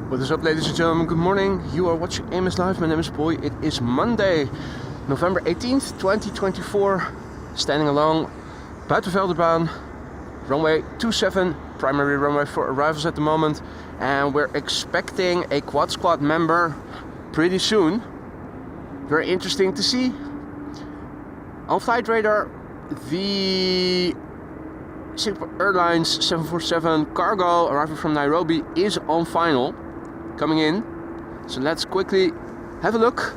What is up, ladies and gentlemen? Good morning. You are watching AMS Live. My name is Boy. It is Monday, November 18th, 2024. Standing along Buitenvelderbaan, runway 27, primary runway for arrivals at the moment. And we're expecting a quad squad member pretty soon. Very interesting to see. On flight radar, the Singapore Airlines 747 cargo arriving from Nairobi is on final, coming in. So let's quickly have a look.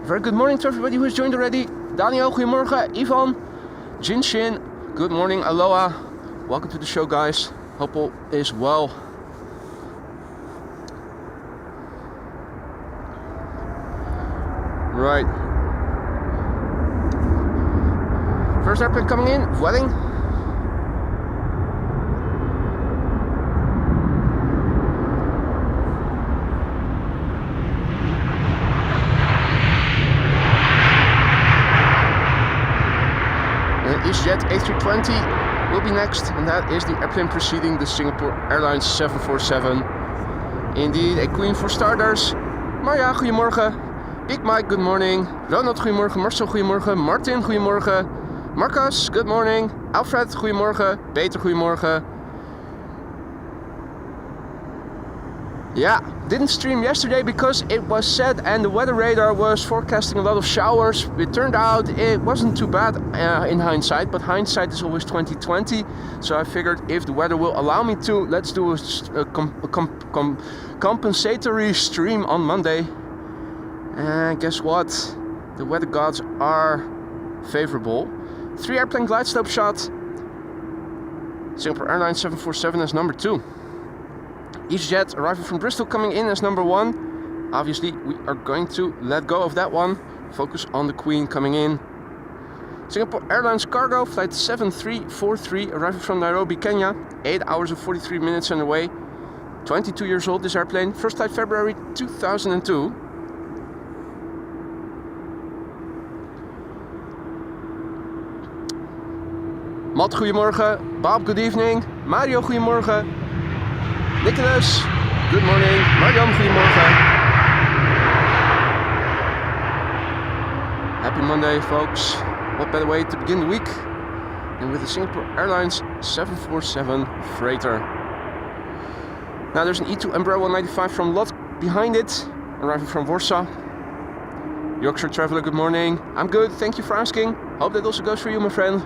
Very good morning to everybody who has joined already. Daniel, goedemorgen. Ivan, Jinshin, good morning. Aloha. Welcome to the show, guys. Hope all is well. Right. First airplane coming in, Vueling. EasyJet A320 will be next, and that is the airplane preceding the Singapore Airlines 747. Indeed, a queen for starters. Marja, goedemorgen. Big Mike, good morning. Ronald, goedemorgen. Marcel, goedemorgen. Martin, goedemorgen. Marcus, good morning. Alfred, goedemorgen. Peter, goedemorgen. Yeah, didn't stream yesterday because it was set and the weather radar was forecasting a lot of showers. It turned out it wasn't too bad in hindsight, but hindsight is always 2020. So I figured if the weather will allow me to, let's do a compensatory stream on Monday. And guess what? The weather gods are favorable. 3 airplane glide slope shot. Singapore Airlines 747 as number 2. EasyJet arriving from Bristol coming in as number 1. Obviously, we are going to let go of that one. Focus on the Queen coming in. Singapore Airlines cargo flight 7343 arriving from Nairobi, Kenya. 8 hours and 43 minutes on the way. 22 years old, this airplane. First flight February 2002. Matt, goedemorgen. Bob, good evening. Mario, goedemorgen. Nicholas, good morning. Marian, goedemorgen. Happy Monday, folks. What better way to begin the week than with the Singapore Airlines 747 freighter. Now there's an E2 Embraer 195 from Lot behind it, arriving from Warsaw. Yorkshire Traveller, good morning. I'm good, thank you for asking. Hope that also goes for you, my friend.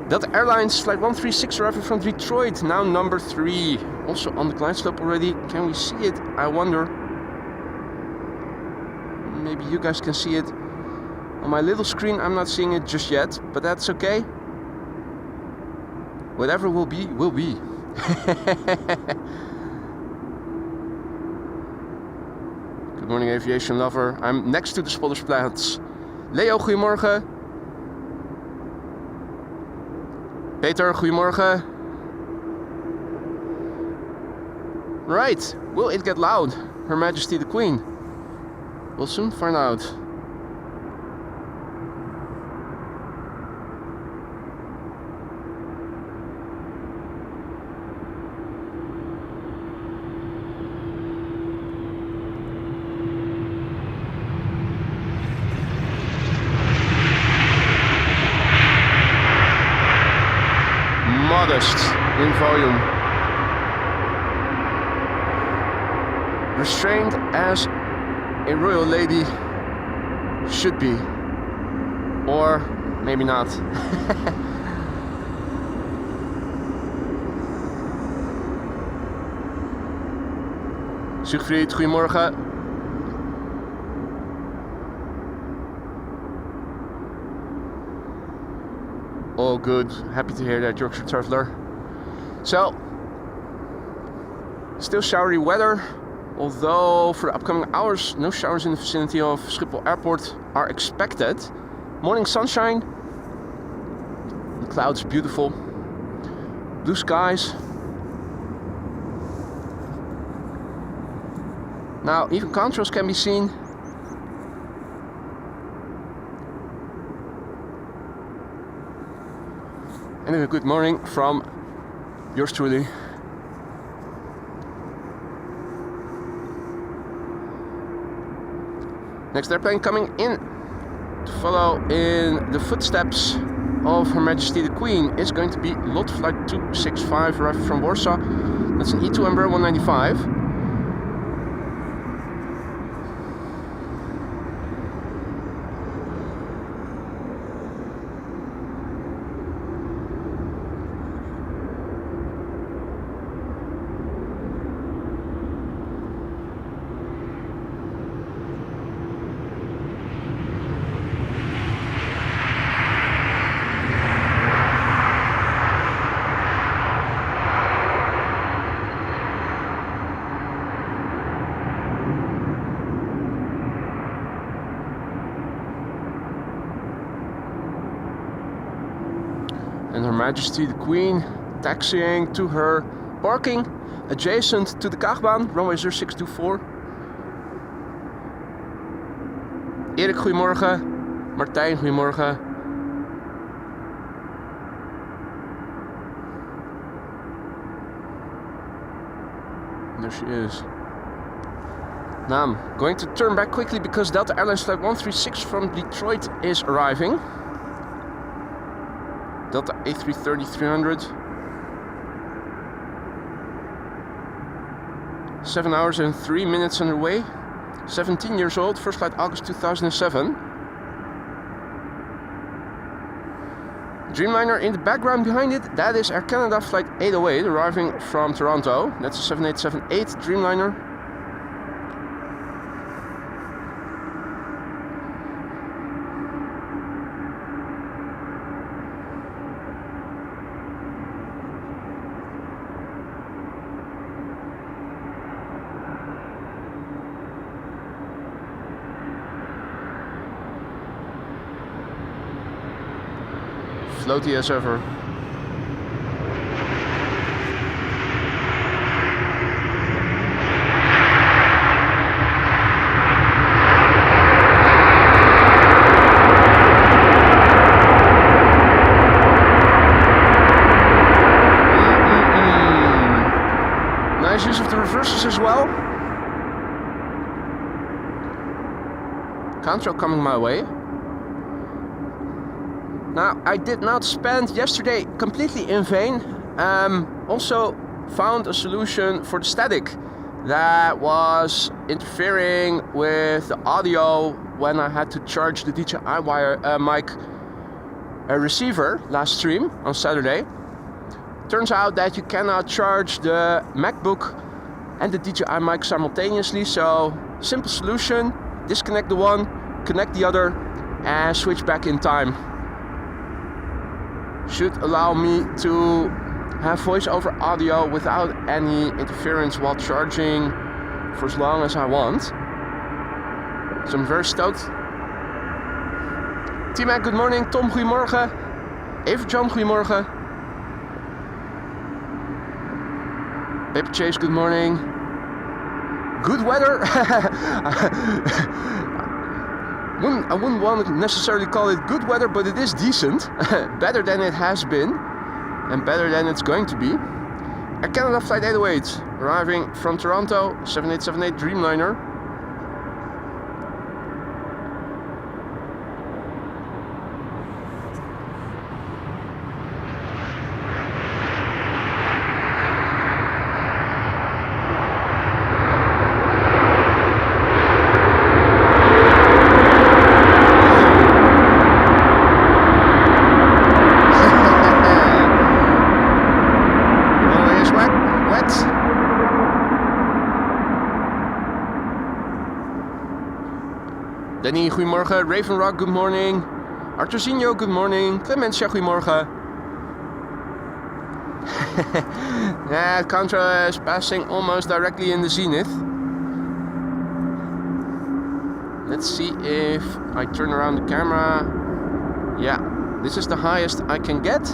Delta Airlines Flight 136 arriving from Detroit, now number 3. Also on the glide slope already. Can we see it? I wonder. Maybe you guys can see it. On my little screen I'm not seeing it just yet, but that's okay. Whatever will be, will be. Good morning, aviation lover. I'm next to the spottersplatz. Leo, goedemorgen. Peter, goedemorgen. Right, will it get loud? Her Majesty the Queen. We'll soon find out. Modest in volume. Restrained as a royal lady should be. Or maybe not. Siegfried, goedemorgen. All good, happy to hear that, Yorkshire Traveller. So, still showery weather, although for the upcoming hours, no showers in the vicinity of Schiphol Airport are expected. Morning sunshine, the clouds beautiful, blue skies. Now, even contrails can be seen. And a good morning from Yours truly. Next airplane coming in to follow in the footsteps of Her Majesty the Queen is going to be Lot Flight 265, arriving from Warsaw. That's an E2 Embraer 195. And Her Majesty the Queen taxiing to her parking adjacent to the Kaagbaan, runway 0624. Erik, goedemorgen. Martijn, goedemorgen. There she is. Now I'm going to turn back quickly because Delta Airlines Flight 136 from Detroit is arriving. Delta A330-300. 7 hours and 3 minutes underway. 17 years old, first flight August 2007. Dreamliner in the background behind it, that is Air Canada Flight 808 arriving from Toronto. That's a 7878 Dreamliner. Floaty as ever. Nice use of the reverses as well. Control coming my way. Now, I did not spend yesterday completely in vain. Also found a solution for the static that was interfering with the audio when I had to charge the DJI wire mic receiver last stream on Saturday. Turns out that you cannot charge the MacBook and the DJI mic simultaneously, so simple solution: disconnect the one, connect the other, and switch back in time. Should allow me to have voice over audio without any interference while charging for as long as I want. So I'm very stoked. T-Mac, good morning. Tom, goedemorgen. Everjohn, goedemorgen. Paper Chase, good morning. Good weather. I wouldn't want to necessarily call it good weather, but it is decent. Better than it has been, and better than it's going to be. Air Canada Flight 808, arriving from Toronto, 7878 Dreamliner. Danny, goedemorgen. Raven Rock, good morning. Arturzinho, good morning. Clementia, goedemorgen. Yeah, Contra is passing almost directly in the zenith. Let's see if I turn around the camera. Yeah, this is the highest I can get.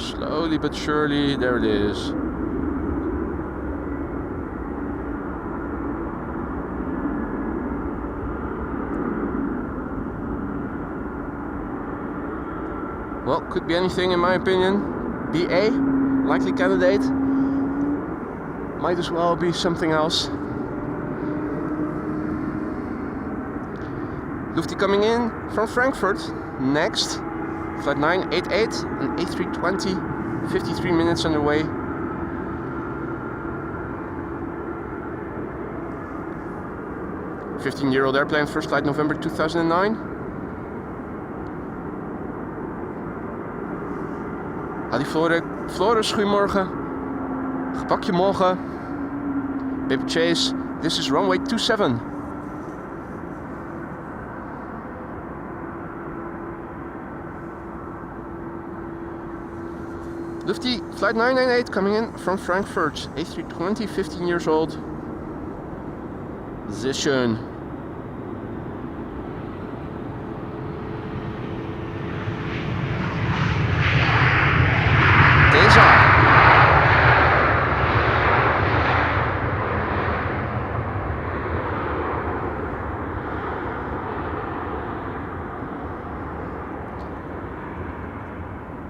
Slowly but surely, there it is. Well, could be anything in my opinion. BA, likely candidate. Might as well be something else. Lufthansa coming in from Frankfurt. Next, flight 988 and A320, 53 minutes underway. "15-year-old airplane, first flight November 2009. Hadi Flores, goedemorgen. Gebakje morgen. Paper Chase, this is runway 27. Lufthansa flight 998 coming in from Frankfurt. A320, 15 years old. Position.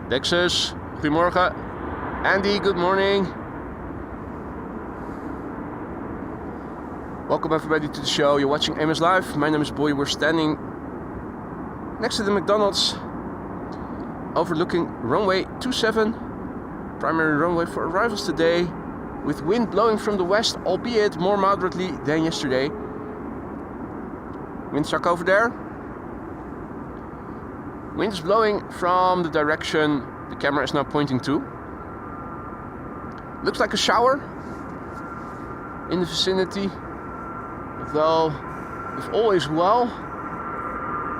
Lexus, goedemorgen. Andy, good morning. Welcome everybody to the show. You're watching Amos Live. My name is Boy. We're standing next to the McDonald's overlooking runway 27, primary runway for arrivals today, with wind blowing from the west, albeit more moderately than yesterday. Windstruck over there. Wind is blowing from the direction the camera is now pointing to. Looks like a shower in the vicinity, although if all is well,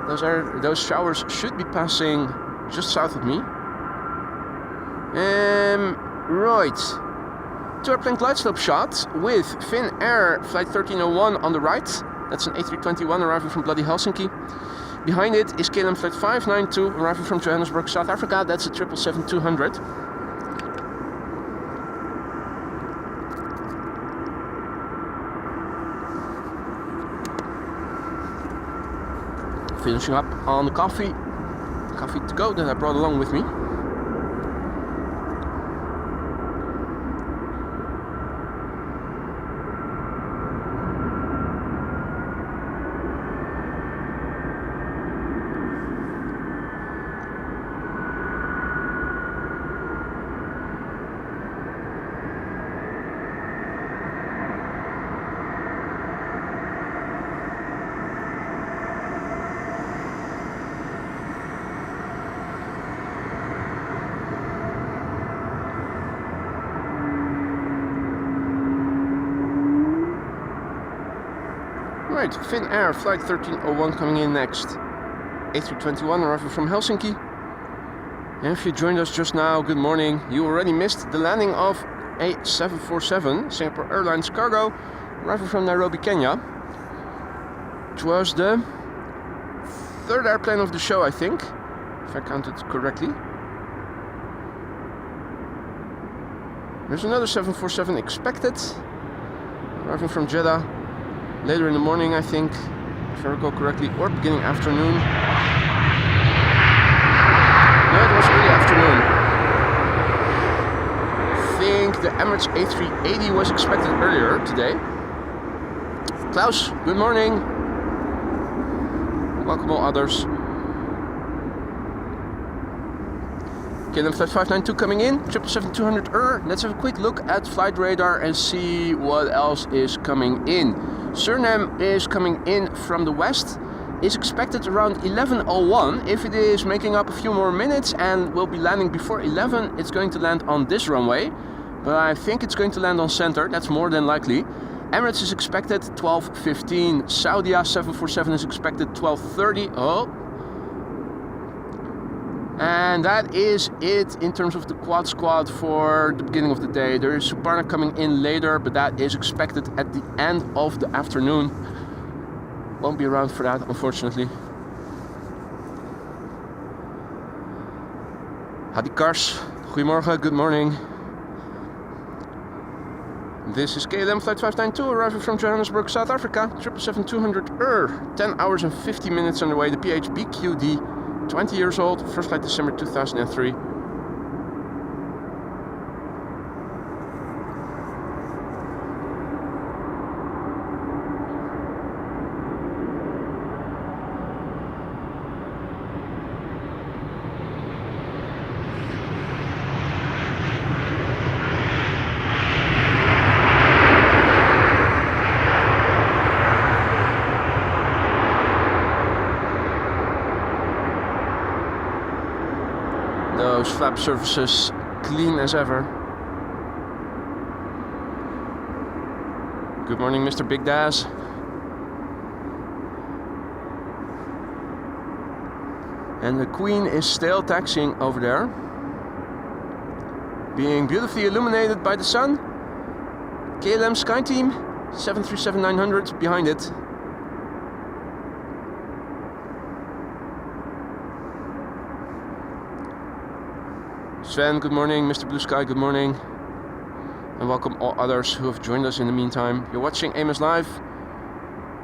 those showers should be passing just south of me. Right, 2-airplane glide slope shot with Finnair flight 1301 on the right. That's an A321 arriving from bloody Helsinki. Behind it is KLM flight 592 arriving from Johannesburg, South Africa. That's a 777-200. Finishing up on the coffee to go that I brought along with me. Right, Finnair flight 1301 coming in next. A321 arriving from Helsinki. And if you joined us just now, good morning. You already missed the landing of a 747 Singapore Airlines cargo arriving from Nairobi, Kenya. It was the third airplane of the show, I think, if I counted correctly. There's another 747 expected, arriving from Jeddah later in the morning, I think, if I recall correctly, or beginning afternoon. No, it was early afternoon. I think the Emirates A380 was expected earlier today. Klaus, good morning. Welcome all others. KLM flight 592 coming in, 777-200. Let's have a quick look at flight radar and see what else is coming in. Suriname is coming in from the west, is expected around 11:01. If it is making up a few more minutes and will be landing before 11, it's going to land on this runway. But I think it's going to land on center, that's more than likely. Emirates is expected 12:15. Saudia 747 is expected 12:30. Oh. And that is it in terms of the quad squad for the beginning of the day. There is Suparna coming in later, but that is expected at the end of the afternoon. Won't be around for that, unfortunately. Hadi Kars, goedemorgen, good morning. This is KLM flight 592 arriving from Johannesburg, South Africa. 777-200 10 hours and 50 minutes underway. The PHBQD 20 years old, first flight December 2003. Those flap surfaces clean as ever. Good morning, Mr. Big Daz. And the Queen is still taxiing over there, being beautifully illuminated by the sun. KLM Sky Team 737-900 behind it. Sven, good morning. Mr. Blue Sky, good morning. And welcome all others who have joined us in the meantime. You're watching AMS Live.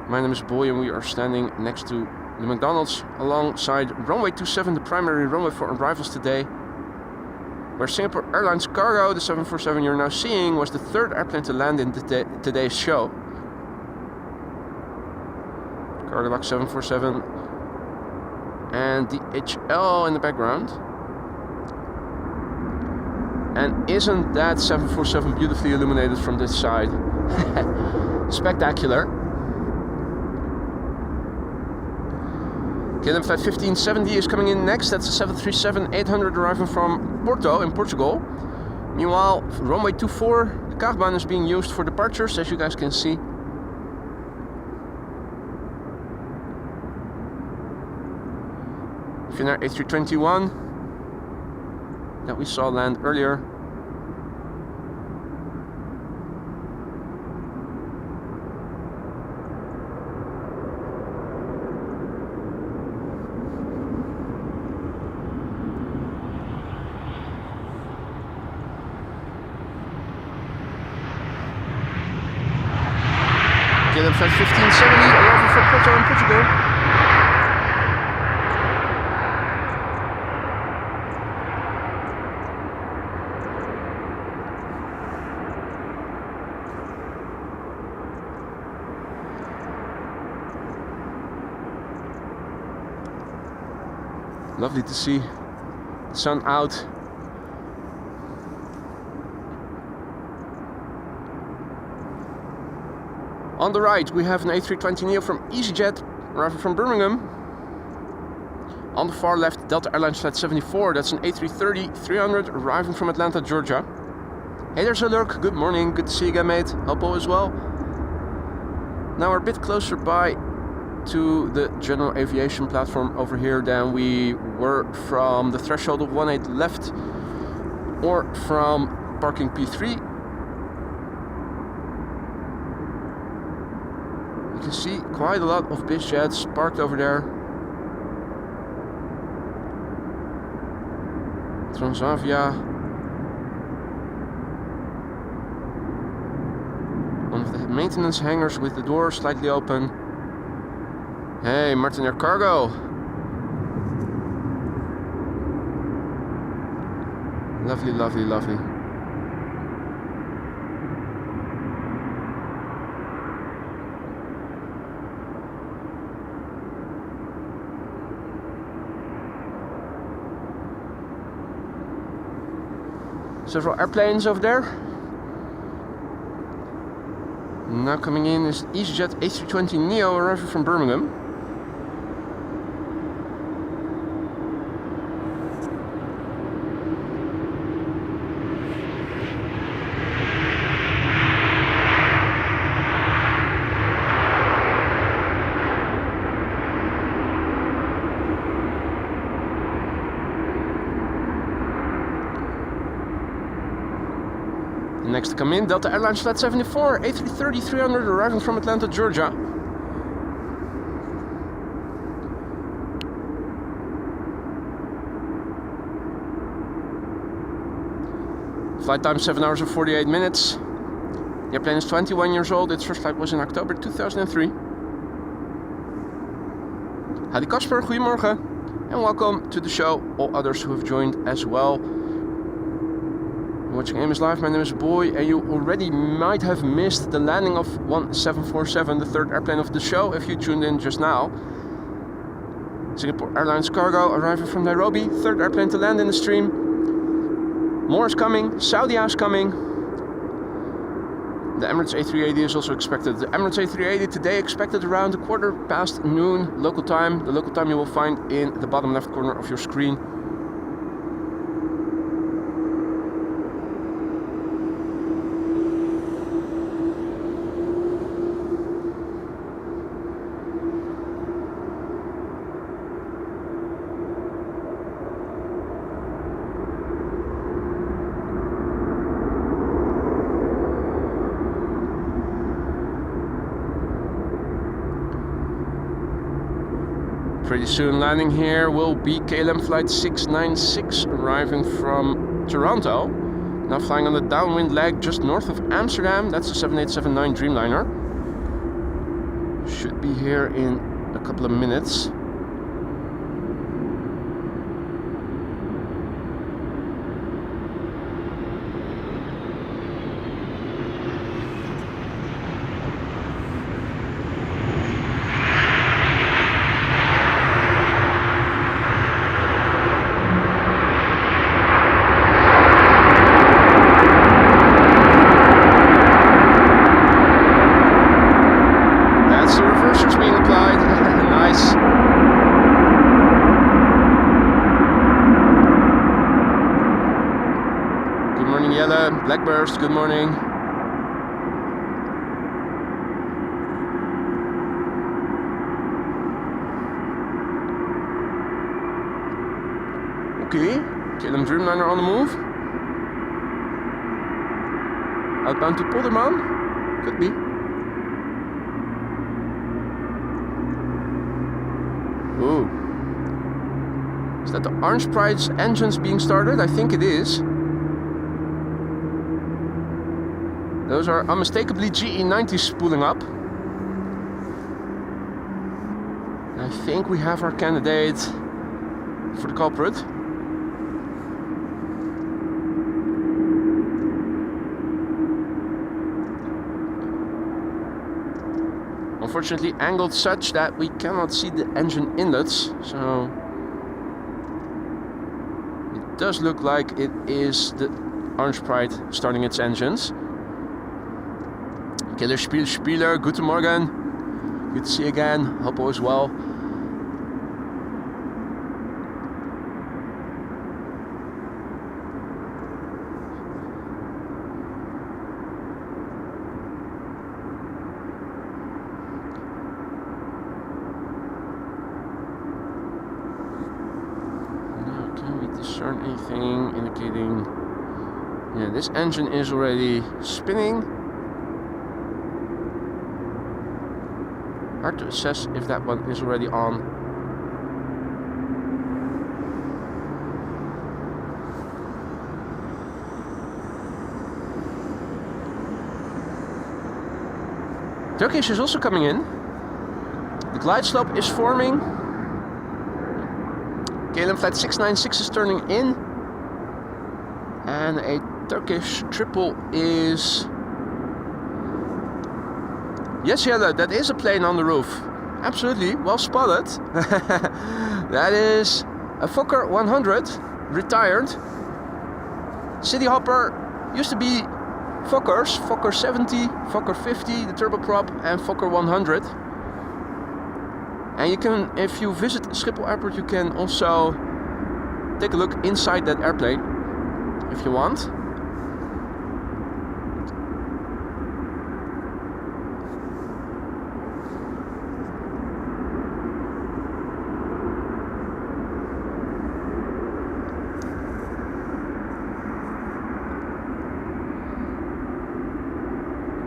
My name is Boy and we are standing next to the McDonald's alongside Runway 27, the primary runway for arrivals today. Where Singapore Airlines cargo, the 747 you're now seeing, was the third airplane to land in today's show. Cargo box 747 and the HL in the background. And isn't that 747 beautifully illuminated from this side? Spectacular. KLM flight 1570 is coming in next. That's a 737-800 arriving from Porto in Portugal. Meanwhile, runway 24, the Kaagbaan is being used for departures, as you guys can see. Finnair A321 that we saw land earlier. KLM flight 1570 arriving from Porto in Portugal. Lovely to see the sun out. On the right we have an A320neo from EasyJet arriving from Birmingham. On the far left, Delta Airlines flight 74, that's an A330-300 arriving from Atlanta, Georgia. Hey there's Alurk, good morning, good to see you again mate, hope all is well. Now we're a bit closer by to the general aviation platform over here than we were from the threshold of 18 left or from parking P3. You can see quite a lot of BizJets parked over there. Transavia, one of the maintenance hangars with the door slightly open. Hey, Martin Air Cargo. Lovely, lovely, lovely. Several airplanes over there. Now coming in is EasyJet A320neo arriving from Birmingham. Next to come in, Delta Airlines flight 74, A330-300 arriving from Atlanta, Georgia. Flight time 7 hours and 48 minutes. The airplane is 21 years old. Its first flight was in October 2003. Hadi Kasper, goedemorgen. And welcome to the show, all others who have joined as well. You're watching Amos Live, my name is Boy, and you already might have missed the landing of 1747, the third airplane of the show, if you tuned in just now. Singapore Airlines cargo arriving from Nairobi, third airplane to land in the stream. More is coming, Saudi is coming. The Emirates A380 is also expected. The Emirates A380 today expected around 1:15 noon local time. The local time you will find in the bottom left corner of your screen. Pretty soon landing here will be KLM flight 696 arriving from Toronto. Now flying on the downwind leg just north of Amsterdam. That's the 7879 Dreamliner. Should be here in a couple of minutes. Blackburst, good morning. Okay, KLM Dreamliner on the move. Outbound to Polderman, could be. Ooh. Is that the Orange Pride's engines being started? I think it is. Those are unmistakably GE90s spooling up. I think we have our candidate for the culprit. Unfortunately angled such that we cannot see the engine inlets, so it does look like it is the Orange Pride starting its engines. Killer Spieler, guten Morgen. Good to see you again. Hope all is well. Now, can we discern anything indicating? Yeah, this engine is already spinning. Hard to assess if that one is already on. Turkish is also coming in. The glide slope is forming. KLM flight 696 is turning in. And a Turkish triple is... Yes, Jelle, that is a plane on the roof. Absolutely, well spotted. That is a Fokker 100, retired. City Hopper used to be Fokkers, Fokker 70, Fokker 50, the turboprop, and Fokker 100. And you can, if you visit Schiphol Airport, you can also take a look inside that airplane, if you want.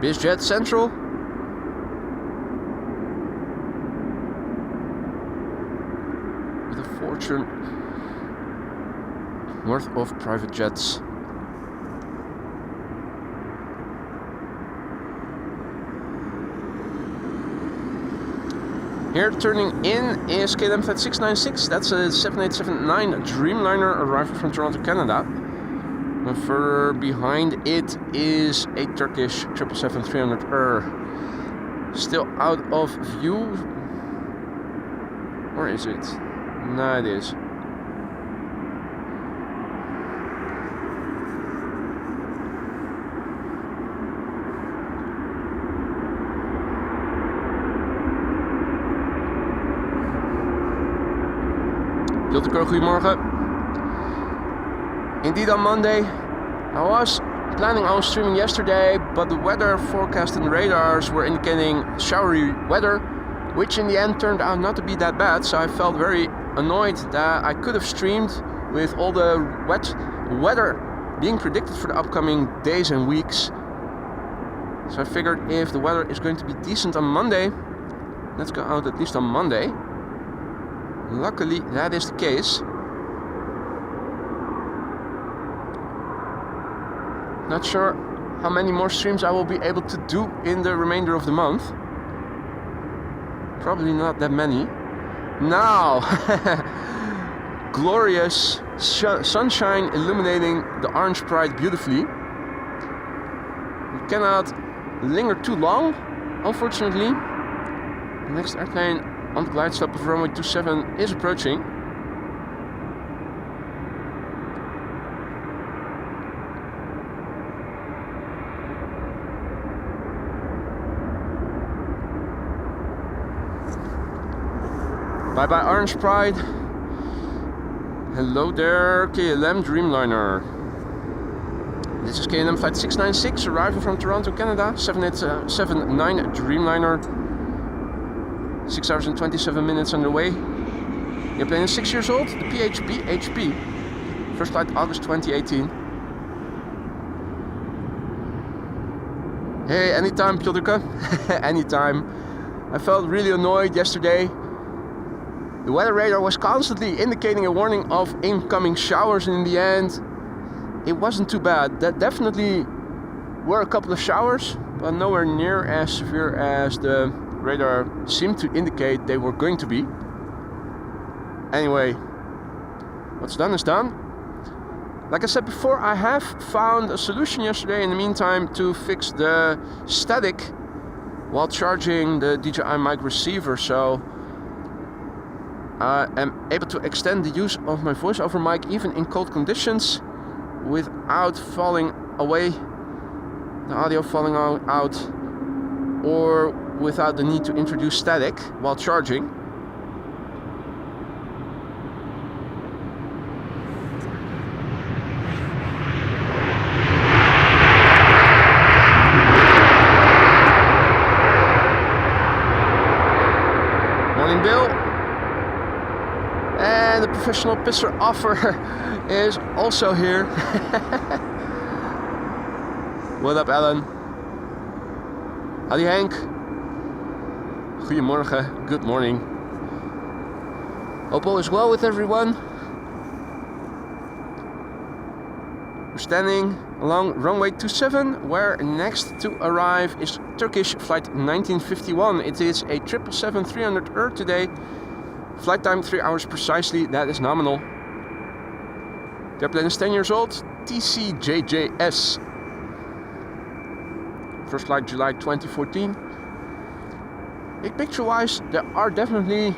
BizJet Central. With a fortune worth of private jets. Here turning in is KLM Flight 696, that's a 7879 Dreamliner arriving from Toronto, Canada. And further behind it is a Turkish 777-300ER. Still out of view. Or is it? No, it is. Goedemorgen. Indeed, on Monday, I was planning on streaming yesterday, but the weather forecast and radars were indicating showery weather, which in the end turned out not to be that bad. So I felt very annoyed that I could have streamed with all the wet weather being predicted for the upcoming days and weeks. So I figured if the weather is going to be decent on Monday, let's go out at least on Monday. Luckily, that is the case. Not sure how many more streams I will be able to do in the remainder of the month. Probably not that many. Now, glorious sunshine illuminating the Orange Pride beautifully. We cannot linger too long, unfortunately. The next airplane on the glide slope of runway 27 is approaching. Bye bye Orange Pride. Hello there KLM Dreamliner. This is KLM Flight 696 arriving from Toronto, Canada. 7879 Dreamliner. 6 hours and 27 minutes underway. The airplane is 6 years old, the PHP. First flight August 2018. Hey, anytime Piotrka, anytime. I felt really annoyed yesterday. The weather radar was constantly indicating a warning of incoming showers, and in the end, it wasn't too bad. That definitely were a couple of showers, but nowhere near as severe as the radar seemed to indicate they were going to be. Anyway, what's done is done. Like I said before, I have found a solution yesterday in the meantime to fix the static while charging the DJI mic receiver, so I am able to extend the use of my voice over mic even in cold conditions without falling away, the audio falling out, or without the need to introduce static while charging. Morning Bill. And the professional pisser offer is also here. What up Alan? Howdy Hank. Goedemorgen, good morning. Hope all is well with everyone. We're standing along runway 27, where next to arrive is Turkish flight 1951. It is a 777-300ER today. Flight time 3 hours precisely, that is nominal. The airplane is 10 years old, TCJJS. First flight July 2014. Big picture wise, there are definitely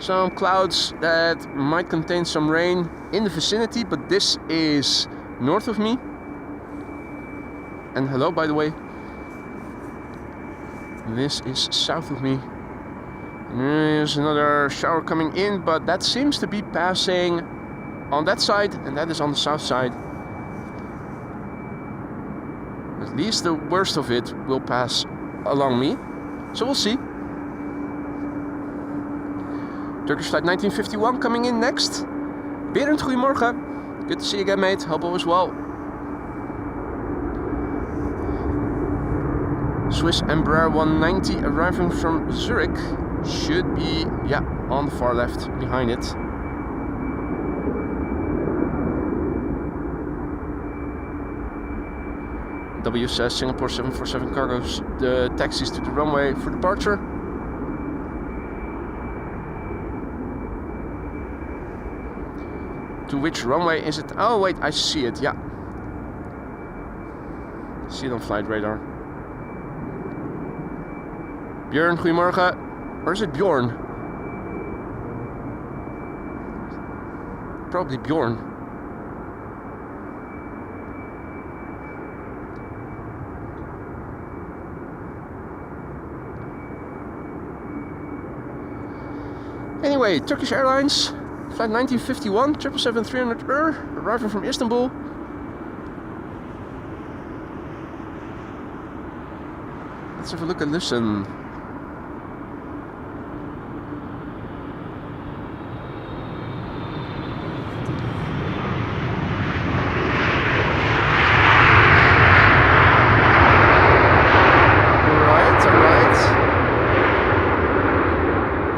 some clouds that might contain some rain in the vicinity, but this is north of me. And hello, by the way. This is south of me. And there's another shower coming in, but that seems to be passing on that side, and that is on the south side. At least the worst of it will pass along me, so we'll see. Turkish flight 1951 coming in next. Berend, goedemorgen. Good to see you again, mate. Hope all is well. Swiss Embraer 190 arriving from Zurich. Should be, yeah, on the far left behind it. W says Singapore 747 cargoes the taxis to the runway for departure. To which runway is it? Oh wait, I see it, yeah. See it on flight radar. Björn, goedemorgen. Or is it Bjorn? Probably Bjorn. Anyway, Turkish Airlines, flight 1951, 777-300 arriving from Istanbul. Let's have a look and listen.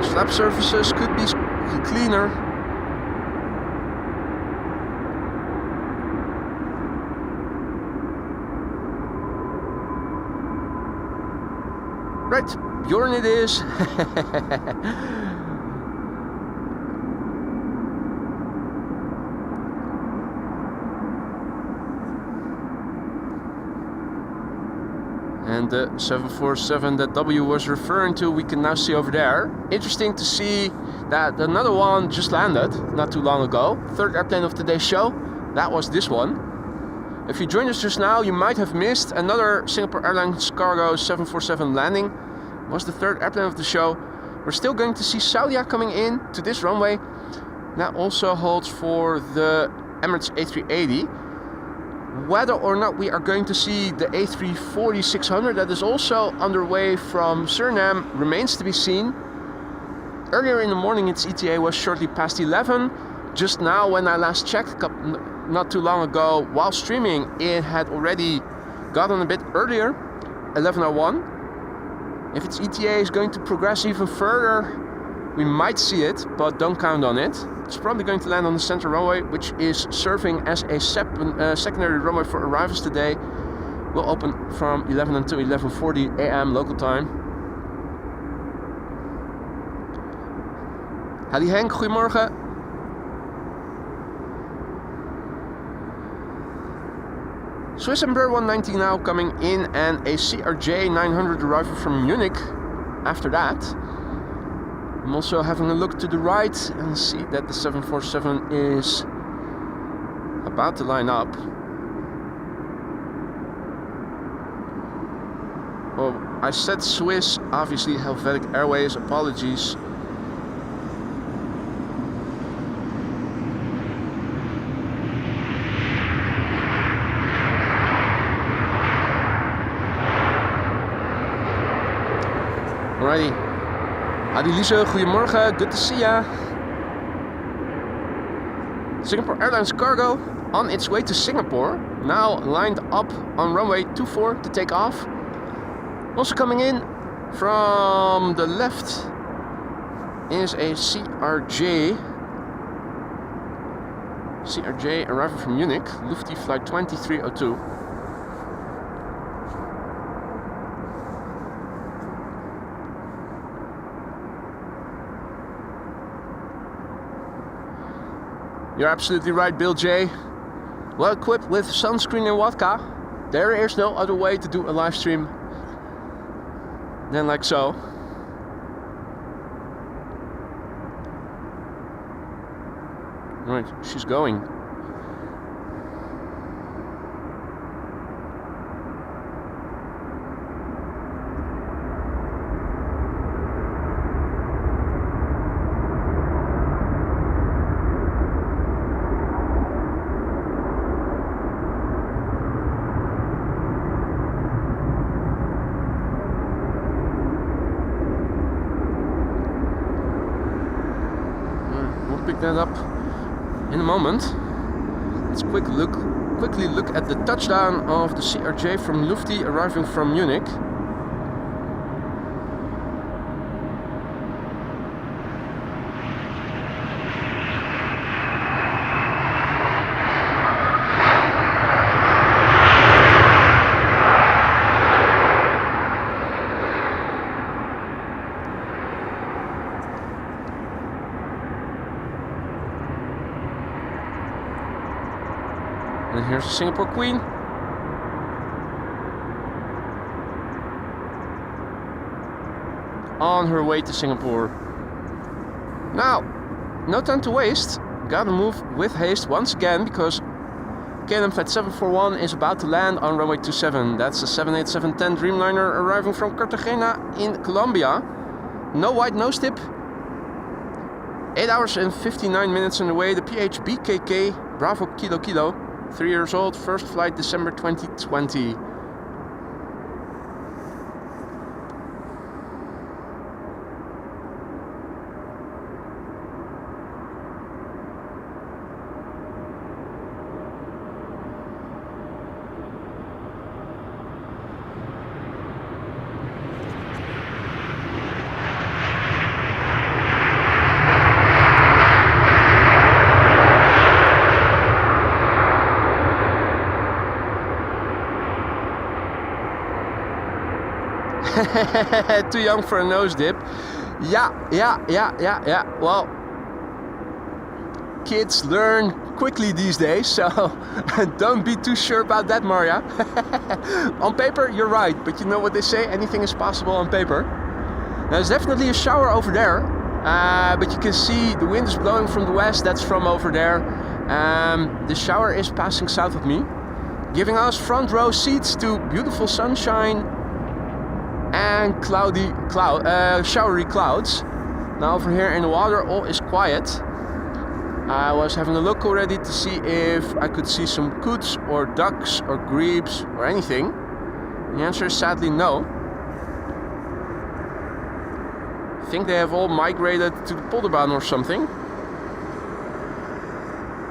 Flap surfaces could be cleaner. Right, Bjorn it is. And the 747 that W was referring to, we can now see over there. Interesting to see that another one just landed not too long ago. Third airplane of today's show. That was this one. If you joined us just now, you might have missed another Singapore Airlines cargo 747 landing. It was the third airplane of the show. We're still going to see Saudia coming in to this runway. That also holds for the Emirates A380. Whether or not we are going to see the A340-600 that is also underway from Suriname remains to be seen. Earlier in the morning its ETA was shortly past 11. Just now when I last checked, not too long ago, while streaming, it had already gotten a bit earlier, 11:01. If its ETA is going to progress even further, we might see it, but don't count on it. It's probably going to land on the center runway, which is serving as a secondary runway for arrivals today. Will open from 11 until 11:40 a.m. local time. Hadi Henk, goedemorgen. Swiss Embraer 190 now coming in, and a CRJ 900 arriving from Munich after that. I'm also having a look to the right and see that the 747 is about to line up. Oh, I said Swiss, obviously Helvetic Airways, apologies. Alrighty. Adi Lise, goedemorgen, good to see ya. Singapore Airlines cargo on its way to Singapore, now lined up on runway 24 to take off. Also coming in from the left is a CRJ arriving from Munich, Lufthansa flight 2302. You're absolutely right, Bill J. Well equipped with sunscreen and vodka. There is no other way to do a live stream than like so. Right, she's going. Pick that up in a moment. Let's quickly look at the touchdown of the CRJ from Lufthansa arriving from Munich. And here's the Singapore Queen. On her way to Singapore. Now, no time to waste. Gotta move with haste once again because KLM Flight 741 is about to land on runway 27. That's the 787-10 Dreamliner arriving from Cartagena in Colombia. No white nose tip. 8 hours and 59 minutes on the way. The PHBKK Bravo Kilo Kilo. 3 years old. First flight December 2020. Too young for a nose dip. Yeah. Well, kids learn quickly these days, so don't be too sure about that, Maria. On paper, you're right, but you know what they say, anything is possible on paper. There's definitely a shower over there, but you can see the wind is blowing from the west, that's from over there. The shower is passing south of me, giving us front row seats to beautiful sunshine and showery clouds. Now over here in the water all is quiet. I was having a look already to see if I could see some coots or ducks or grebes or anything. The answer is sadly no. I think they have all migrated to the Polderbaan or something.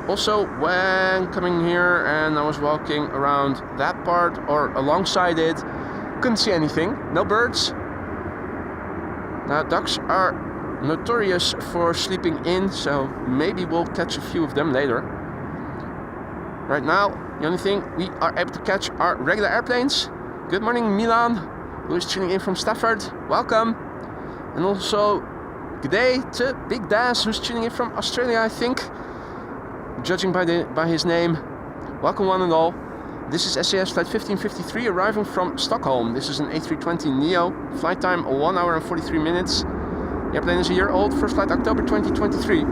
Also, when coming here and I was walking around that part or alongside it, couldn't see anything. No birds. Now ducks are notorious for sleeping in, so maybe we'll catch a few of them later. Right now, the only thing we are able to catch are regular airplanes. Good morning, Milan, who is tuning in from Stafford. Welcome. And also, good day to Big Daz, who's tuning in from Australia, I think. Judging by his name. Welcome one and all. This is SAS Flight 1553 arriving from Stockholm. This is an A320neo. Flight time 1 hour and 43 minutes. The airplane is a year old. First flight October 2023.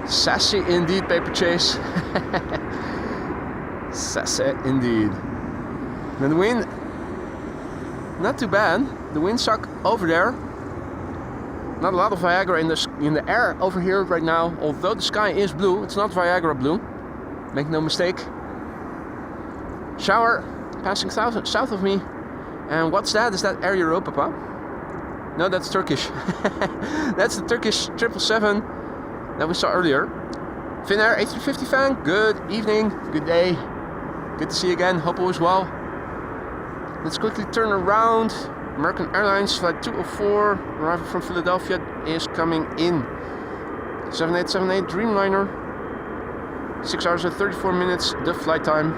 Sassy indeed, Paper Chase. Sassy indeed. And the wind, not too bad. The windsock over there. Not a lot of Viagra in the air over here right now. Although the sky is blue, it's not Viagra blue. Make no mistake. Shower passing south of me. And what's that? Is that Air Europa? No, that's Turkish. That's the Turkish 777 that we saw earlier. Finnair A350 fan, good evening, good day. Good to see you again, hope all is well. Let's quickly turn around. American Airlines Flight 204, arriving from Philadelphia, is coming in. 7878 Dreamliner. 6 hours and 34 minutes, the flight time.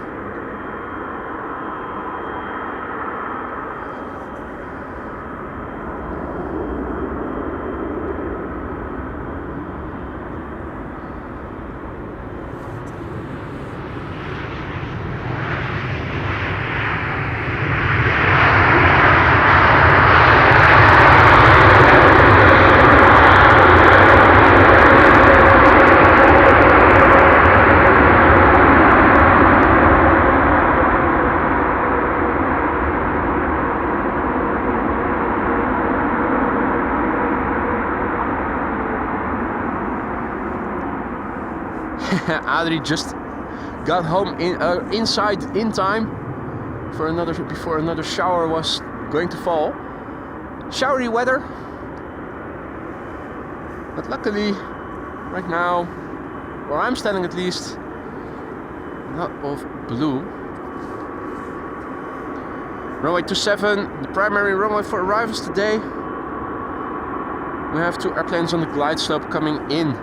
Adri just got home inside in time for before another shower was going to fall. Showery weather, but luckily right now, where I'm standing at least, not of blue. Runway 27, the primary runway for arrivals today. We have 2 airplanes on the glide slope coming in.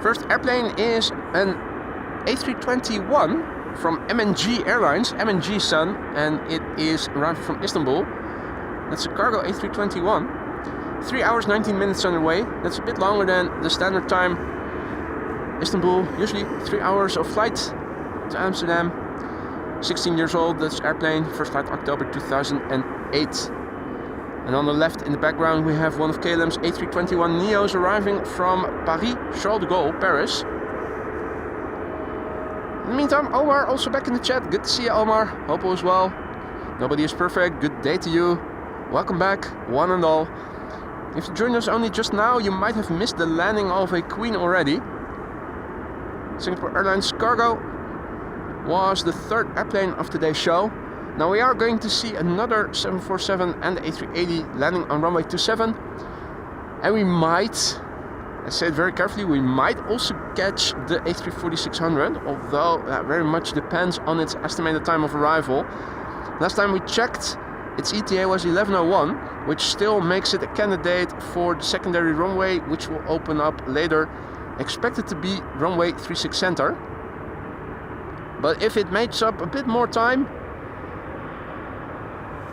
First airplane is an A321 from MNG Airlines, MNG son, and it is arriving from Istanbul. That's a cargo A321. 3 hours 19 minutes on the way. That's a bit longer than the standard time. Istanbul, usually 3 hours of flight to Amsterdam. 16 years old, that's airplane, first flight October 2008. And on the left in the background we have one of KLM's A321 Neos arriving from Paris, Charles de Gaulle, Paris. In the meantime, Omar also back in the chat. Good to see you, Omar. Hope all is well. Nobody is perfect. Good day to you. Welcome back, one and all. If you joined us only just now, you might have missed the landing of a Queen already. Singapore Airlines cargo was the 3rd airplane of today's show. Now we are going to see another 747 and A380 landing on runway 27. And we might, I say it very carefully, we might also catch the A340-600, although that very much depends on its estimated time of arrival. Last time we checked, its ETA was 11:01, which still makes it a candidate for the secondary runway, which will open up later, expected to be runway 36 center. But if it makes up a bit more time,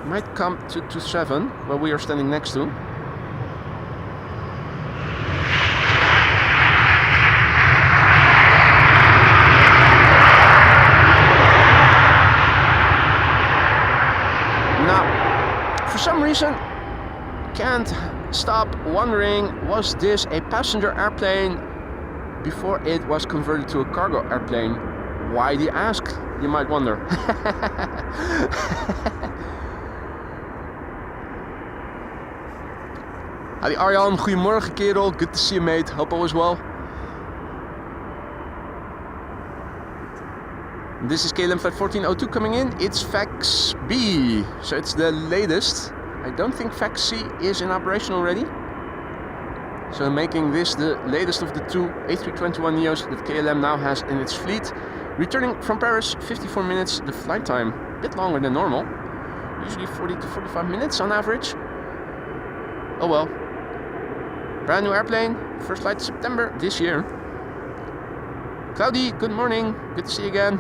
it might come to 27, where we are standing next to. Now, for some reason, can't stop wondering, was this a passenger airplane before it was converted to a cargo airplane? Why do you ask? You might wonder. Howdy Arjan, goedemorgen kerel. Good to see you, mate. Hope all is well. This is KLM Flight 1402 coming in. It's Fax B, so it's the latest. I don't think Fax C is in operation already. So making this the latest of the 2 A321 Neos that KLM now has in its fleet. Returning from Paris, 54 minutes, the flight time, a bit longer than normal. Usually 40 to 45 minutes on average. Oh well. Brand new airplane, first flight September this year. Cloudy, good morning, good to see you again.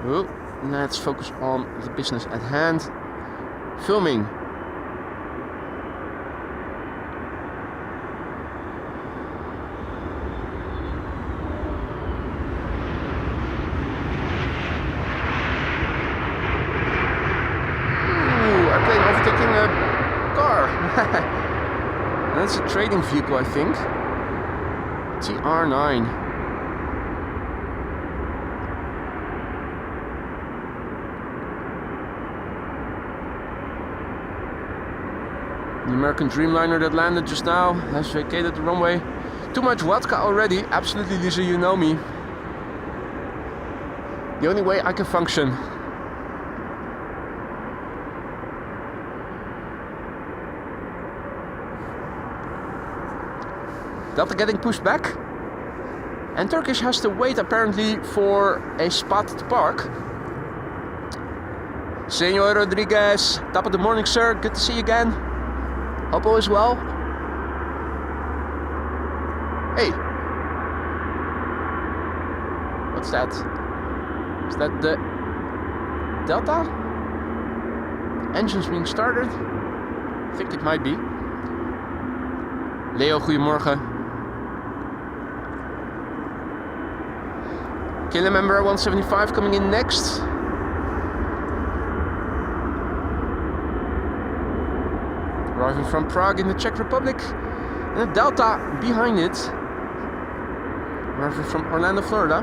Oh, let's focus on the business at hand. Filming. That's a trading vehicle, I think. TR9. The American Dreamliner that landed just now has vacated the runway. Too much vodka already. Absolutely, Lisa, you know me. The only way I can function. Delta getting pushed back, and Turkish has to wait apparently for a spot to park. Senor Rodriguez, top of the morning, sir. Good to see you again. Hope all is well. Hey, what's that? Is that the Delta? Engines being started? I think it might be. Leo, goedemorgen. KLM member 175 coming in next. Arriving from Prague in the Czech Republic. And a Delta behind it. Arriving from Orlando, Florida.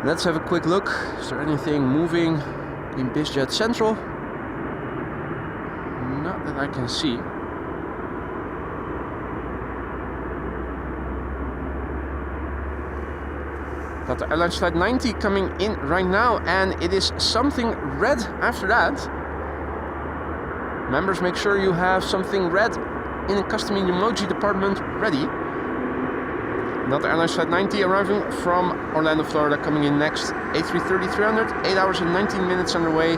Let's have a quick look. Is there anything moving in BizJet Central? Not that I can see. Got the Airlines Flight 90 coming in right now, and it is something red after that. Members, make sure you have something red in the custom emoji department ready. Another Airlines Flight 90 arriving from Orlando, Florida, coming in next. A330-300, 8 hours and 19 minutes underway.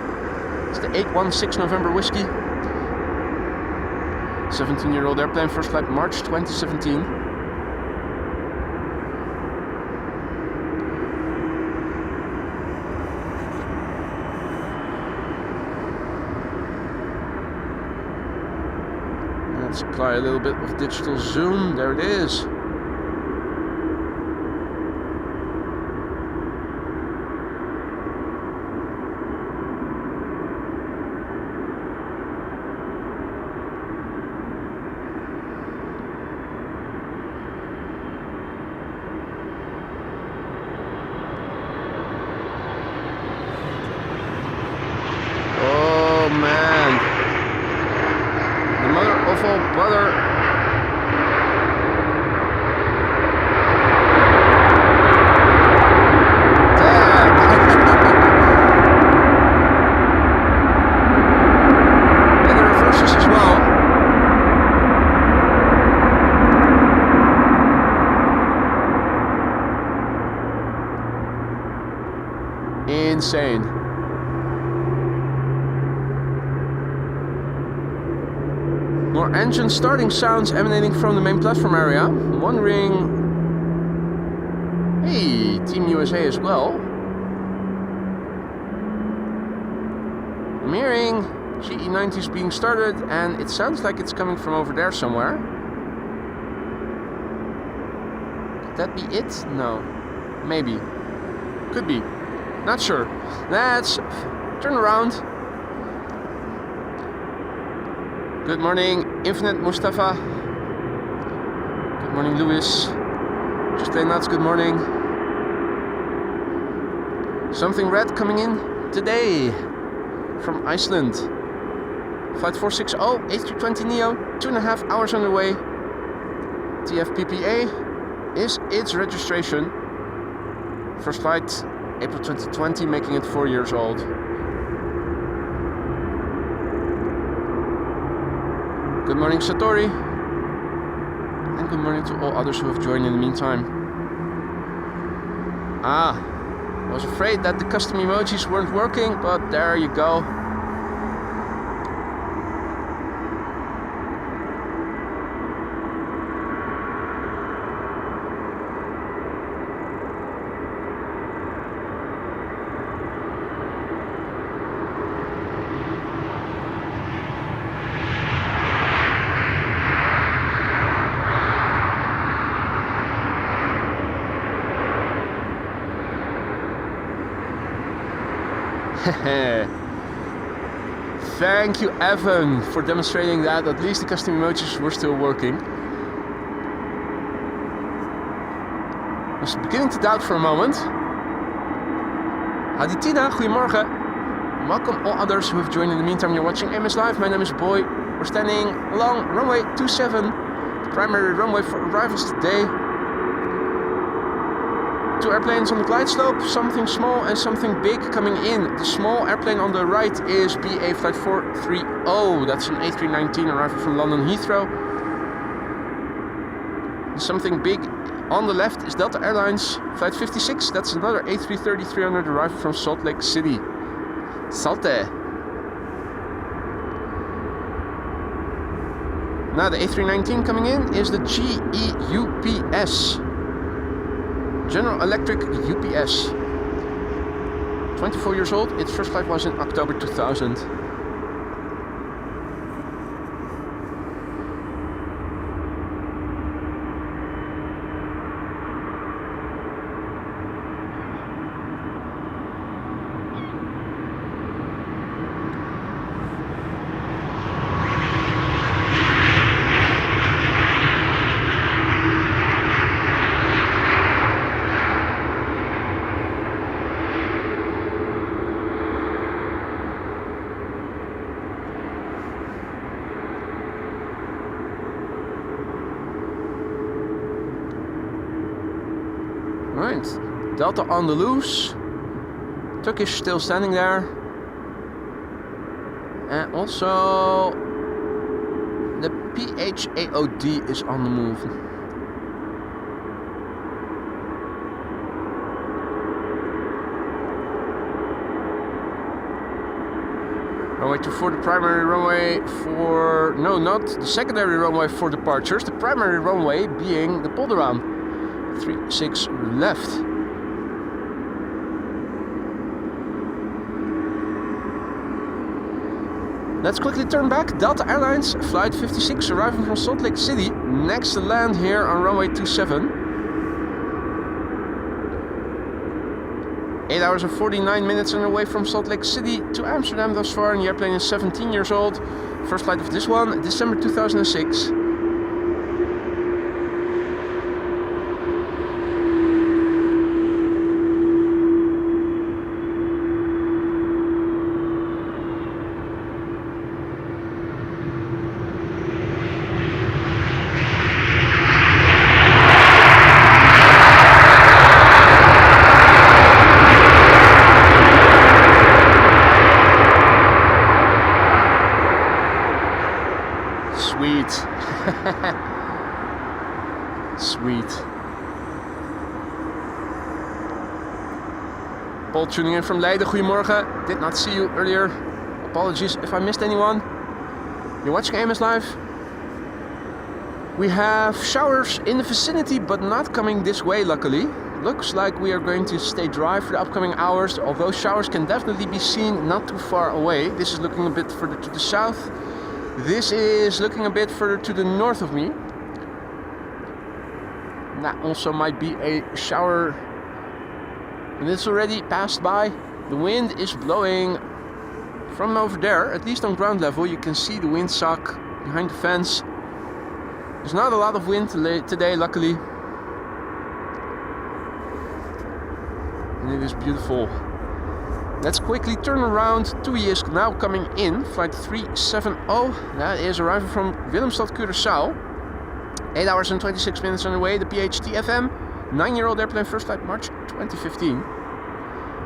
It's the 816 November Whiskey. 17-year-old airplane, first flight March 2017. Let's apply a little bit of digital zoom. There it is. Oh man. The mother of all brother. Damn. And the reverses as well. Insane. More engine starting sounds emanating from the main platform area. I'm wondering... Hey, Team USA as well. I'm hearing GE90s being started, and it sounds like it's coming from over there somewhere. Could that be it? No. Maybe. Could be. Not sure. Let's turn around. Good morning, Infinite Mustafa. Good morning, Louis. Just nuts, good morning. Something red coming in today from Iceland. Flight 460, A320neo, 2.5 hours on the way. TFPPA is its registration. First flight, April 2020, making it 4 years old. Good morning, Satori, and good morning to all others who have joined in the meantime. I was afraid that the custom emojis weren't working, but there you go. Thank you, Evan, for demonstrating that at least the custom emojis were still working. I was beginning to doubt for a moment. Aditina, goedemorgen. Welcome all others who have joined in the meantime. You're watching AMS Live. My name is Boy. We're standing along runway 27, the primary runway for arrivals today. 2 airplanes on the glide slope, something small and something big coming in. The small airplane on the right is BA Flight 430. That's an A319 arriving from London Heathrow. And something big on the left is Delta Airlines Flight 56. That's another A330-300 arriving from Salt Lake City. Salte. Now the A319 coming in is the GE-UPS. General Electric UPS. 24 years old. Its first flight was in October 2000. Right, Delta on the loose. Turkish still standing there. And also the PHAOD is on the move. Runway 24, the primary runway for... No, not the secondary runway for departures. The primary runway being the Polderaan. 36 left. Let's quickly turn back. Delta Airlines, flight 56, arriving from Salt Lake City. Next to land here on runway 27. 8 hours and 49 minutes on the way from Salt Lake City to Amsterdam thus far, and the airplane is 17 years old. First flight of this one, December 2006. Sweet. Sweet. Paul tuning in from Leiden. Goedemorgen. Did not see you earlier. Apologies if I missed anyone. You're watching AMS Live. We have showers in the vicinity, but not coming this way, luckily. Looks like we are going to stay dry for the upcoming hours, although showers can definitely be seen not too far away. This is looking a bit further to the south. This is looking a bit further to the north of me. That also might be a shower. And it's already passed by. The wind is blowing from over there, at least on ground level. You can see the windsock behind the fence. There's not a lot of wind today, luckily. And it is beautiful. Let's quickly turn around. TUI is now coming in. Flight 370. That is arriving from Willemstad, Curaçao. 8 hours and 26 minutes on the way. The PHTFM. 9-year-old airplane. First flight March 2015.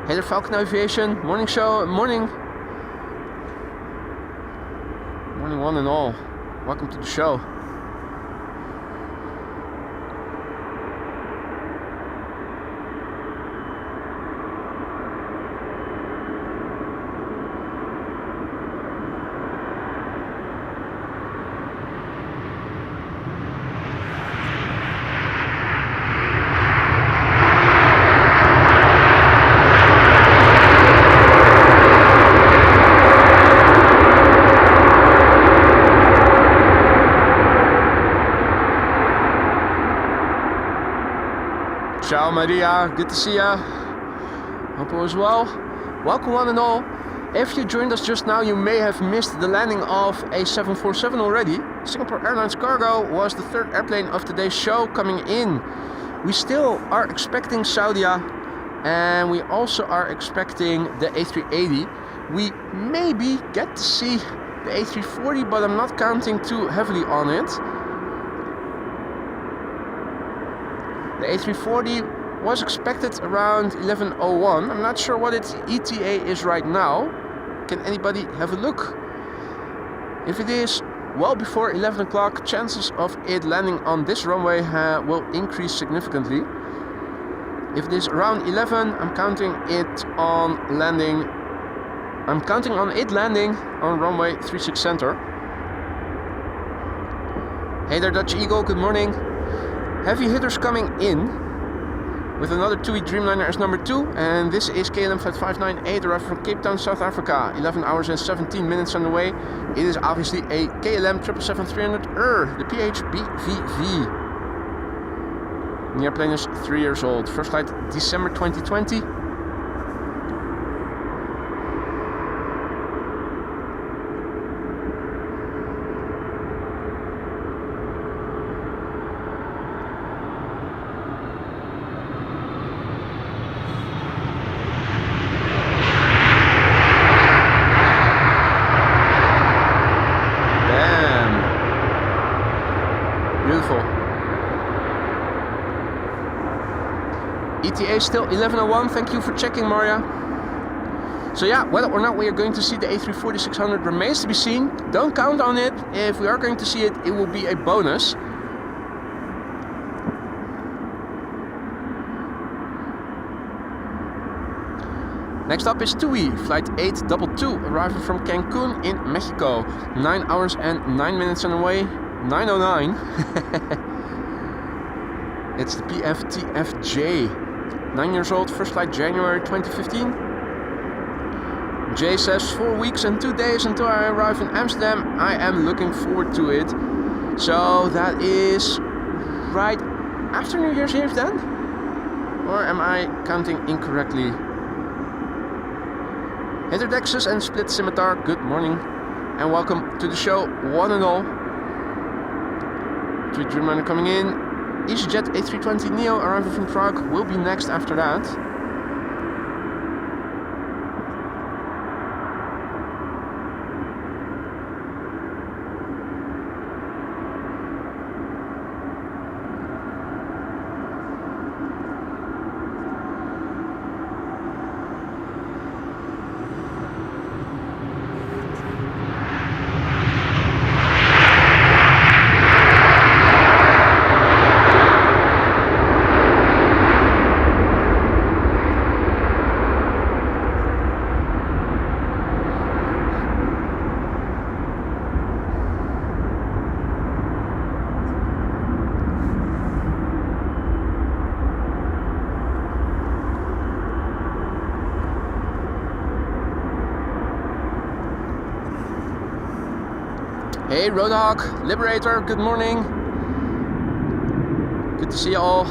Hey there, Falcon Aviation. Morning show. Morning. Morning one and all. Welcome to the show. Ciao Maria, good to see ya. Hope all is well. Welcome one and all. If you joined us just now, you may have missed the landing of a 747 already. Singapore Airlines Cargo was the third airplane of today's show coming in. We still are expecting Saudia, and we also are expecting the A380. We maybe get to see the A340, but I'm not counting too heavily on it. The A340 was expected around 11:01. I'm not sure what its ETA is right now. Can anybody have a look? If it is well before 11 o'clock, chances of it landing on this runway will increase significantly. If it is around 11, I'm counting on it landing on runway 36 center. Hey there, Dutch Eagle, good morning. Heavy hitters coming in with another TUI Dreamliner as number 2, and this is KLM Flight 598 arriving from Cape Town, South Africa. 11 hours and 17 minutes on the way. It is obviously a KLM 777-300 the PHBVV. The airplane is 3 years old. First flight December 2020. ETA still 11:01. Thank you for checking, Maria. So yeah, whether or not we are going to see the A340-600 remains to be seen. Don't count on it. If we are going to see it, it will be a bonus. Next up is TUI, flight 822, arriving from Cancun in Mexico. 9 hours and 9 minutes on the way. 9:09. It's the PFTFJ. 9 years old, first flight January 2015. Jay says 4 weeks and 2 days until I arrive in Amsterdam. I am looking forward to it. So that is right after New Year's Eve then? Or am I counting incorrectly? Interdexus and Split Scimitar, good morning and welcome to the show, one and all. Tweet Dreamliner coming in. EasyJet A320neo arriving from Prague will be next after that. Hey Roadhog, Liberator, good morning. Good to see you all.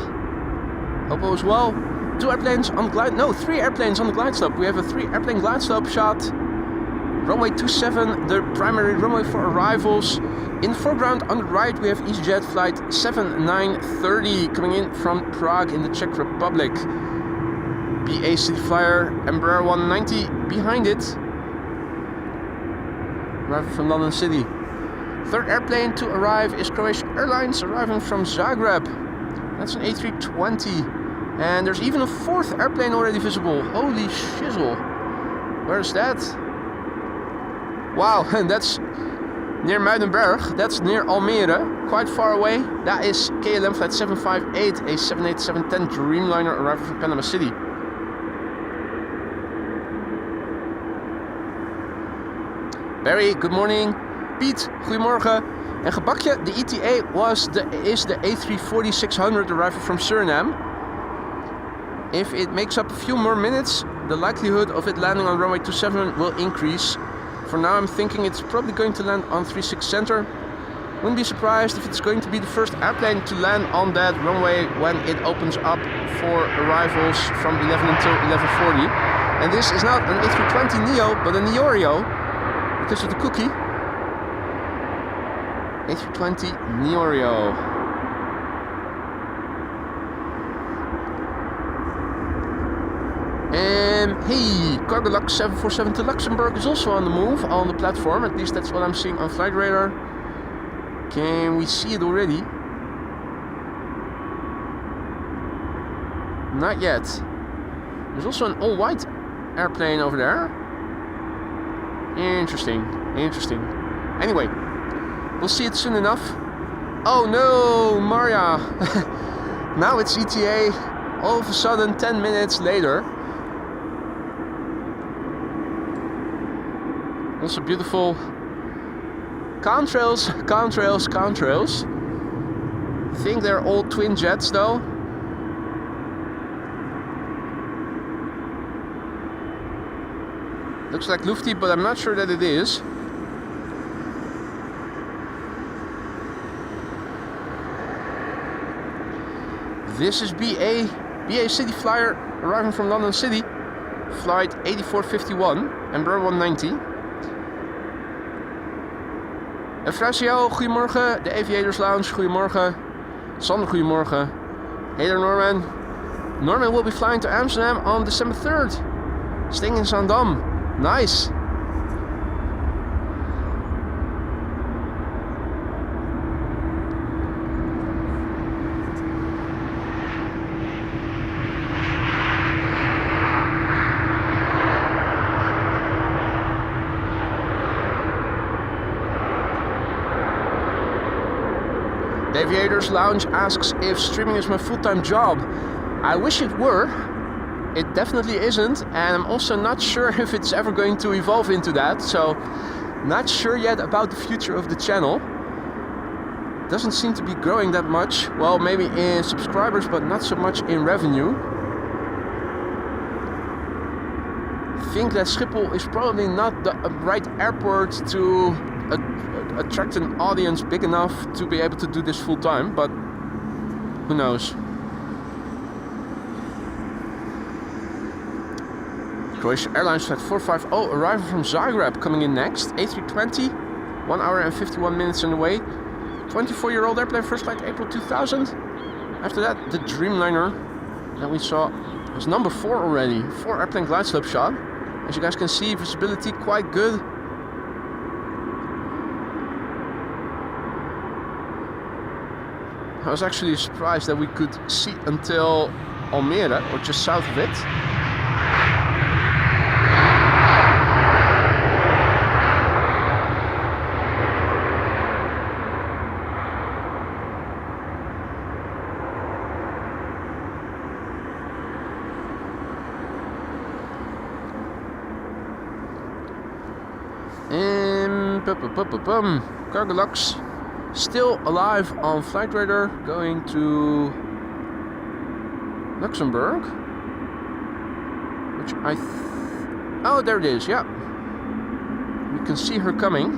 Hope all is well. 2 airplanes on glide, no, 3 airplanes on the glide slope. We have a 3 airplane glide slope shot. Runway 27, the primary runway for arrivals. In the foreground on the right we have EasyJet flight 7930 coming in from Prague in the Czech Republic. BA City Flyer, Embraer 190 behind it. Arriving from London City. Third airplane to arrive is Croatian Airlines, arriving from Zagreb. That's an A320. And there's even a 4th airplane already visible. Holy shizzle. Where is that? Wow, and that's near Muidenberg. That's near Almere, quite far away. That is KLM flight 758, a 787-10 Dreamliner arriving from Panama City. Barry, good morning. Piet, goedemorgen. En gebakje, the ETA is the A340-600 arriving from Suriname. If it makes up a few more minutes, the likelihood of it landing on runway 27 will increase. For now I'm thinking it's probably going to land on 36 center. Wouldn't be surprised if it's going to be the first airplane to land on that runway when it opens up for arrivals from 11 until 11:40. And this is not an A320neo, but a Neorio, because of the cookie. A320 Neorio. Hey, Cargolux 747 to Luxembourg is also on the move, on the platform. At least that's what I'm seeing on Flight Radar. Can we see it already? Not yet. There's also an all-white airplane over there. Interesting, interesting. Anyway, we'll see it soon enough. Oh no, Maria. Now it's ETA. All of a sudden, 10 minutes later. Also beautiful contrails, contrails, contrails. I think they're all twin jets though. Looks like Lufty, but I'm not sure that it is. This is BA City Flyer arriving from London City. Flight 8451, Embraer 190. Efrasio, goedemorgen. De Aviators Lounge, goedemorgen. Sander, goedemorgen. Hey there, Norman. Norman will be flying to Amsterdam on December 3rd. Staying in Zaandam. Nice. Aviators Lounge asks if streaming is my full-time job. I wish it were. It definitely isn't, and I'm also not sure if it's ever going to evolve into that, so not sure yet about the future of the channel. Doesn't seem to be growing that much. Well, maybe in subscribers, but not so much in revenue. I think that Schiphol is probably not the right airport to attract an audience big enough to be able to do this full time, but who knows. Croatia Airlines Flight 450 arrival from Zagreb coming in next. A320, 1 hour and 51 minutes on the way. 24-year-old airplane, first flight April 2000. After that, the Dreamliner that we saw was number 4 already. 4 airplane glide slope shot. As you guys can see, visibility quite good. I was actually surprised that we could see until Almere, or just south of it. Cargolux still alive on Flight Radar, going to Luxembourg, which oh, there it is, yeah. We can see her coming.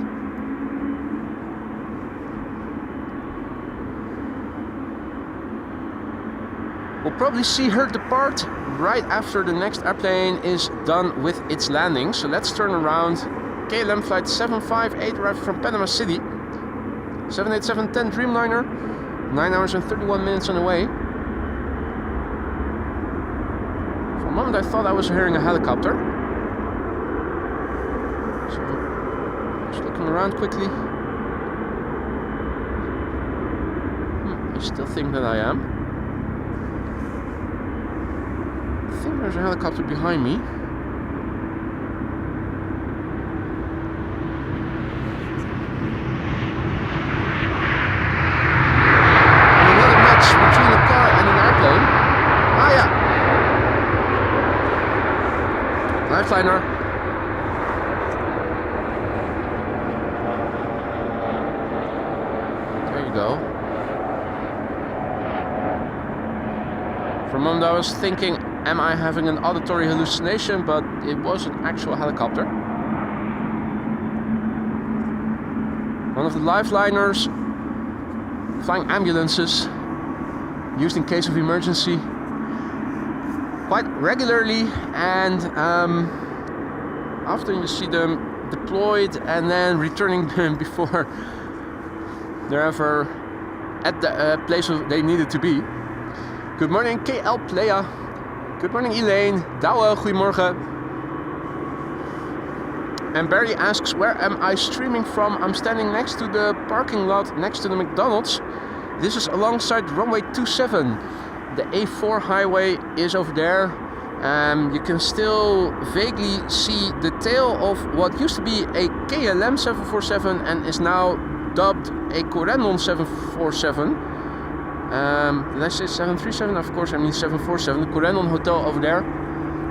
We'll probably see her depart right after the next airplane is done with its landing, so let's turn around. KLM flight 758 arrived from Panama City. 787-10 Dreamliner, 9 hours and 31 minutes on the way. For a moment I thought I was hearing a helicopter. So, just looking around quickly. I still think that I am. I think there's a helicopter behind me. Lifeliner. There you go. For a moment I was thinking, am I having an auditory hallucination? But it was an actual helicopter. One of the lifeliners, flying ambulances, used in case of emergency. Quite regularly, and often you see them deployed and then returning them before they're ever at the place they needed to be. Good morning KL Playa. Good morning Elaine. Douwe, goedemorgen. And Barry asks, where am I streaming from? I'm standing next to the parking lot next to the McDonald's. This is alongside runway 27. The A4 highway is over there. You can still vaguely see the tail of what used to be a KLM 747 and is now dubbed a Corendon 747. Did I say 737? Of course I mean 747. The Corendon Hotel over there,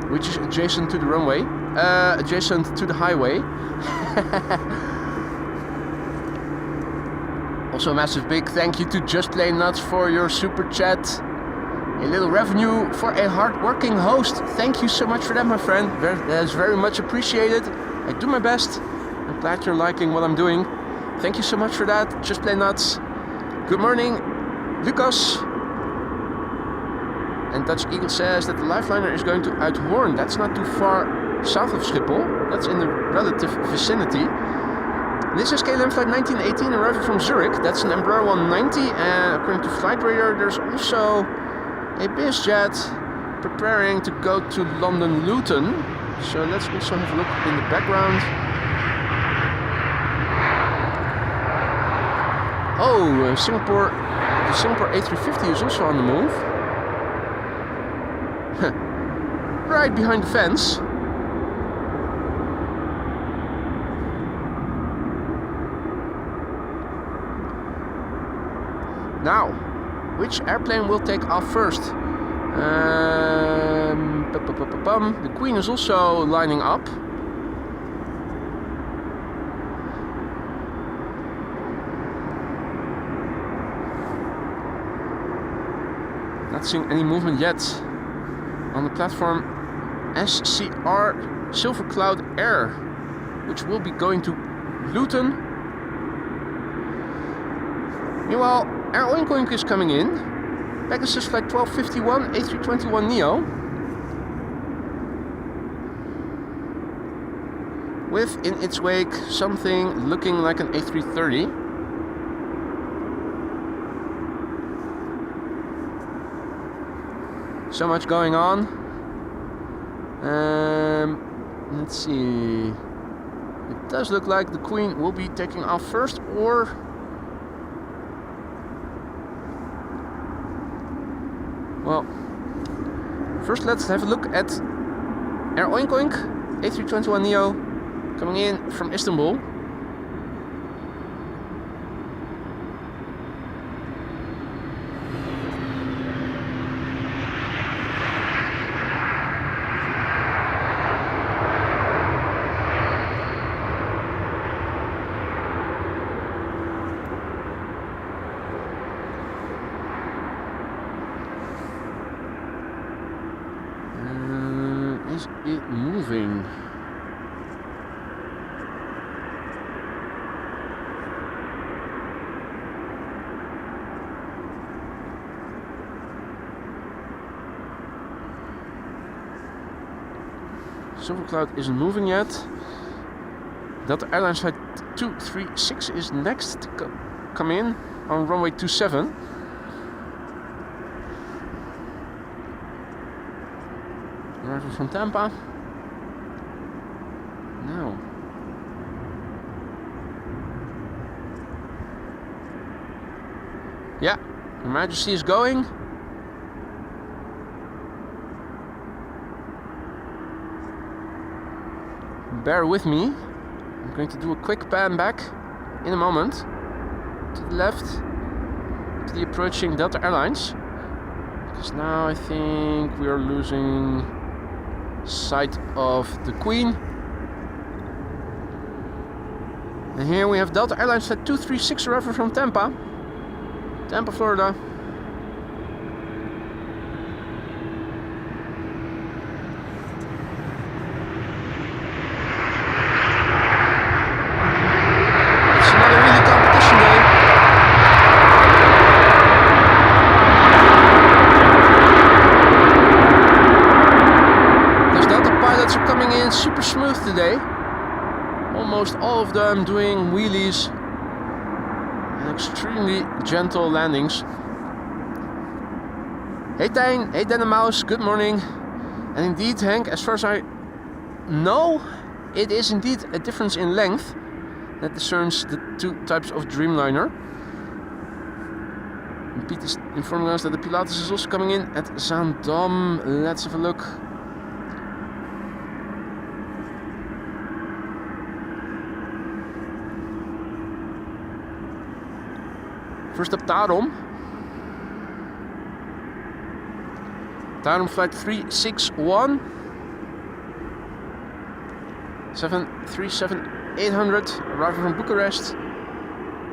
which is adjacent to the runway, adjacent to the highway. Also a massive big thank you to Just Plain Nuts for your super chat. A little revenue for a hard-working host. Thank you so much for that, my friend. That is very much appreciated. I do my best. I'm glad you're liking what I'm doing. Thank you so much for that. Just Plain Nuts. Good morning, Lucas. And Dutch Eagle says that the Lifeliner is going to Uithoorn. That's not too far south of Schiphol. That's in the relative vicinity. This is KLM flight 1918 arriving from Zurich. That's an Embraer 190. And according to Flight Radar, there's also a BizJet preparing to go to London Luton. So let's also have a look in the background. Oh, the Singapore A350 is also on the move. Right behind the fence. Now, which airplane will take off first? The Queen is also lining up. Not seeing any movement yet on the platform SCR Silver Cloud Air, which will be going to Luton. Meanwhile, Air Oink is coming in. Pegasus Flight 1251 A321neo. With in its wake something looking like an A330. So much going on. Let's see. It does look like the Queen will be taking off first, or well, first let's have a look at Air Oink A321neo coming in from Istanbul. Is it moving? Silver Cloud isn't moving yet. Delta Airlines Flight 236 is next to come in on runway 27. Arrival from Tampa. No. Yeah, Her Majesty is going. Bear with me. I'm going to do a quick pan back in a moment. To the left, to the approaching Delta Airlines. Because now I think we are losing sight of the Queen. And here we have Delta Airlines Flight 236 arriving from Tampa, Florida. It's another really competition day. Those Delta pilots are coming in super smooth today. Almost all of them doing wheelies and extremely gentle landings. Hey Tijn, hey Dan and Mouse, good morning. And indeed, Henk, as far as I know, it is indeed a difference in length that discerns the two types of Dreamliner. And Pete is informing us that the Pilatus is also coming in at Zaandam. Let's have a look. First up, Tarom. Tarom Flight 361. 737-800, arriving from Bucharest.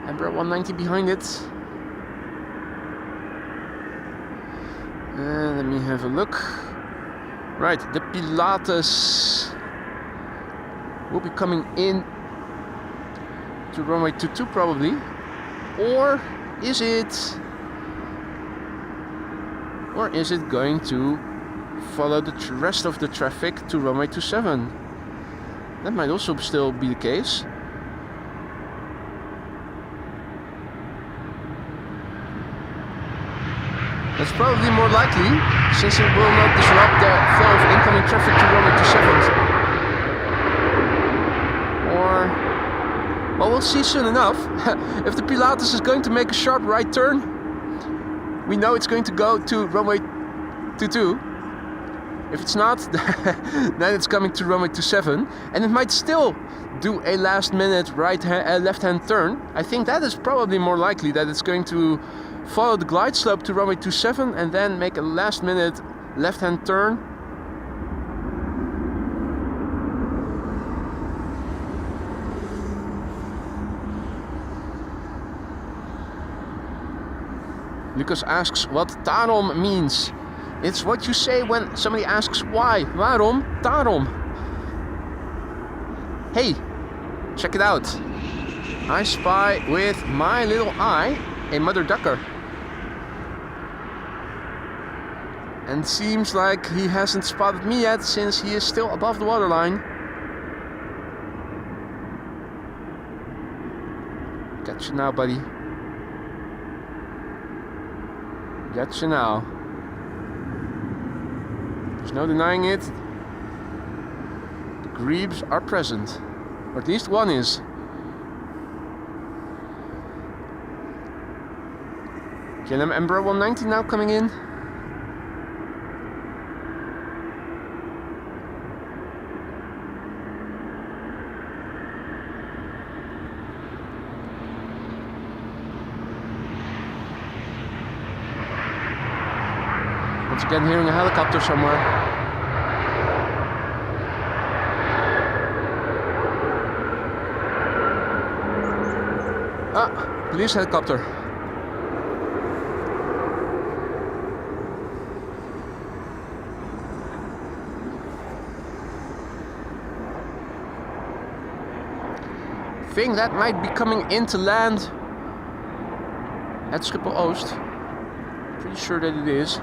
Embraer 190 behind it. And let me have a look. Right, the Pilatus will be coming in to runway 22 probably. Or is it going to follow the rest of the traffic to runway 27? That might also still be the case. That's probably more likely, since it will not disrupt the flow of incoming traffic to runway 27. Or, well, we'll see soon enough. If the Pilatus is going to make a sharp right turn, we know it's going to go to runway 22. If it's not, then it's coming to runway 27, and it might still do a last-minute left-hand turn. I think that is probably more likely, that it's going to follow the glide slope to runway 27 and then make a last minute left hand turn. Lucas asks what daarom means. It's what you say when somebody asks why. Waarom? Daarom. Hey, check it out. I spy with my little eye a mother ducker. And seems like he hasn't spotted me yet since he is still above the waterline. Got you now, buddy. Got you now. There's no denying it. The grebes are present. Or at least one is. KLM Embraer 190 now coming in. Once again hearing a helicopter somewhere. Ah, police helicopter. Thing that might be coming in to land at Schiphol Oost. Pretty sure that it is.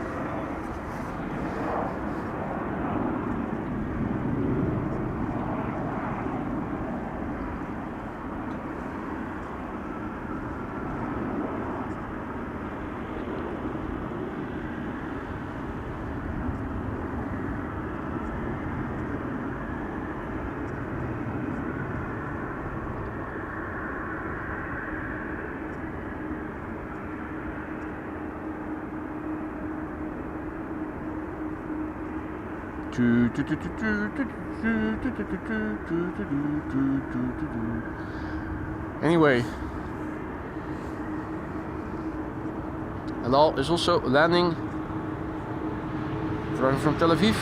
Anyway, Elal is also landing, driving from Tel Aviv.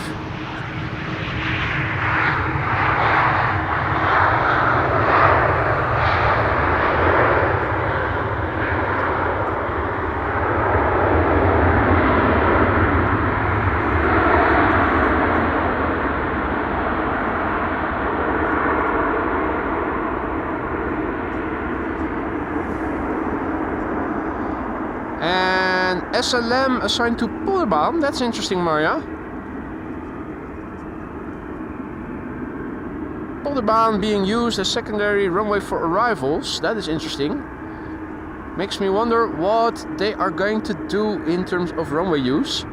SLM assigned to Polderbaan. That's interesting, Marja. Polderbaan being used as secondary runway for arrivals. That is interesting. Makes me wonder what they are going to do in terms of runway use.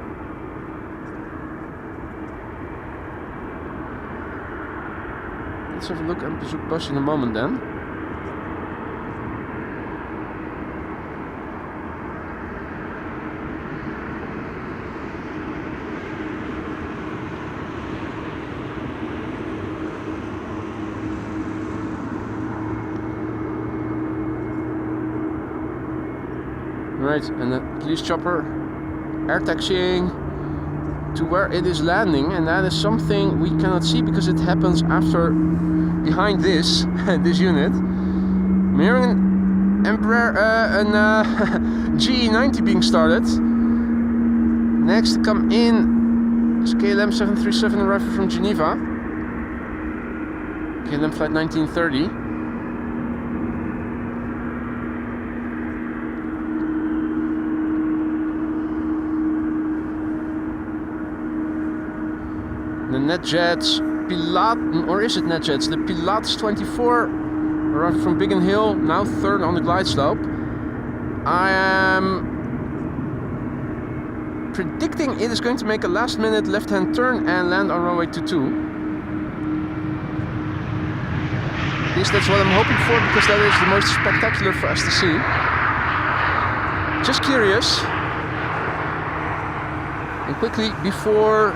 Let's have a look at Bezoek Bus in a moment then. Right, and the police chopper air taxiing to where it is landing, and that is something we cannot see because it happens after behind this this unit. Mirroring an Embraer GE90 being started. Next to come in is KLM 737 arriving from Geneva. KLM flight 1930. The NetJets Pilates, or is it NetJets? The Pilates 24 arrived from Biggin Hill, now third on the glide slope. I am predicting it is going to make a last minute left hand turn and land on runway 22. At least that's what I'm hoping for, because that is the most spectacular for us to see. Just curious. And quickly, before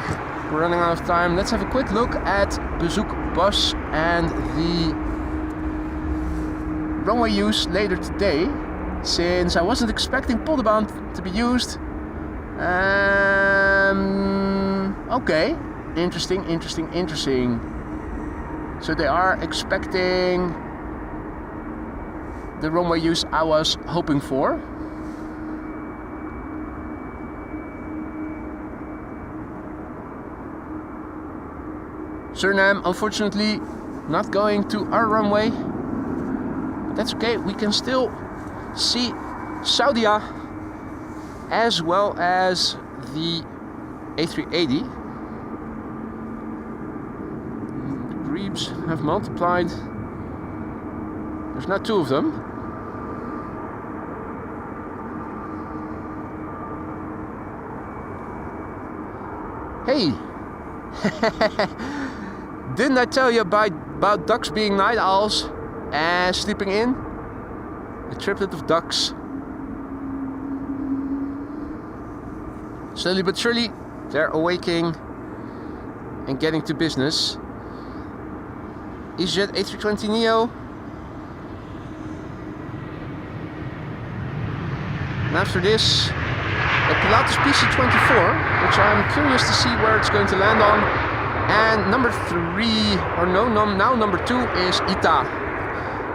we're running out of time, let's have a quick look at Bezoek Bus and the runway use later today. since I wasn't expecting pull-the-band to be used. Okay, interesting. So they are expecting the runway use I was hoping for. Suriname, unfortunately, not going to our runway. But that's okay, we can still see Saudia as well as the A380. The Grebes have multiplied. There's not two of them. Hey! Didn't I tell you about ducks being night owls and sleeping in? A triplet of ducks. Slowly but surely, they're awaking and getting to business. EasyJet A320neo. And after this, a Pilatus PC-24, which I'm curious to see where it's going to land on. And number 3, or no, now number 2 is ITA.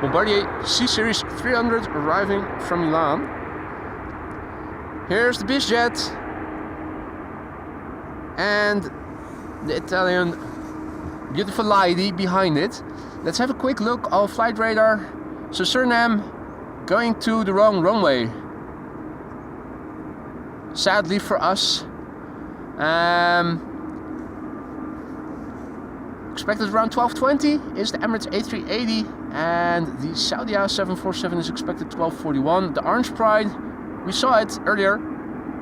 Bombardier C-Series 300 arriving from Milan. Here's the BizJet. And the Italian beautiful lady behind it. Let's have a quick look on flight radar. So Suriname going to the wrong runway. Sadly for us. Expected around 12:20 is the Emirates A380, and the Saudia 747 is expected 12:41. The Orange Pride, we saw it earlier,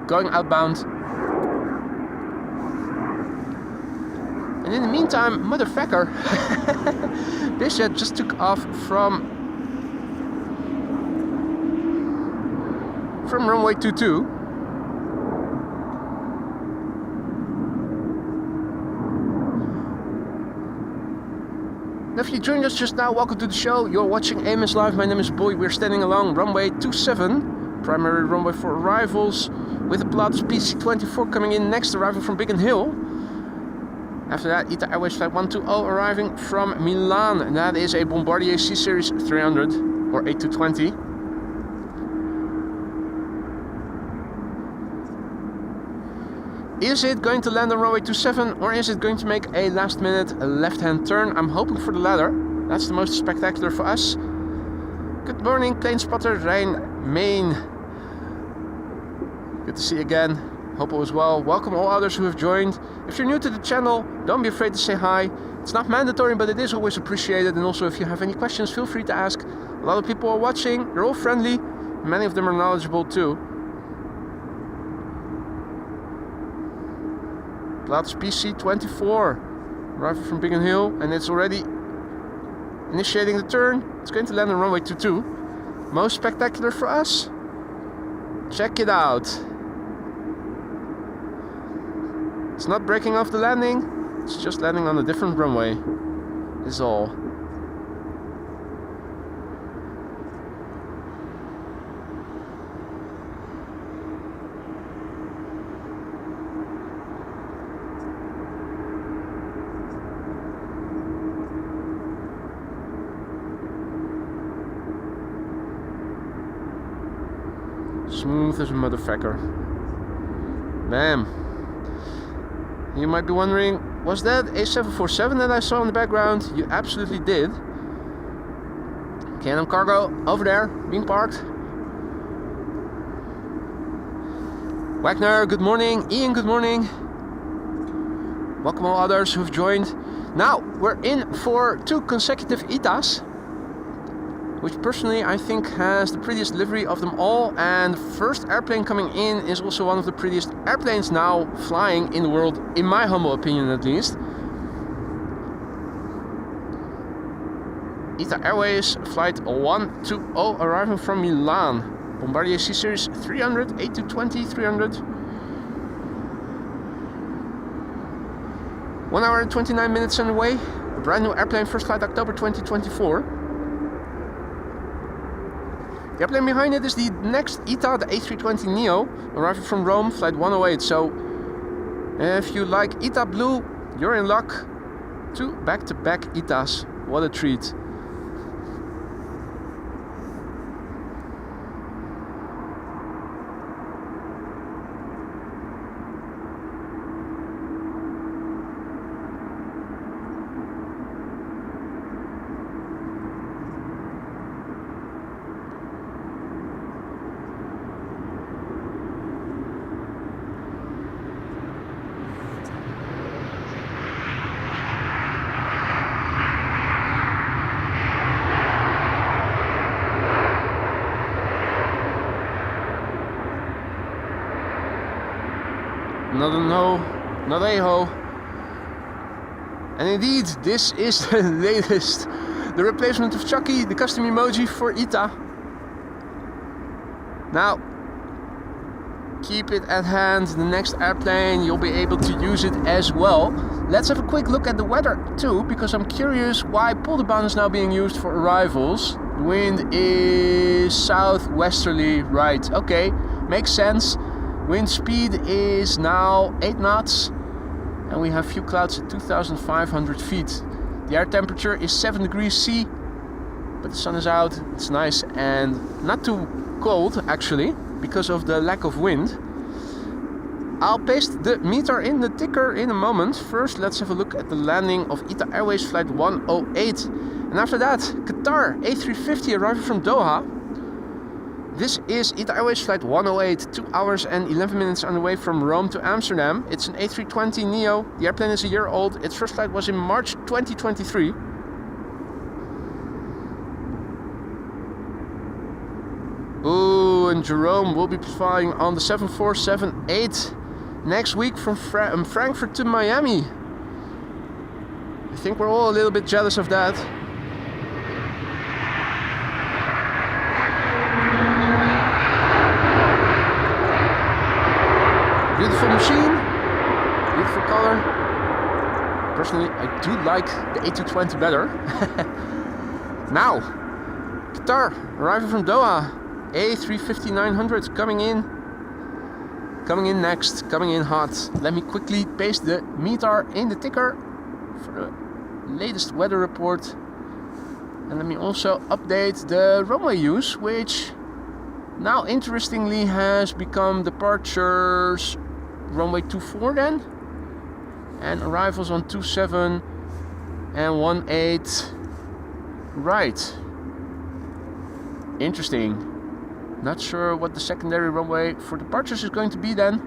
going outbound. And in the meantime, motherfucker, BizJet just took off from runway 22. If you joined us just now, welcome to the show. You're watching AMS Live. My name is Boy. We're standing along runway 27, primary runway for arrivals, with a Pilatus PC-24 coming in next, arriving from Biggin Hill. After that, ITA Airways Flight 120 arriving from Milan, and that is a Bombardier C-Series 300 or A220. Is it going to land on runway 27, or is it going to make a last-minute left-hand turn? I'm hoping for the latter. That's the most spectacular for us. Good morning, plane spotter Rijn Main. Good to see you again. Hope all is well. Welcome all others who have joined. If you're new to the channel, don't be afraid to say hi. It's not mandatory, but it is always appreciated. And also, if you have any questions, feel free to ask. A lot of people are watching. They're all friendly. Many of them are knowledgeable too. Pilatus PC-24 arriving from Biggin Hill, and it's already initiating the turn. It's going to land on runway 22. Most spectacular for us. Check it out. It's not breaking off the landing, it's just landing on a different runway. Is all. Smooth as a motherfucker. Bam. You might be wondering, was that a 747 that I saw in the background? You absolutely did. K&M Cargo over there, being parked. Wagner, good morning. Ian, good morning. Welcome all others who've joined. Now, we're in for 2 consecutive ITAs, which personally I think has the prettiest livery of them all, and the first airplane coming in is also one of the prettiest airplanes now flying in the world, in my humble opinion at least. ITA Airways Flight 120 arriving from Milan. Bombardier C-Series 300, A220 300. 1 hour and 29 minutes on the way. A brand new airplane, first flight October 2024. The airplane behind it is the next ITA, the A320neo, arriving from Rome, flight 108. So if you like ITA Blue, you're in luck. 2 back-to-back ITAs. What a treat. Not a no, not a ho. And indeed, this is the latest. The replacement of Chucky, the custom emoji for ITA. Now, keep it at hand. The next airplane, you'll be able to use it as well. Let's have a quick look at the weather too, because I'm curious why Polderbaan is now being used for arrivals. The wind is southwesterly, right? Okay, makes sense. Wind speed is now 8 knots and we have few clouds at 2,500 feet. The air temperature is 7 degrees C, but the sun is out, it's nice and not too cold actually because of the lack of wind. I'll paste the meter in the ticker in a moment. First, let's have a look at the landing of ITA Airways flight 108. And after that, Qatar A350 arriving from Doha. This is ITA Airways flight 108, 2 hours and 11 minutes on the way from Rome to Amsterdam. It's an A320neo. The airplane is a year old. Its first flight was in March 2023. Ooh, and Jerome will be flying on the 7478 next week from Frankfurt to Miami. I think we're all a little bit jealous of that. Beautiful machine, beautiful color. Personally, I do like the A220 better. Now, Qatar, arriving from Doha, A350-900 coming in next, coming in hot. Let me quickly paste the meter in the ticker for the latest weather report. And let me also update the runway use, which now interestingly has become departures runway 24 then, and arrivals on 27 and 18. Right. Interesting. Not sure what the secondary runway for departures is going to be then.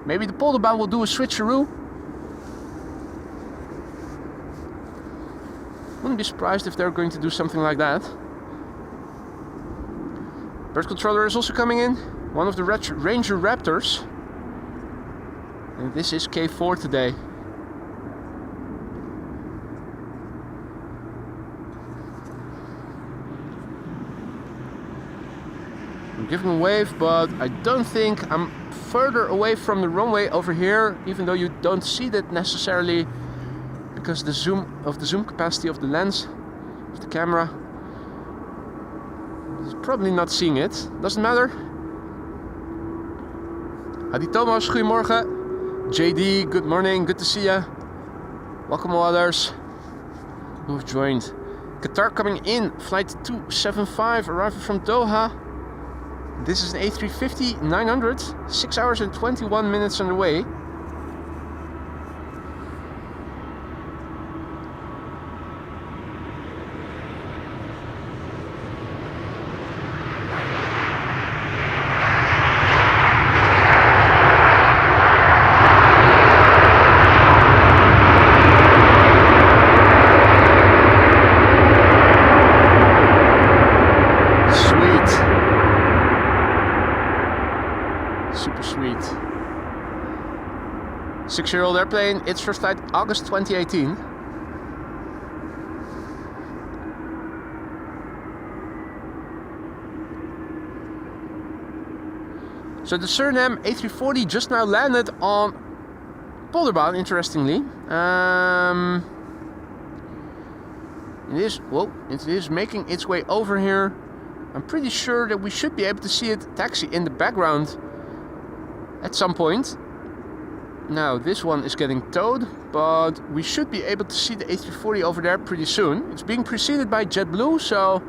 Maybe the Polderbaan will do a switcheroo. Wouldn't be surprised if they're going to do something like that. Bird controller is also coming in. One of the Ranger Raptors. And this is K4 today. I'm giving a wave, but I don't think I'm further away from the runway over here, even though you don't see that necessarily because the zoom capacity of the lens of the camera is probably not seeing it. Doesn't matter. Hadi Thomas, goedemorgen. JD, good morning, good to see you. Welcome all others who have joined. Qatar coming in, flight 275, arriving from Doha. This is an A350-900, 6 hours and 21 minutes on the way. Super sweet. 6-year-old airplane, its first flight August 2018. So the Suriname A340 just now landed on Polderbaan, interestingly. It is making its way over here. I'm pretty sure that we should be able to see it taxi in the background at some point. Now this one is getting towed, but we should be able to see the A340 over there pretty soon. It's being preceded by JetBlue, so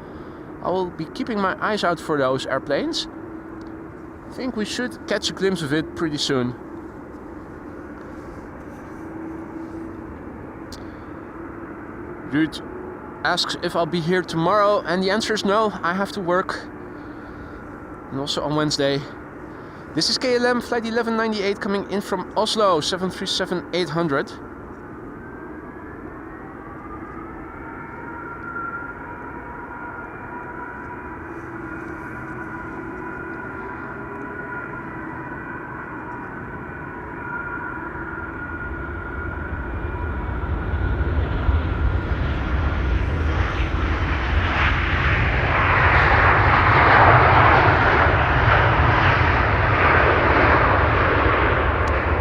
I will be keeping my eyes out for those airplanes. I think we should catch a glimpse of it pretty soon. Ruud asks if I'll be here tomorrow, and the answer is no. I have to work, and also on Wednesday. This is KLM flight 1198 coming in from Oslo, 737-800.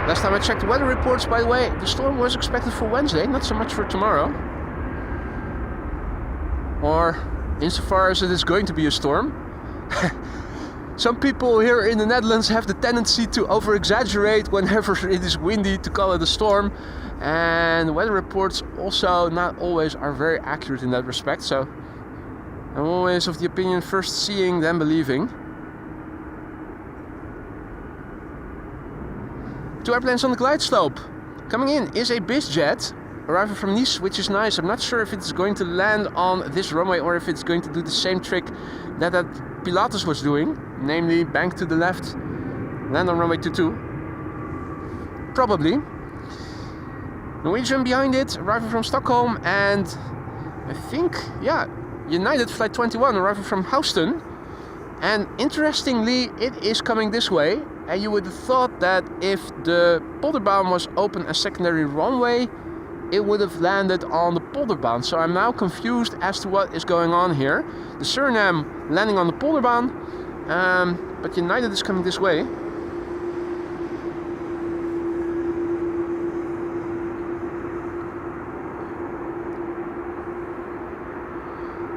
Last time I checked the weather reports, by the way, the storm was expected for Wednesday, not so much for tomorrow. Or insofar as it is going to be a storm. Some people here in the Netherlands have the tendency to over-exaggerate whenever it is windy to call it a storm. And the weather reports also not always are very accurate in that respect. So I'm always of the opinion first seeing then believing. 2 airplanes on the glide slope. Coming in is a BizJet arriving from Nice, which is nice. I'm not sure if it's going to land on this runway or if it's going to do the same trick that Pilatus was doing, namely bank to the left, land on runway 22. Probably. Norwegian behind it, arriving from Stockholm, and I think, yeah, United flight 21 arriving from Houston. And interestingly, it is coming this way. And you would have thought that if the Polderbaan was open as secondary runway, it would have landed on the Polderbaan. So I'm now confused as to what is going on here. The Suriname landing on the Polderbaan, but United is coming this way.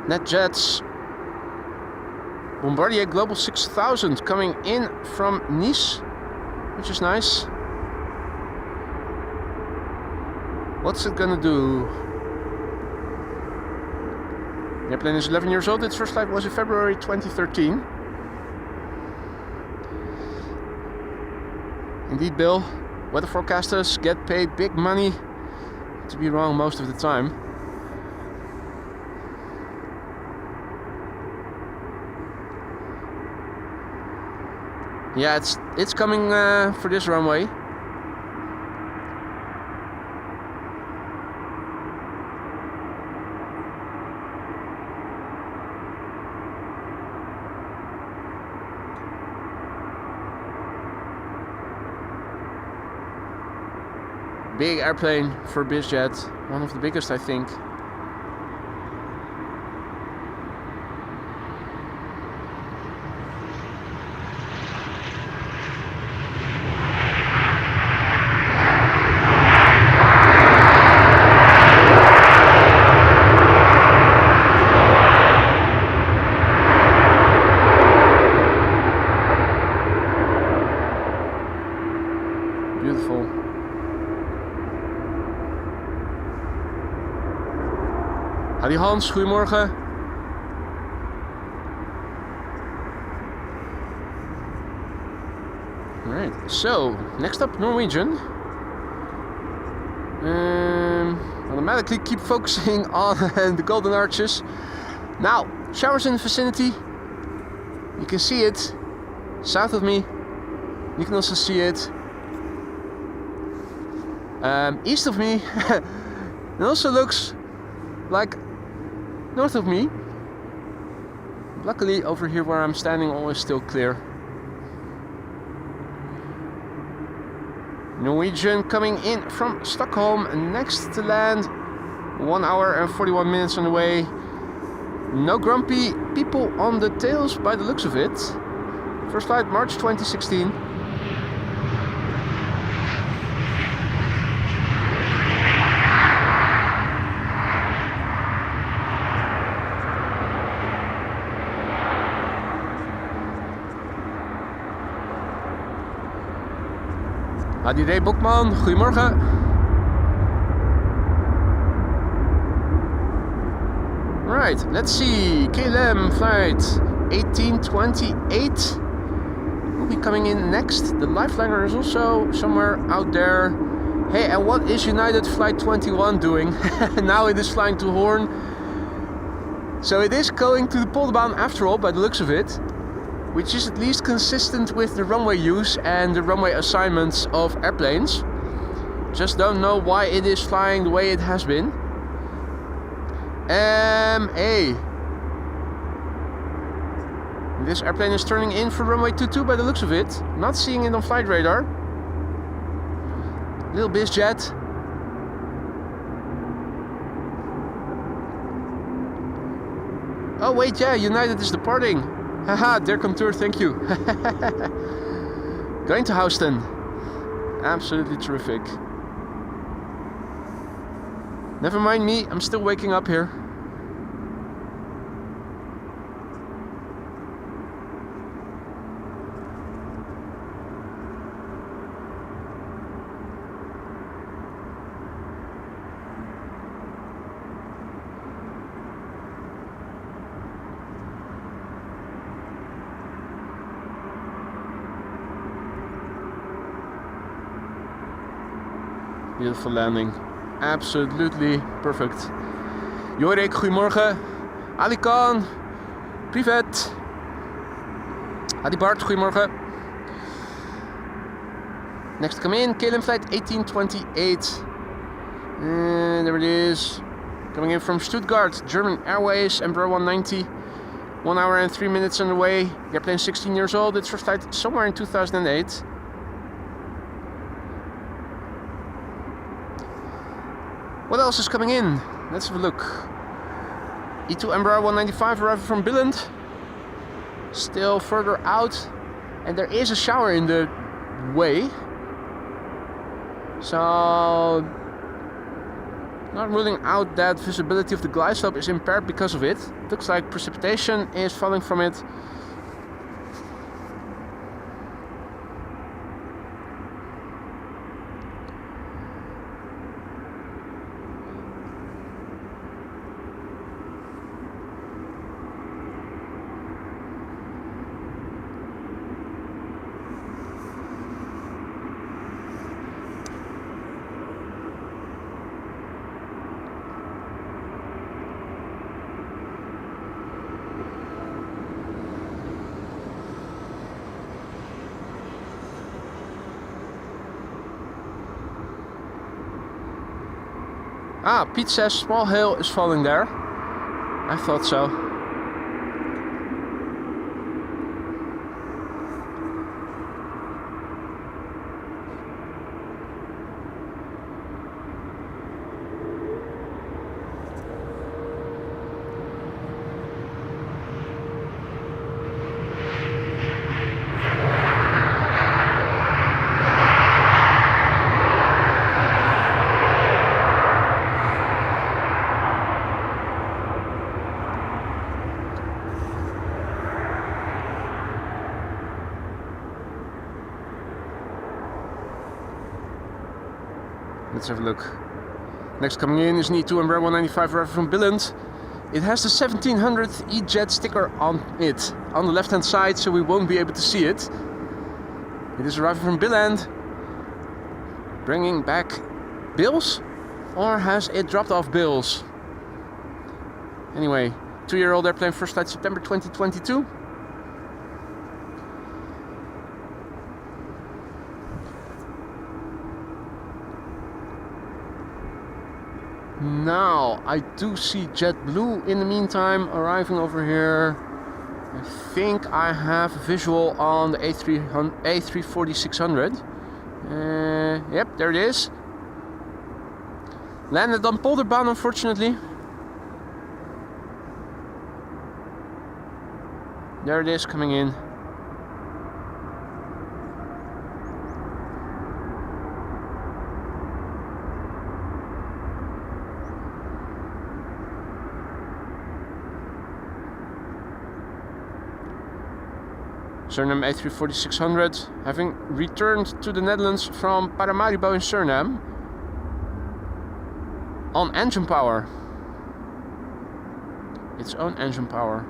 NetJets. Bombardier Global 6000 coming in from Nice, which is nice. What's it gonna do? The airplane is 11 years old. Its first flight was in February 2013. Indeed, Bill. Weather forecasters get paid big money to be wrong most of the time. Yeah, it's coming for this runway. Big airplane for BizJet, one of the biggest, I think. Beautiful. Howdy Hans, goedemorgen. Alright, so next up Norwegian. Automatically keep focusing on the golden arches. Now, showers in the vicinity. You can see it south of me. You can also see it east of me. It also looks like north of me. Luckily over here where I'm standing all is still clear. Norwegian coming in from Stockholm, next to land. 1 hour and 41 minutes on the way. No grumpy people on the tails by the looks of it. First flight March 2016. Adire Bokman, goedemorgen. Right, let's see. KLM flight 1828 will be coming in next. The Lifeliner is also somewhere out there. Hey, and what is United Flight 21 doing? Now it is flying to Hoorn. So it is going to the Polderbaan after all, by the looks of it. Which is at least consistent with the runway use and the runway assignments of airplanes. Just don't know why it is flying the way it has been. MA. This airplane is turning in for runway 22 by the looks of it. Not seeing it on flight radar. Little biz jet. Oh wait, yeah, United is departing. Haha, Der Contour, thank you. Going to Houston. Absolutely terrific. Never mind me, I'm still waking up here. Beautiful landing. Absolutely perfect. Jorik, goedemorgen. Ali Khan. Privet. Adi Bart, goedemorgen. Next to come in, KLM flight 1828. And there it is. Coming in from Stuttgart, German Airways, Embraer 190. 1 hour and 3 minutes on the way. The airplane is 16 years old. Its first flight somewhere in 2008. What else is coming in? Let's have a look. E2 Embraer 195 arriving from Billund. Still further out. And there is a shower in the way. So, not ruling out that visibility of the glide slope is impaired because of it. Looks like precipitation is falling from it. Ah, Pete says small hail is falling there. I thought so. Let's have a look. Next coming in is an E2 Embraer 195 arriving from Billund. It has the 1700 E-Jet sticker on it, on the left hand side, so we won't be able to see it. It is arriving from Billund. Bringing back bills? Or has it dropped off bills? Anyway, 2-year-old airplane, first flight September 2022. Now, I do see JetBlue in the meantime arriving over here. I think I have a visual on the A340-600. Yep, there it is. Landed on Polderbaan, unfortunately. There it is, coming in. Suriname A340-600, having returned to the Netherlands from Paramaribo in Suriname on engine power. Its own engine power.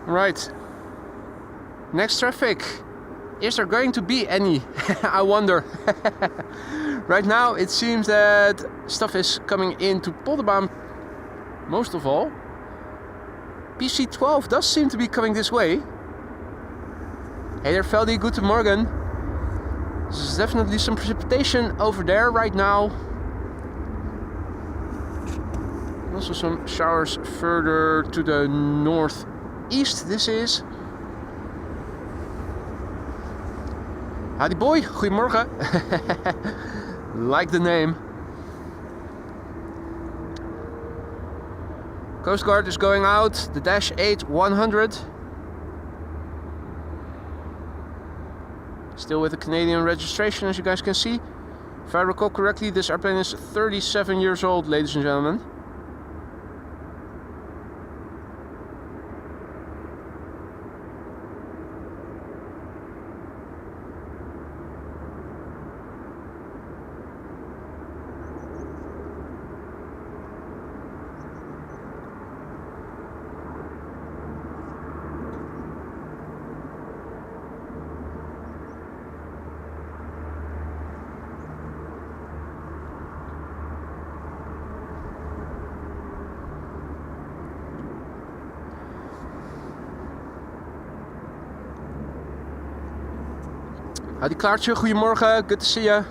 Right. Next traffic. Is there going to be any? I wonder. Right now it seems that stuff is coming into Polderbaan most of all. PC12 does seem to be coming this way. Hey there, Veldy, guten Morgen. There's definitely some precipitation over there right now. Also some showers further to the northeast. This is. Howdy boy, goedemorgen. Like the name. Coast Guard is going out, the Dash 8-100. Still with a Canadian registration, as you guys can see. If I recall correctly, this airplane is 37 years old, ladies and gentlemen. Howdy Klaartje, goedemorgen, good to see you.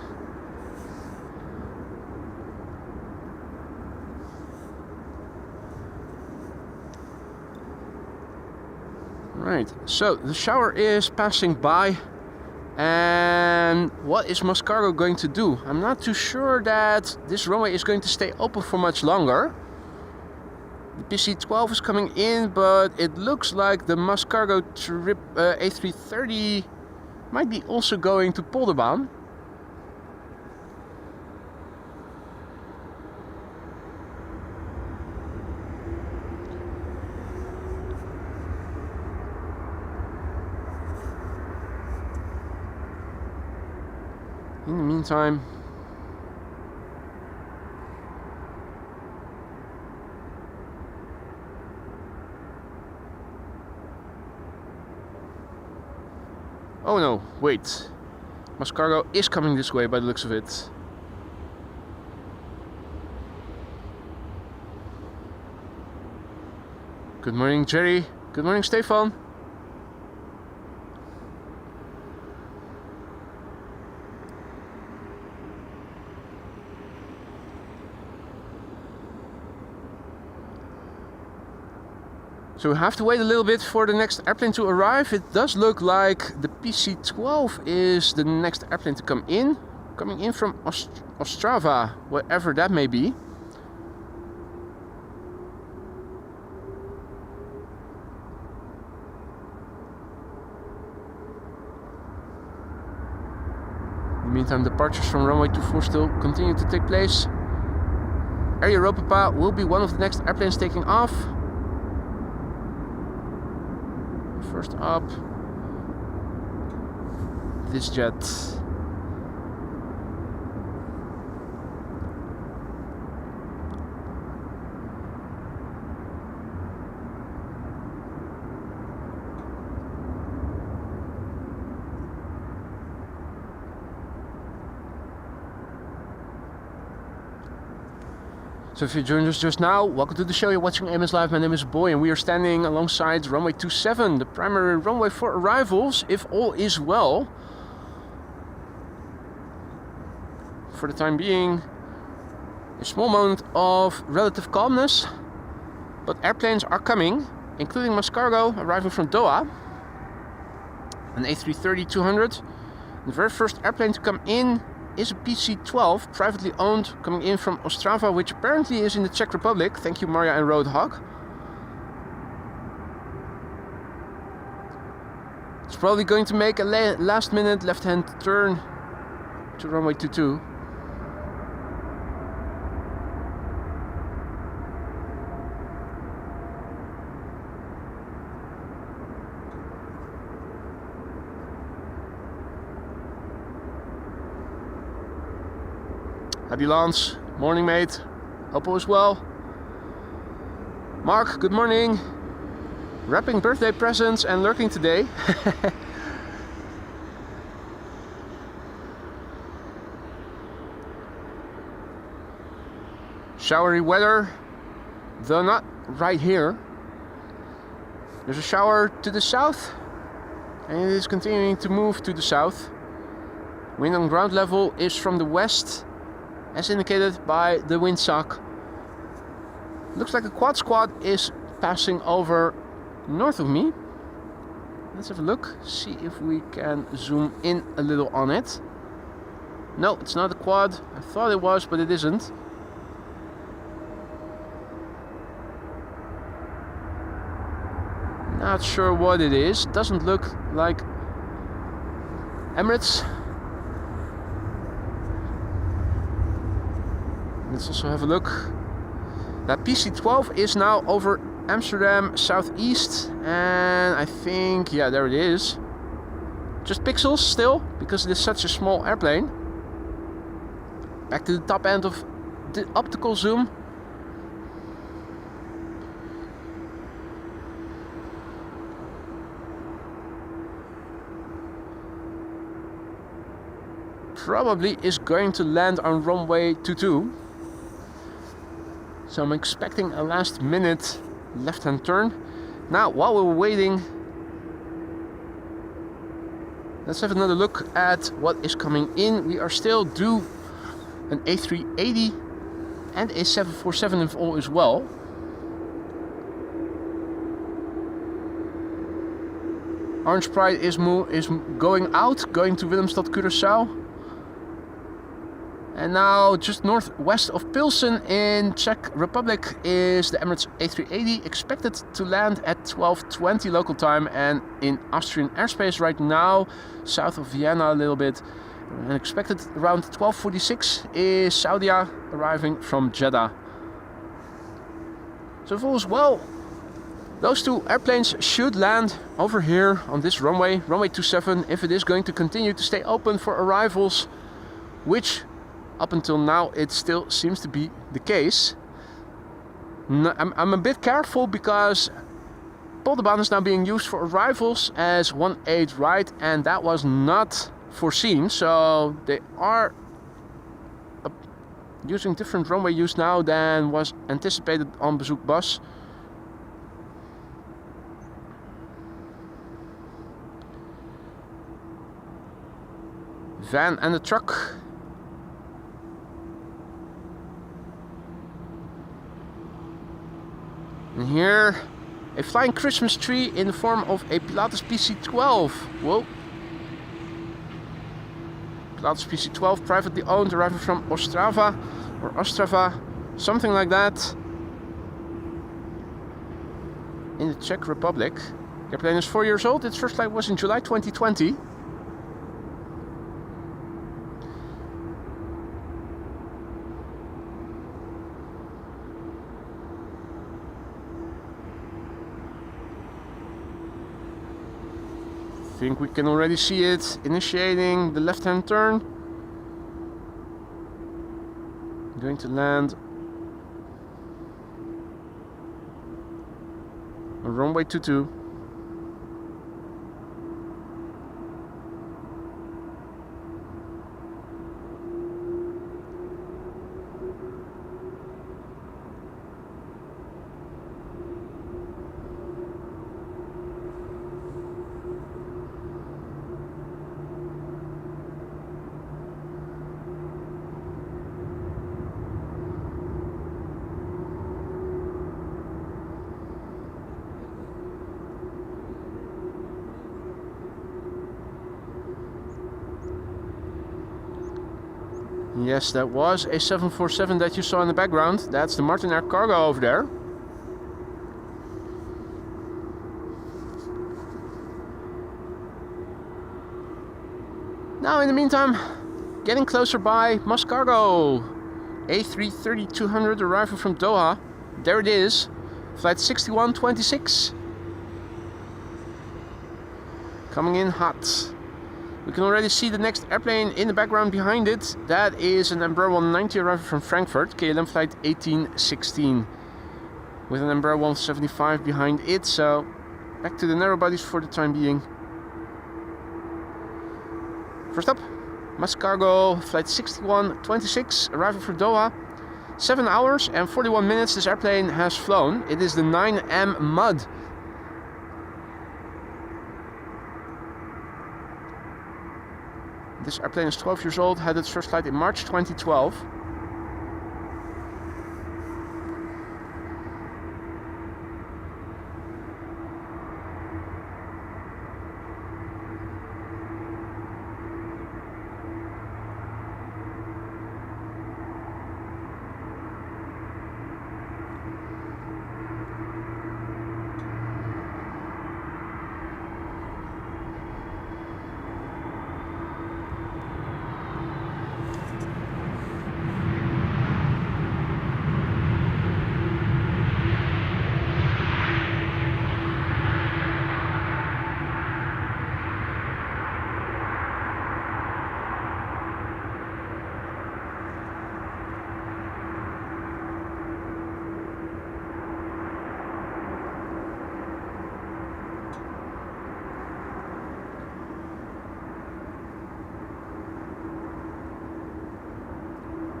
Right, so the shower is passing by. And what is Mascargo going to do? I'm not too sure that this runway is going to stay open for much longer. The PC-12 is coming in, but it looks like the Mascargo trip A330 might be also going to Polderbaan. In the meantime, oh no, wait. Mascargo is coming this way by the looks of it. Good morning, Jerry. Good morning, Stefan. So we have to wait a little bit for the next airplane to arrive. It does look like the PC-12 is the next airplane to come in. Coming in from Ostrava, wherever that may be. In the meantime, departures from runway 24 still continue to take place. Air Europa will be one of the next airplanes taking off. First up, this jet. So if you joined us just now, welcome to the show. You're watching AMS Live. My name is Boy and we are standing alongside runway 27, the primary runway for arrivals, if all is well. for the time being, a small moment of relative calmness, but airplanes are coming, including mass cargo arriving from Doha, an A330-200. The very first airplane to come in is a PC-12, privately owned, coming in from Ostrava, which apparently is in the Czech Republic. Thank you, Maria and Roadhog. It's probably going to make a last-minute left-hand turn to runway 22. Happy Lance, morning mate, hope all is well. Mark, good morning. Wrapping birthday presents and lurking today. Showery weather, though not right here. There's a shower to the south, and it is continuing to move to the south. Wind on ground level is from the west, as indicated by the windsock. Looks like a quad squad is passing over north of me. Let's have a look, see if we can zoom in a little on it. No, it's not a quad. I thought it was, but it isn't. Not sure what it is. Doesn't look like Emirates. Let's also have a look. That PC-12 is now over Amsterdam southeast, and I think, yeah, there it is. Just pixels still, because it is such a small airplane. Back to the top end of the optical zoom. Probably is going to land on runway 22. So I'm expecting a last minute left-hand turn. Now, while we're waiting, let's have another look at what is coming in. We are still due an A380 and a 747 if all is well. Orange Pride is going out, going to Willemstad, Curaçao. And now, just northwest of Pilsen in Czech Republic is the Emirates A380, expected to land at 12:20 local time, and in Austrian airspace right now, south of Vienna a little bit. And expected around 12:46 is Saudia arriving from Jeddah. So if all is well, those two airplanes should land over here on this runway, runway 27, if it is going to continue to stay open for arrivals, which up until now it still seems to be the case. I'm a bit careful because Polderbaan is now being used for arrivals as 1-8 right, and that was not foreseen, so they are using different runway use now than was anticipated on Bezoek Bus. Van and the truck. And here, a flying Christmas tree in the form of a Pilatus PC-12. Whoa. Pilatus PC-12, privately owned, arriving from Ostrava, or Ostrava, something like that, in the Czech Republic. The airplane is 4 years old. Its first flight was in July 2020. I think we can already see it initiating the left-hand turn. Going to land on runway 22. Yes, that was a 747 that you saw in the background. That's the Martin Air Cargo over there. Now, in the meantime, getting closer by Musk Cargo. A330-200 arrival from Doha. There it is. Flight 6126. Coming in hot. We can already see the next airplane in the background behind it. That is an Embraer 190 arrival from Frankfurt, KLM flight 1816. With an Embraer 175 behind it, so back to the narrow bodies for the time being. First up, Musk Cargo flight 6126, arrival from Doha. 7 hours and 41 minutes this airplane has flown. It is the 9M Mud. This airplane is 12 years old, had its first flight in March 2012.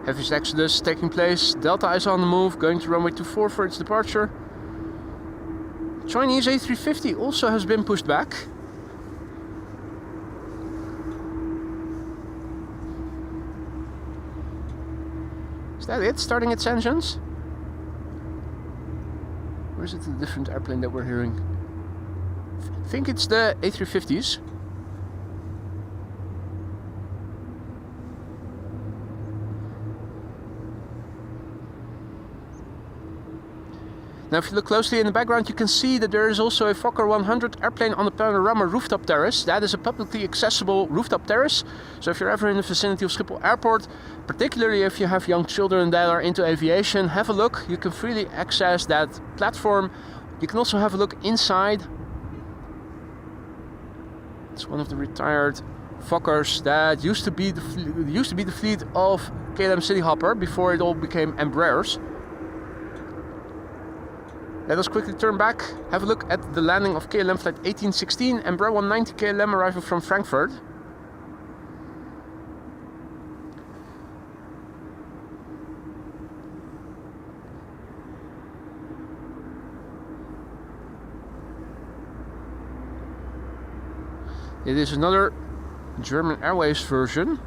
Heaviest exodus taking place. Delta is on the move, going to runway 24 for its departure. Chinese A350 also has been pushed back. Is that it? Starting its engines? Or is it a different airplane that we're hearing? I think it's the A350s. Now if you look closely in the background, you can see that there is also a Fokker 100 airplane on the panorama rooftop terrace. That is a publicly accessible rooftop terrace. So if you're ever in the vicinity of Schiphol Airport, particularly if you have young children that are into aviation, have a look. You can freely access that platform. You can also have a look inside. It's one of the retired Fokkers that used to be the fleet of KLM Cityhopper before it all became Embraers. Let us quickly turn back, have a look at the landing of KLM flight 1816, Embraer 190 KLM arrival from Frankfurt. It is another German Airways version.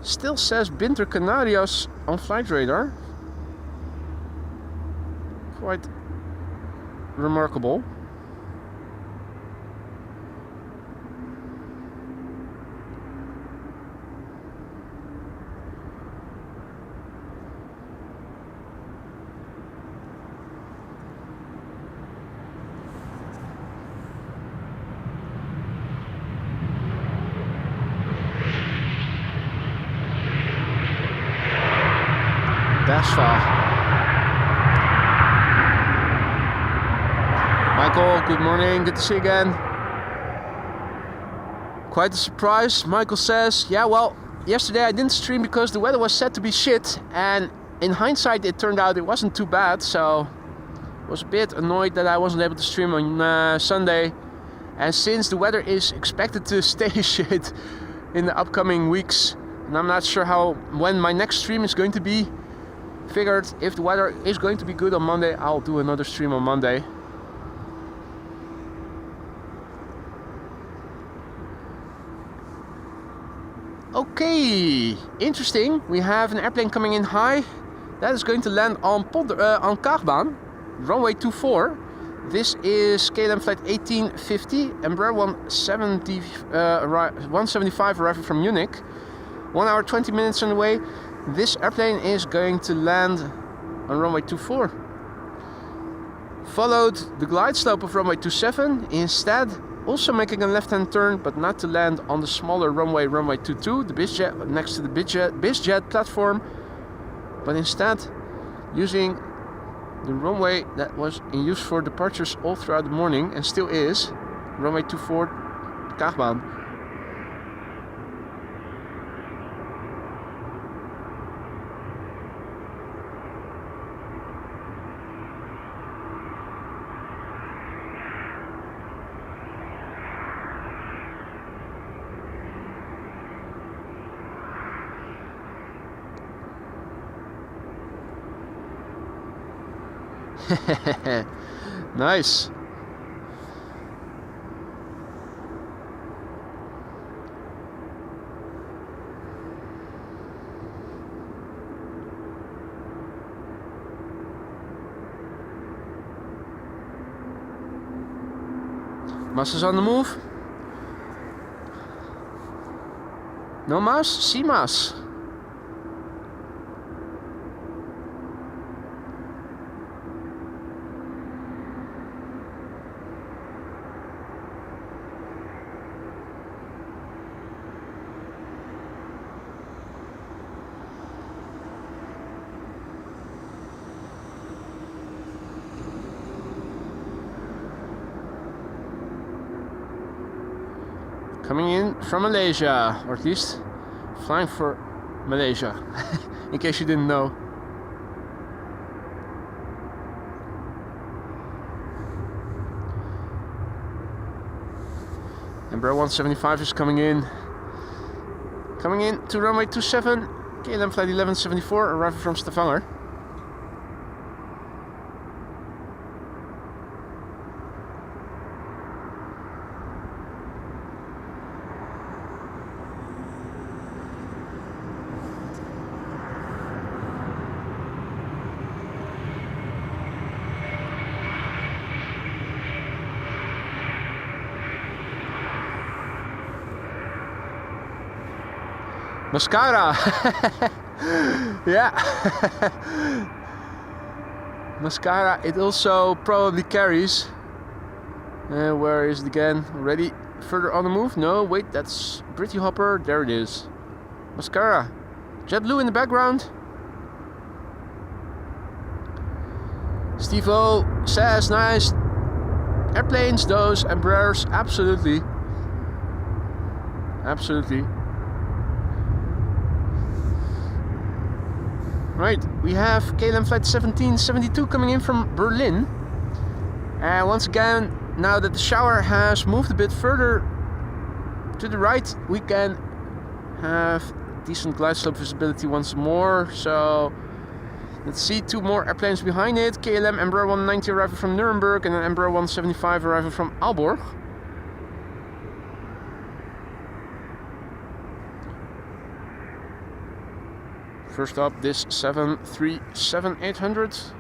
Still says Binter Canarias on flight radar. Quite remarkable. That's far. Michael, good morning, good to see you again. Quite a surprise, Michael says. Yeah, well, yesterday I didn't stream because the weather was set to be shit, and in hindsight it turned out it wasn't too bad, so I was a bit annoyed that I wasn't able to stream on Sunday. And since the weather is expected to stay shit in the upcoming weeks, and I'm not sure when my next stream is going to be, figured if the weather is going to be good on Monday, I'll do another stream on Monday. Okay, interesting. We have an airplane coming in high. That is going to land on Kaagbaan, runway 24. This is KLM flight 1850, Embraer 175 arriving from Munich. 1 hour 20 minutes on the way. This airplane is going to land on runway 24. Followed the glide slope of runway 27, instead also making a left-hand turn, but not to land on the smaller runway 22, the bizjet, next to the bizjet platform, but instead using the runway that was in use for departures all throughout the morning and still is, runway 24 Kaagbaan. Nice. Mas is on the move. No mas? Sí mas. Coming in from Malaysia, or at least flying for Malaysia, in case you didn't know. Embraer 175 is coming in to runway 27, KLM flight 1174, arriving from Stavanger. Mascara! Yeah! Mascara, it also probably carries. Where is it again? Already further on the move? No, wait, that's Britty Hopper. There it is. Mascara. JetBlue in the background. Steve-O says, nice airplanes, those Embraers. Absolutely. Absolutely. Right, we have KLM flight 1772 coming in from Berlin. And once again, now that the shower has moved a bit further to the right, we can have decent glide slope visibility once more. So let's see, two more airplanes behind it. KLM Embraer 190 arriving from Nuremberg and an Embraer 175 arriving from Aalborg. First up, this 737-800.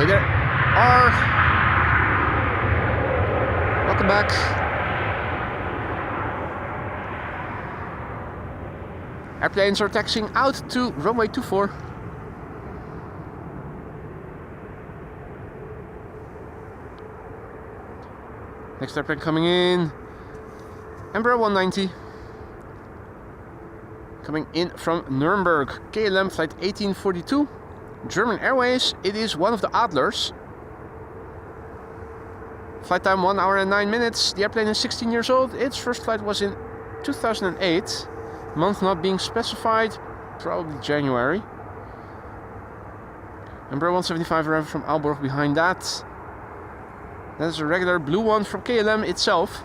There are. Welcome back. Airplanes are taxiing out to runway 24. Next airplane coming in. Embraer 190. Coming in from Nuremberg. KLM flight 1842. German Airways, it is one of the Adlers. Flight time 1 hour and 9 minutes. The airplane is 16 years old. Its first flight was in 2008. Month not being specified, probably January. Embraer 175 arriving from Aalborg behind that. That is a regular blue one from KLM itself.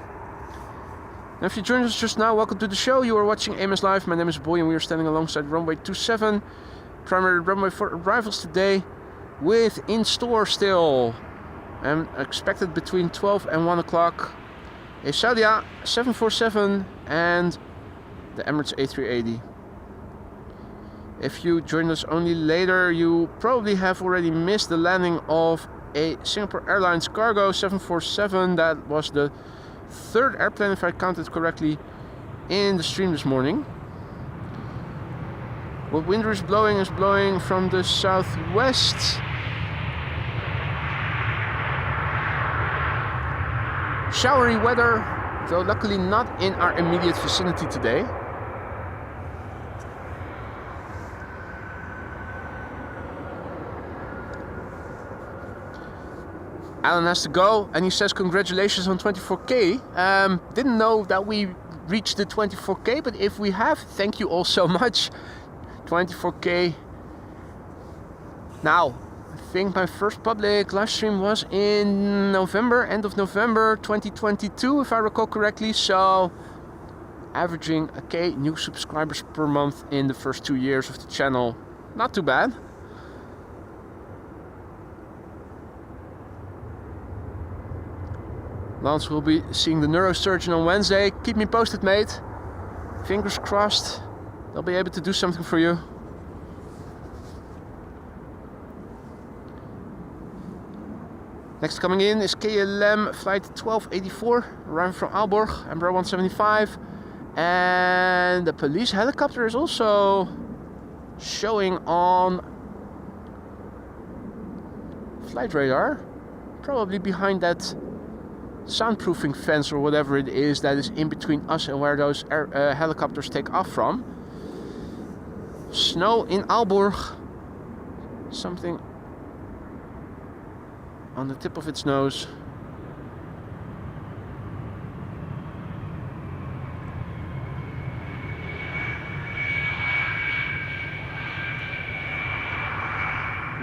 Now if you joined us just now, welcome to the show. You are watching AMS Live. My name is Boy and we are standing alongside runway 27. primary runway for arrivals today, with in store still and expected between 12 and 1 o'clock a Saudia 747 and the Emirates A380. If you joined us only later, you probably have already missed the landing of a Singapore Airlines cargo 747. That was the third airplane, if I counted correctly, in the stream this morning. What wind is blowing from the southwest. Showery weather, though luckily not in our immediate vicinity today. Alan has to go and he says congratulations on 24k. Didn't know that we reached the 24k, but if we have, thank you all so much. 24k. Now, I think my first public live stream was in November, end of November 2022, if I recall correctly. So, averaging a K new subscribers per month in the first 2 years of the channel. Not too bad. Lance will be seeing the neurosurgeon on Wednesday. Keep me posted, mate. Fingers crossed they'll be able to do something for you. Next coming in is KLM flight 1284, arriving from Aalborg, Embraer 175. And the police helicopter is also showing on flight radar, probably behind that soundproofing fence or whatever it is that is in between us and where those helicopters take off from. Snow in Aalborg, something on the tip of its nose.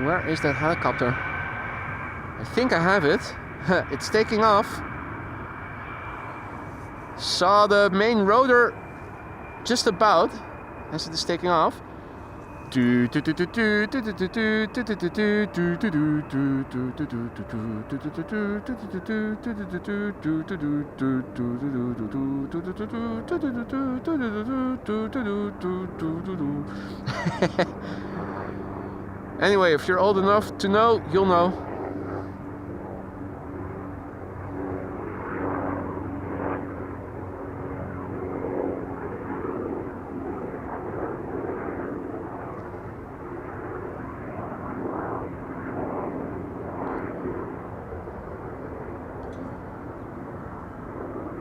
Where is that helicopter? I think I have it. It's taking off. Saw the main rotor just about as it is taking off. Anyway, if you're old enough to know, you'll know.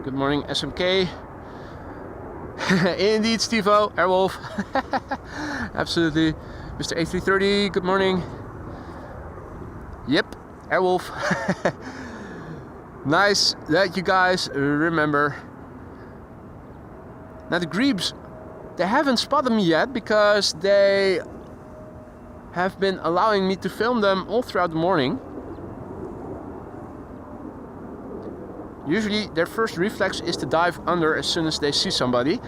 Good morning, SMK. Indeed, Steve-O, Airwolf. Absolutely. Mr. A330, good morning. Yep, Airwolf. Nice that you guys remember. Now the Grebes, they haven't spotted me yet because they have been allowing me to film them all throughout the morning. Usually their first reflex is to dive under as soon as they see somebody.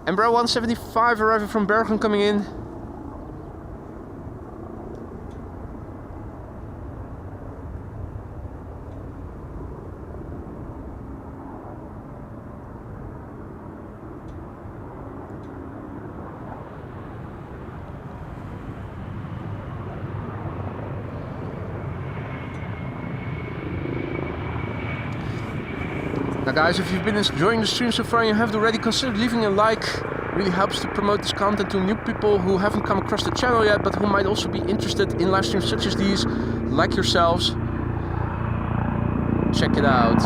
Embraer 175 arriving from Bergen coming in. Now guys, if you've been enjoying the stream so far and you haven't already, consider leaving a like. It really helps to promote this content to new people who haven't come across the channel yet, but who might also be interested in live streams such as these, like yourselves. Check it out.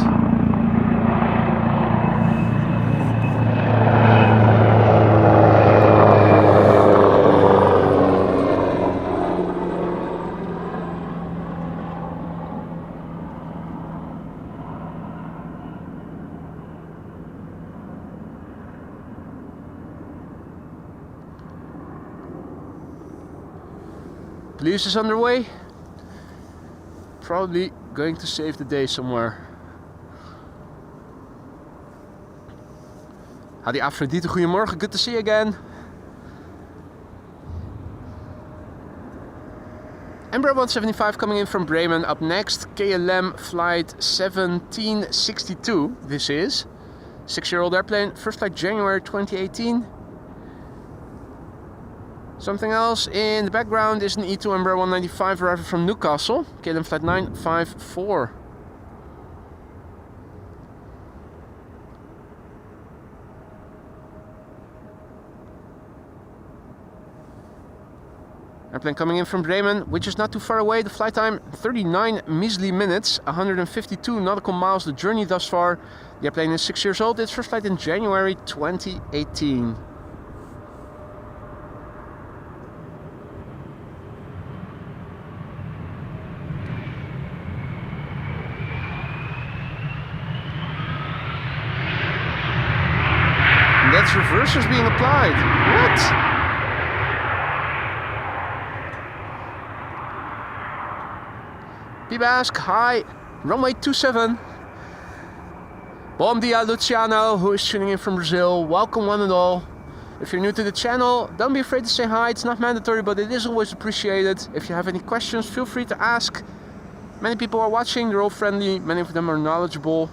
Police is underway. Probably going to save the day somewhere. Hadi Afrodite, goedemorgen. Good to see you again. Embraer 175 coming in from Bremen. Up next, KLM flight 1762. This is 6-year-old airplane. First flight January 2018. Something else in the background is an E2 Embraer 195 arriving from Newcastle. KLM flight 954. Airplane coming in from Bremen, which is not too far away. The flight time 39 measly minutes, 152 nautical miles the journey thus far. The airplane is 6 years old. Its first flight in January 2018. And that's reversers being applied. What? Pibask, hi, Runway 27. Bom dia Luciano, who is tuning in from Brazil. Welcome one and all. If you're new to the channel, don't be afraid to say hi. It's not mandatory, but it is always appreciated. If you have any questions, feel free to ask. Many people are watching, they're all friendly, many of them are knowledgeable.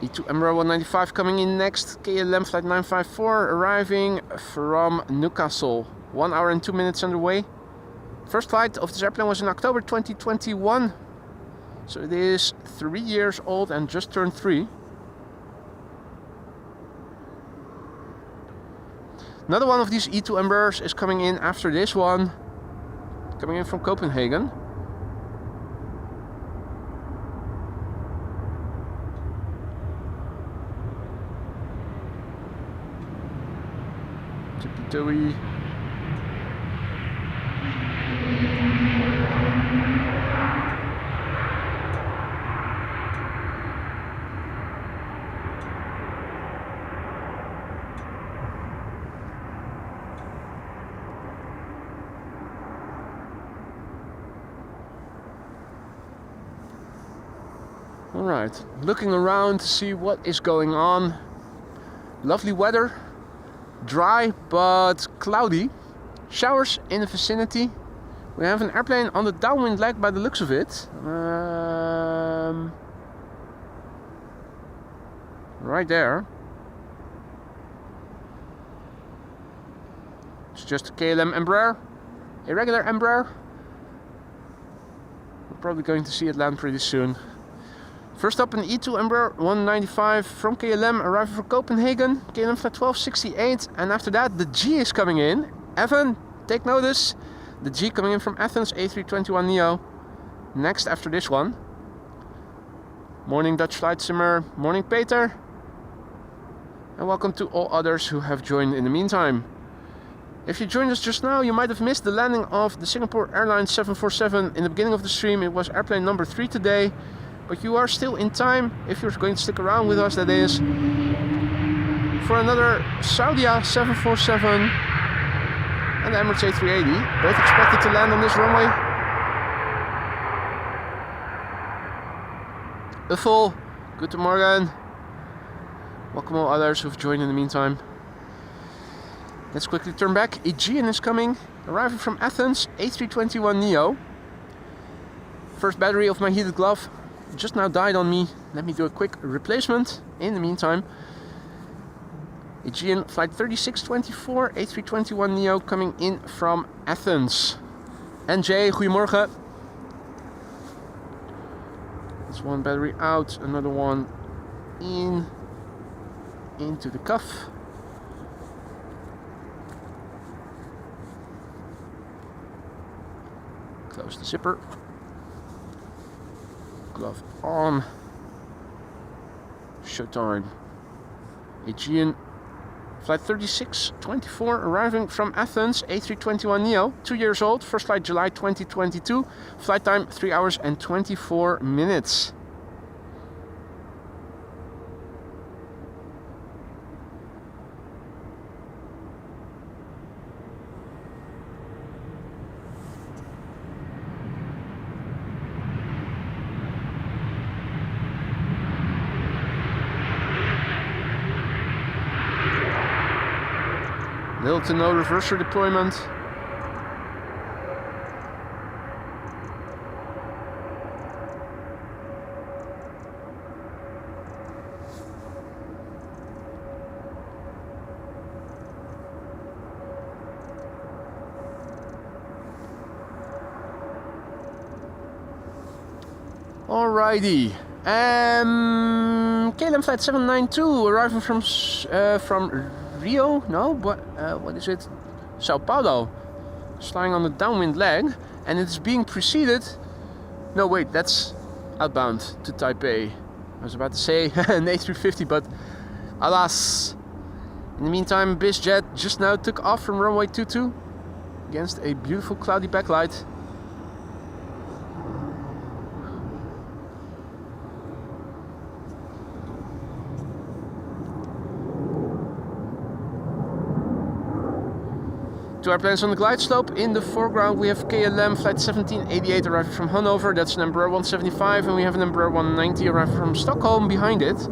E2 Embraer 195 coming in next. KLM flight 954 arriving from Newcastle. 1 hour and 2 minutes underway. First flight of this airplane was in October 2021, so it is 3 years old and just turned 3. Another one of these E2 Embraers is coming in after this one, coming in from Copenhagen. Tippy-toey. Alright, looking around to see what is going on. Lovely weather, dry but cloudy. Showers in the vicinity. We have an airplane on the downwind leg by the looks of it. Right there. It's just a KLM Embraer, a regular Embraer. We're probably going to see it land pretty soon. First up, an E2 Embraer 195 from KLM arriving from Copenhagen. KLM flight 1268, and after that the G is coming in. Evan, take notice. The G coming in from Athens, A321neo. Next after this one. Morning Dutch flight simmer. Morning Peter. And welcome to all others who have joined in the meantime. If you joined us just now, you might have missed the landing of the Singapore Airlines 747 in the beginning of the stream. It was airplane number 3 today. But you are still in time, if you're going to stick around with us, that is, for another Saudia 747 and the Emirates A380, both expected to land on this runway. Uffel, guten Morgen. Welcome all others who've joined in the meantime. Let's quickly turn back. Aegean is coming, arriving from Athens, A321neo. First battery of my heated glove just now died on me. Let me do a quick replacement in the meantime. Aegean flight 3624, A321neo coming in from Athens. NJ, goedemorgen. That's one battery out, another one into the cuff. Close the zipper. Glove on. Showtime. Aegean flight 3624 arriving from Athens, A321neo, 2 years old, first flight July 2022, flight time 3 hours and 24 minutes. Little to no reverser deployment. Alrighty. KLM flight 792 arriving from Rio. No, but what is it? Sao Paulo. Flying on the downwind leg, and it's being preceded. No, wait, that's outbound to Taipei. I was about to say an A350, but alas. In the meantime, BizJet just now took off from runway 22 against a beautiful cloudy backlight. Two airplanes on the glide slope. In the foreground we have KLM flight 1788 arriving from Hanover, that's an Embraer 175, and we have an Embraer 190 arriving from Stockholm behind it.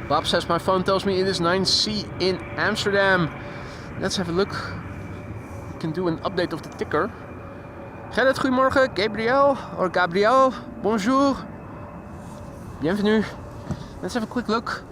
Bob says my phone tells me it is 9C in Amsterdam. Let's have a look. We can do an update of the ticker. Gerrit, goedemorgen. Gabriel or Gabriel, bonjour. Bienvenue. Let's have a quick look.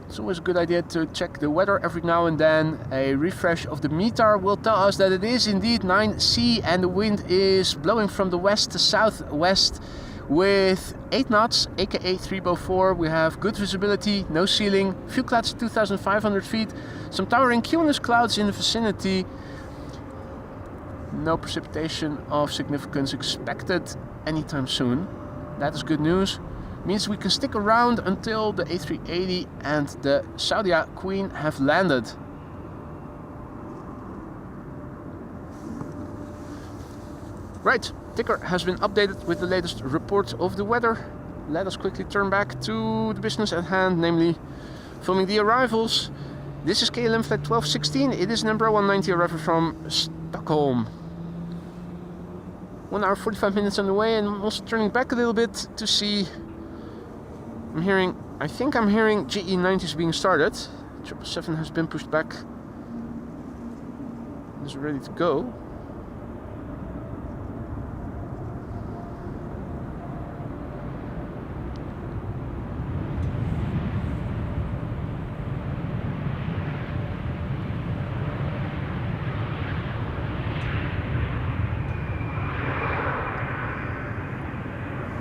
It's always a good idea to check the weather every now and then. A refresh of the METAR will tell us that it is indeed 9C and the wind is blowing from the west to southwest with 8 knots, aka 304. We have good visibility, no ceiling, few clouds at 2,500 feet, some towering cumulus clouds in the vicinity. No precipitation of significance expected anytime soon. That is good news. Means we can stick around until the A380 and the Saudia Queen have landed. Right, ticker has been updated with the latest report of the weather. Let us quickly turn back to the business at hand, namely filming the arrivals. This is KLM flight 1216. It is an Embraer 190 arriving from Stockholm. 1 hour 45 minutes on the way, and I'm also turning back a little bit to see. I think I'm hearing GE90s being started. 777 has been pushed back. It's ready to go.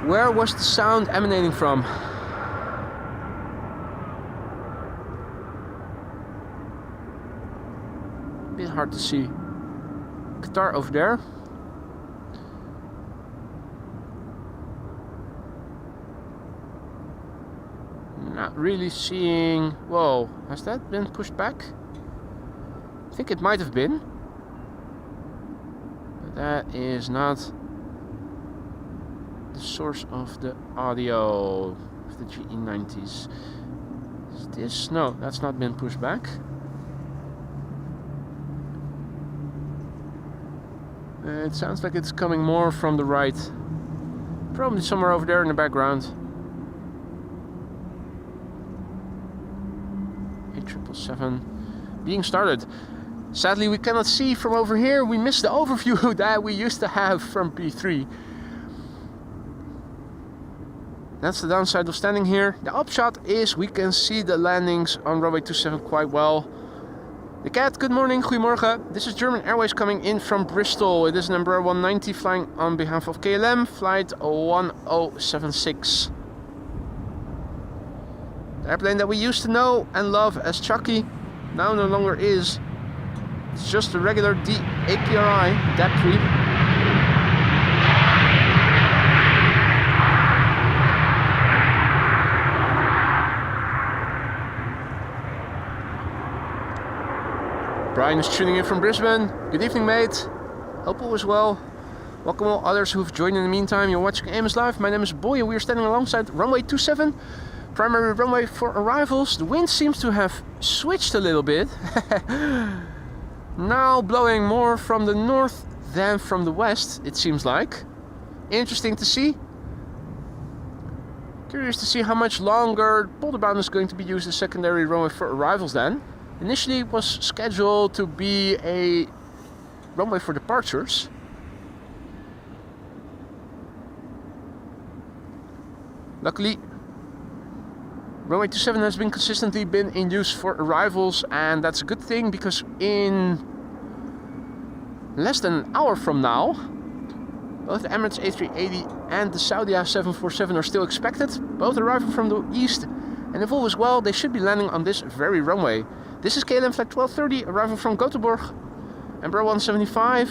Where was the sound emanating from? Bit hard to see. Qatar over there. Not really seeing. Whoa, has that been pushed back? I think it might have been. But that is not the source of the audio of the GE90s. Is this? No, that's not been pushed back. It sounds like it's coming more from the right. Probably somewhere over there in the background. 8777 being started. Sadly, we cannot see from over here. We missed the overview that we used to have from P3. That's the downside of standing here. The upshot is we can see the landings on runway 27 quite well. The cat, good morning, goedemorgen. This is German Airways coming in from Bristol. It is an Embraer 190 flying on behalf of KLM, flight 1076. The airplane that we used to know and love as Chucky now no longer is. It's just a regular APRI, DAP3. Brian is tuning in from Brisbane. Good evening, mate. Hope all is well. Welcome all others who've joined in the meantime. You're watching AMS Live. My name is Boy and we are standing alongside runway 27. Primary runway for arrivals. The wind seems to have switched a little bit. Now blowing more from the north than from the west, it seems like. Interesting to see. Curious to see how much longer Polderbaan is going to be used as secondary runway for arrivals then. Initially it was scheduled to be a runway for departures. Luckily, runway 27 has been consistently in use for arrivals, and that's a good thing because in less than an hour from now, both the Emirates A380 and the Saudia 747 are still expected, both arriving from the east, and if all is well, they should be landing on this very runway. This is KLM flight 1230 arriving from Gothenburg, Embraer 175.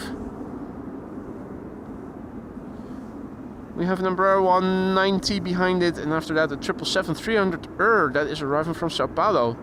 We have an Embraer 190 behind it, and after that a 777-300 that is arriving from Sao Paulo.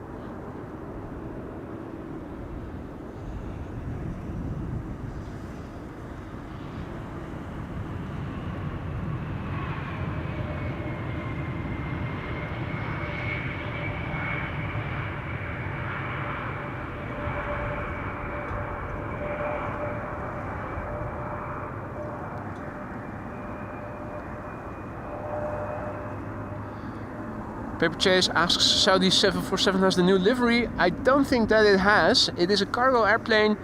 Paper Chase asks, Saudi 747 has the new livery. I don't think that it has. It is a cargo airplane.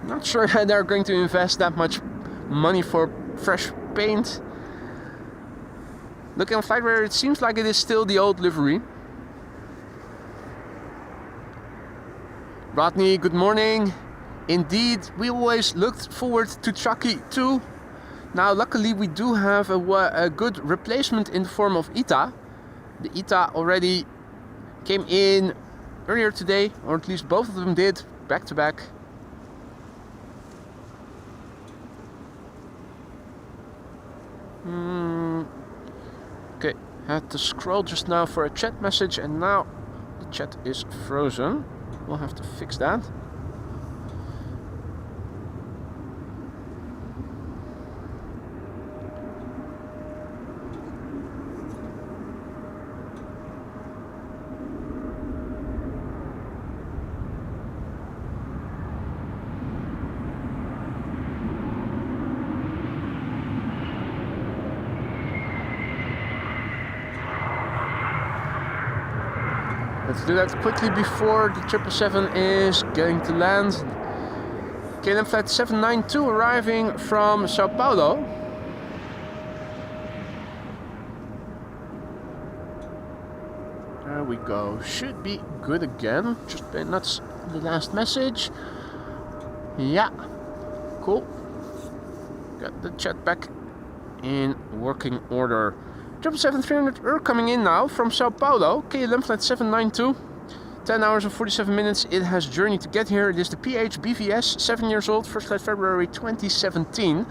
Not sure that they're going to invest that much money for fresh paint. Looking on FlightRadar, it seems like it is still the old livery. Rodney, good morning. Indeed, we always looked forward to Chucky too. Now, luckily, we do have a good replacement in the form of ITA. The ITA already came in earlier today, or at least both of them did, back to back. Okay, had to scroll just now for a chat message, and now the chat is frozen. We'll have to fix that. Let's do that quickly before the 777 is going to land. KLM flight 792 arriving from Sao Paulo. There we go. Should be good again. Just that's the last message. Yeah. Cool. Got the chat back in working order. 777-300 coming in now from Sao Paulo, KLM flight 792, 10 hours and 47 minutes it has journeyed to get here. It is the PH BVS, 7 years old, first flight February 2017.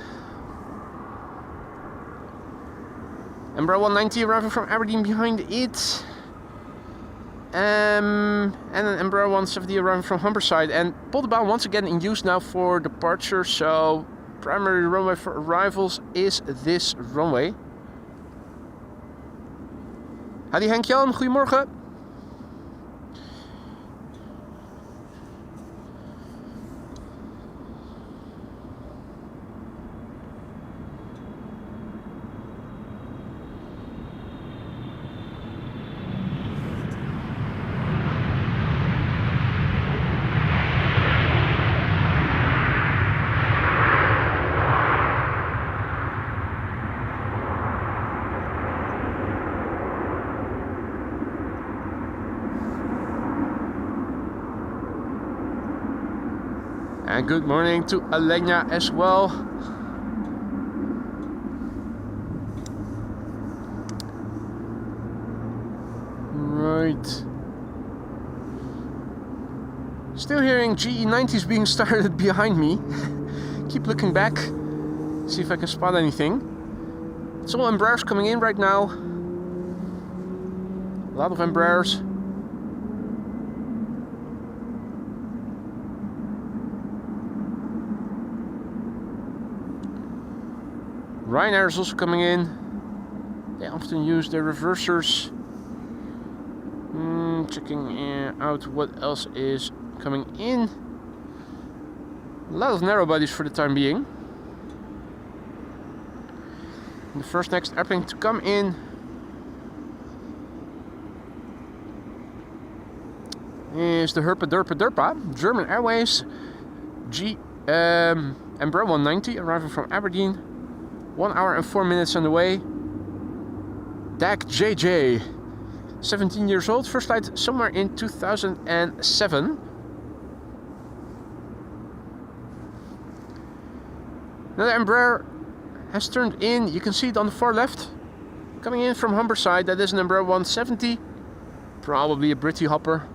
Embraer 190 arriving from Aberdeen behind it. And an Embraer 170 arriving from Humberside. And Polderbaan once again in use now for departure, so primary runway for arrivals is this runway. Hadi Henk-Jan, goedemorgen. And good morning to Alenia as well. Right. Still hearing GE90s being started behind me. Keep looking back. See if I can spot anything. It's all Embraers coming in right now. A lot of Embraers. Ryanair is also coming in. They often use their reversers. Checking out what else is coming in. A lot of narrow bodies for the time being. The first next airplane to come in is the Herpa Derpa Derpa, German Airways Embraer 190, arriving from Aberdeen. 1 hour and 4 minutes on the way. DAC JJ, 17 years old, first flight somewhere in 2007. Now the Embraer has turned in, you can see it on the far left. Coming in from Humberside, that is an Embraer 170, probably a Britty hopper.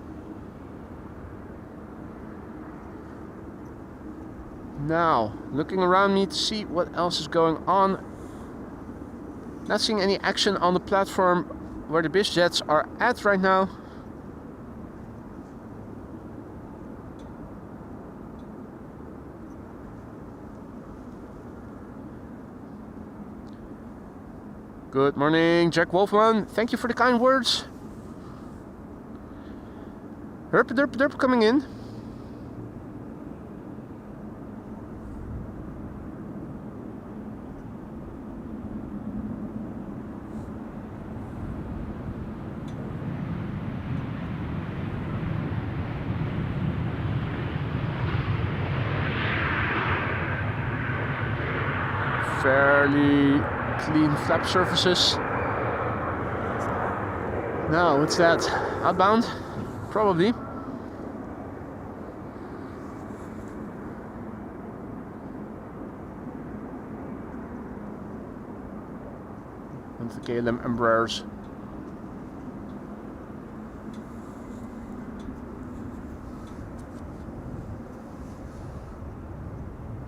Now, looking around me to see what else is going on. Not seeing any action on the platform where the biz jets are at right now. Good morning, Jack Wolfman. Thank you for the kind words. Herp derp derp coming in. Fairly clean flap surfaces. Now, what's that? Outbound? Probably. And the KLM Embraers.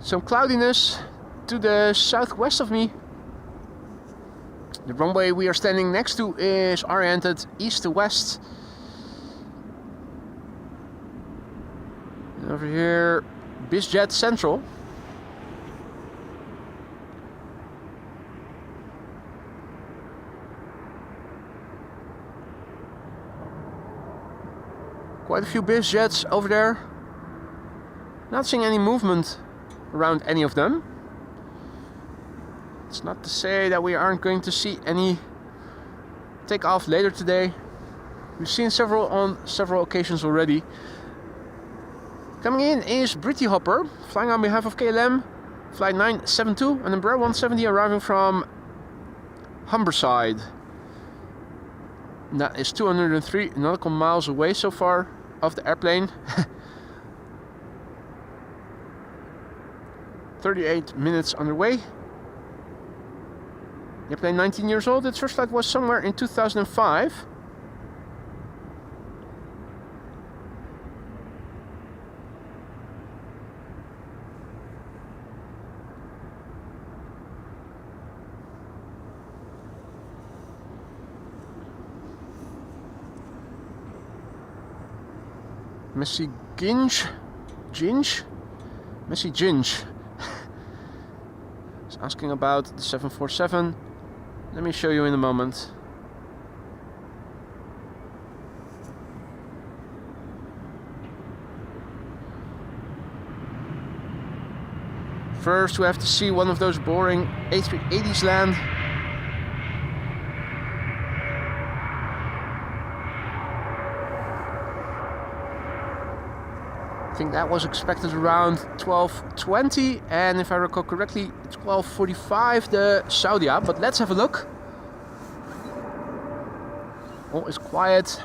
Some cloudiness to the southwest of me. The runway we are standing next to is oriented east to west. And over here, BizJet Central. Quite a few BizJets over there. Not seeing any movement around any of them. It's not to say that we aren't going to see any takeoff later today. We've seen several on several occasions already. Coming in is Britty Hopper, flying on behalf of KLM, flight 972, an Embraer 170 arriving from Humberside. That is 203 nautical miles away so far of the airplane. 38 minutes underway. The airplane 19 years old, its first flight was somewhere in 2005. Messi Ginge? Messi Ginge. Is asking about the 747. Let me show you in a moment. First we have to see one of those boring A380s land. I think that was expected around 12:20, and if I recall correctly, 12:45 the Saudia. But let's have a look. All is quiet.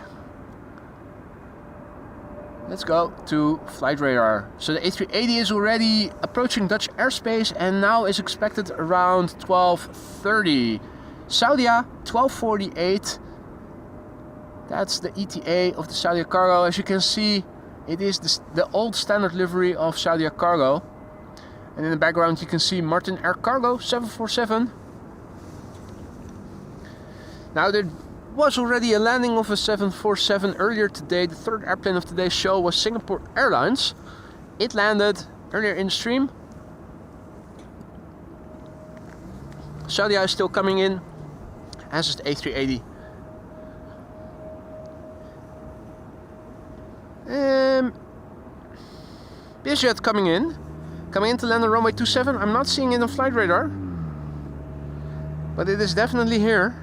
Let's go to flight radar. So the A380 is already approaching Dutch airspace and now is expected around 12:30. Saudia 12:48. That's the ETA of the Saudia Cargo. As you can see, it is the old standard livery of Saudia Cargo. And in the background you can see Martin Air Cargo 747. Now there was already a landing of a 747 earlier today. The third airplane of today's show was Singapore Airlines. It landed earlier in the stream. Saudia is still coming in, as is the A380. BizJet coming in to land on runway 27. I'm not seeing it on flight radar, but it is definitely here.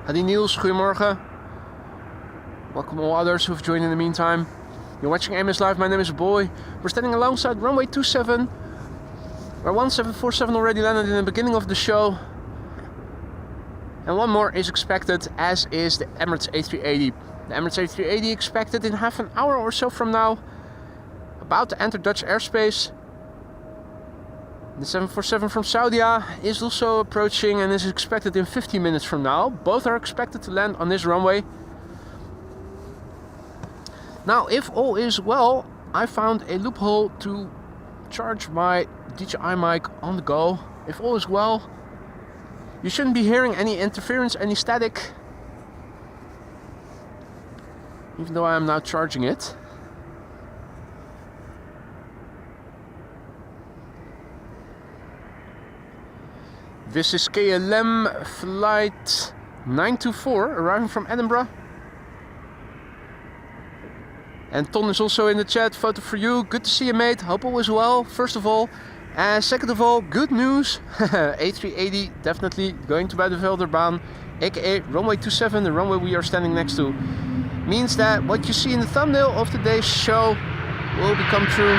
Hadi Niels, goedemorgen. Welcome all others who have joined in the meantime. You're watching AMS Live, my name is Boy. We're standing alongside runway 27, where 1747 already landed in the beginning of the show. And one more is expected, as is the Emirates A380. The Emirates A380 expected in half an hour or so from now, about to enter Dutch airspace. The 747 from Saudi is also approaching and is expected in 15 minutes from now. Both are expected to land on this runway. Now, if all is well, I found a loophole to charge my DJI mic on the go. If all is well, you shouldn't be hearing any interference, any static. Even though I am now charging it. This is KLM flight 924 arriving from Edinburgh. And Ton is also in the chat. Photo for you. Good to see you, mate. Hope all is well, first of all. And second of all, good news. A380 definitely going to Buitenvelderbaan, aka runway 27, the runway we are standing next to. Means that what you see in the thumbnail of today's show will become true.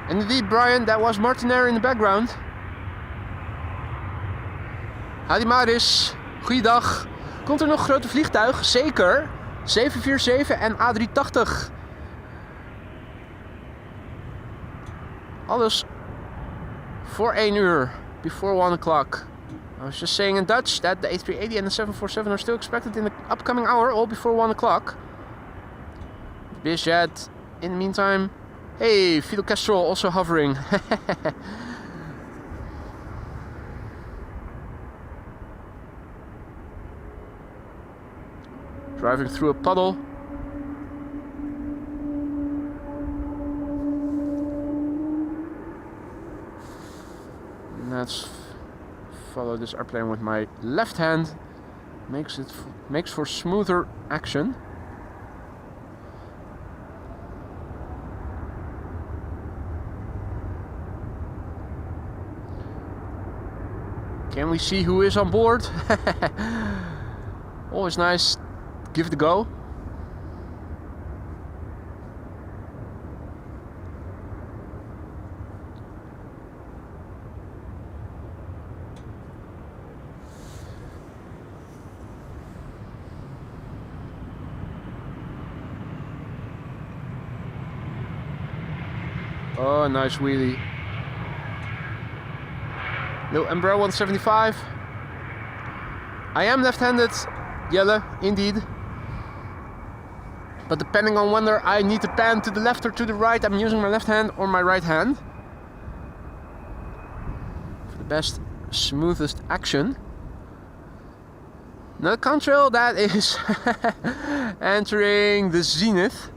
And indeed, Brian, that was Martinair in the background. Hadi Maris. Goeiedag. Komt er nog een grote vliegtuig? Zeker. 747 en A380. Alles voor 1 uur. Before 1 o'clock. I was just saying in Dutch that the A380 and the 747 are still expected in the upcoming hour, all before 1 o'clock. BizJet. In the meantime. Hey, Fidel Castro also hovering. Driving through a puddle. Let's follow this airplane with my left hand. Makes for smoother action. Can we see who is on board? Always nice. Give it a go. Oh, nice wheelie. No Embraer 175. I am left-handed, Jelle, indeed. But depending on whether I need to pan to the left or to the right, I'm using my left hand or my right hand. For the best, smoothest action. Now the contrail that is entering the zenith.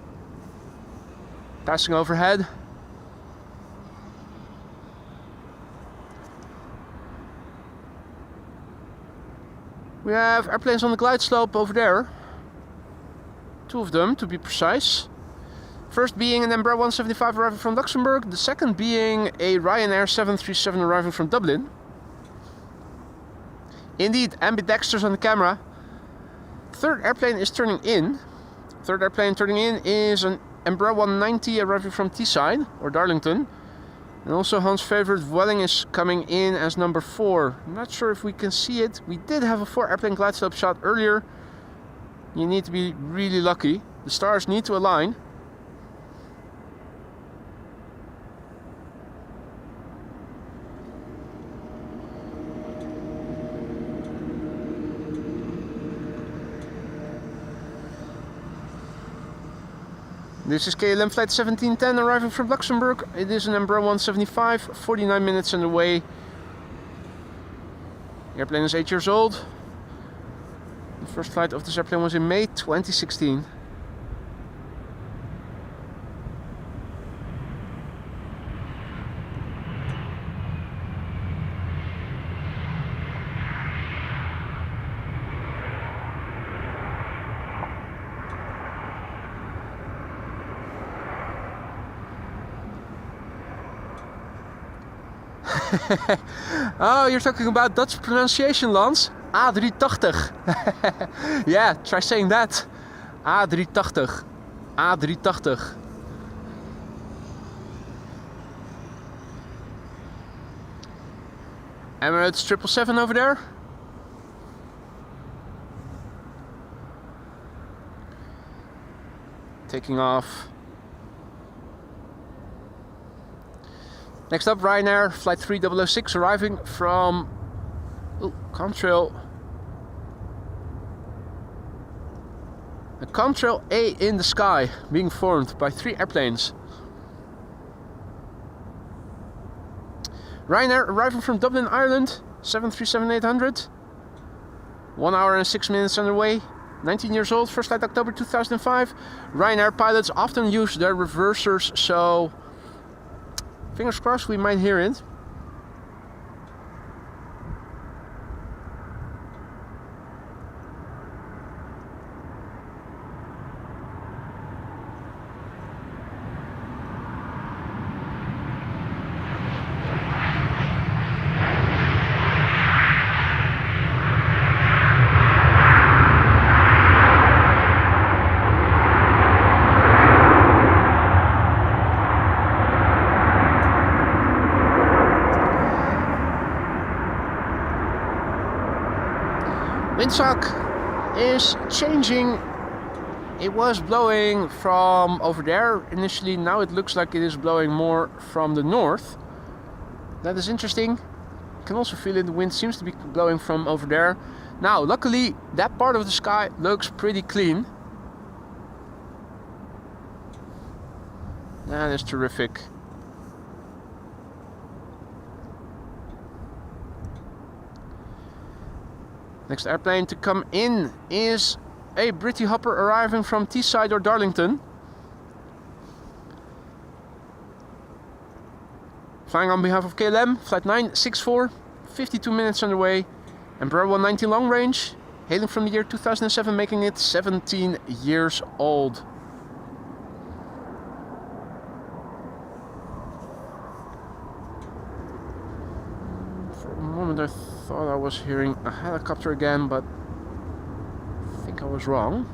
Passing overhead. We have airplanes on the glide slope over there. 2 of them, to be precise. First being an Embraer 175 arriving from Luxembourg. The second being a Ryanair 737 arriving from Dublin. Indeed, ambidextrous on the camera. Third airplane is turning in. Third airplane turning in is an Embraer 190 arriving from Teesside, or Darlington. And also Hans' favorite Welling is coming in as number 4. I'm not sure if we can see it. We did have a 4 airplane glide slope shot earlier. You need to be really lucky. The stars need to align. This is KLM flight 1710 arriving from Luxembourg. It is an Embraer 175, 49 minutes on the way. The airplane is 8 years old. The first flight of this airplane was in May 2016. Oh, you're talking about Dutch pronunciation, Lance? A380. Yeah, try saying that. A380. A380. Emirates 777 over there. Taking off. Next up, Ryanair flight 3006 arriving from contrail. A contrail A in the sky being formed by 3 airplanes. Ryanair arriving from Dublin, Ireland, 737-800. 1 hour and 6 minutes underway. 19 years old, first flight October 2005. Ryanair pilots often use their reversers, so fingers crossed we might hear it. Windsock is changing. It was blowing from over there initially, now it looks like it is blowing more from the north. That is interesting. You can also feel it, the wind seems to be blowing from over there. Now, luckily, that part of the sky looks pretty clean. That is terrific. Next airplane to come in is a Britty Hopper arriving from Teesside or Darlington. Flying on behalf of KLM, flight 964, 52 minutes underway. Embraer 190 long range, hailing from the year 2007, making it 17 years old. For a moment I thought I was hearing a helicopter again, but I think I was wrong.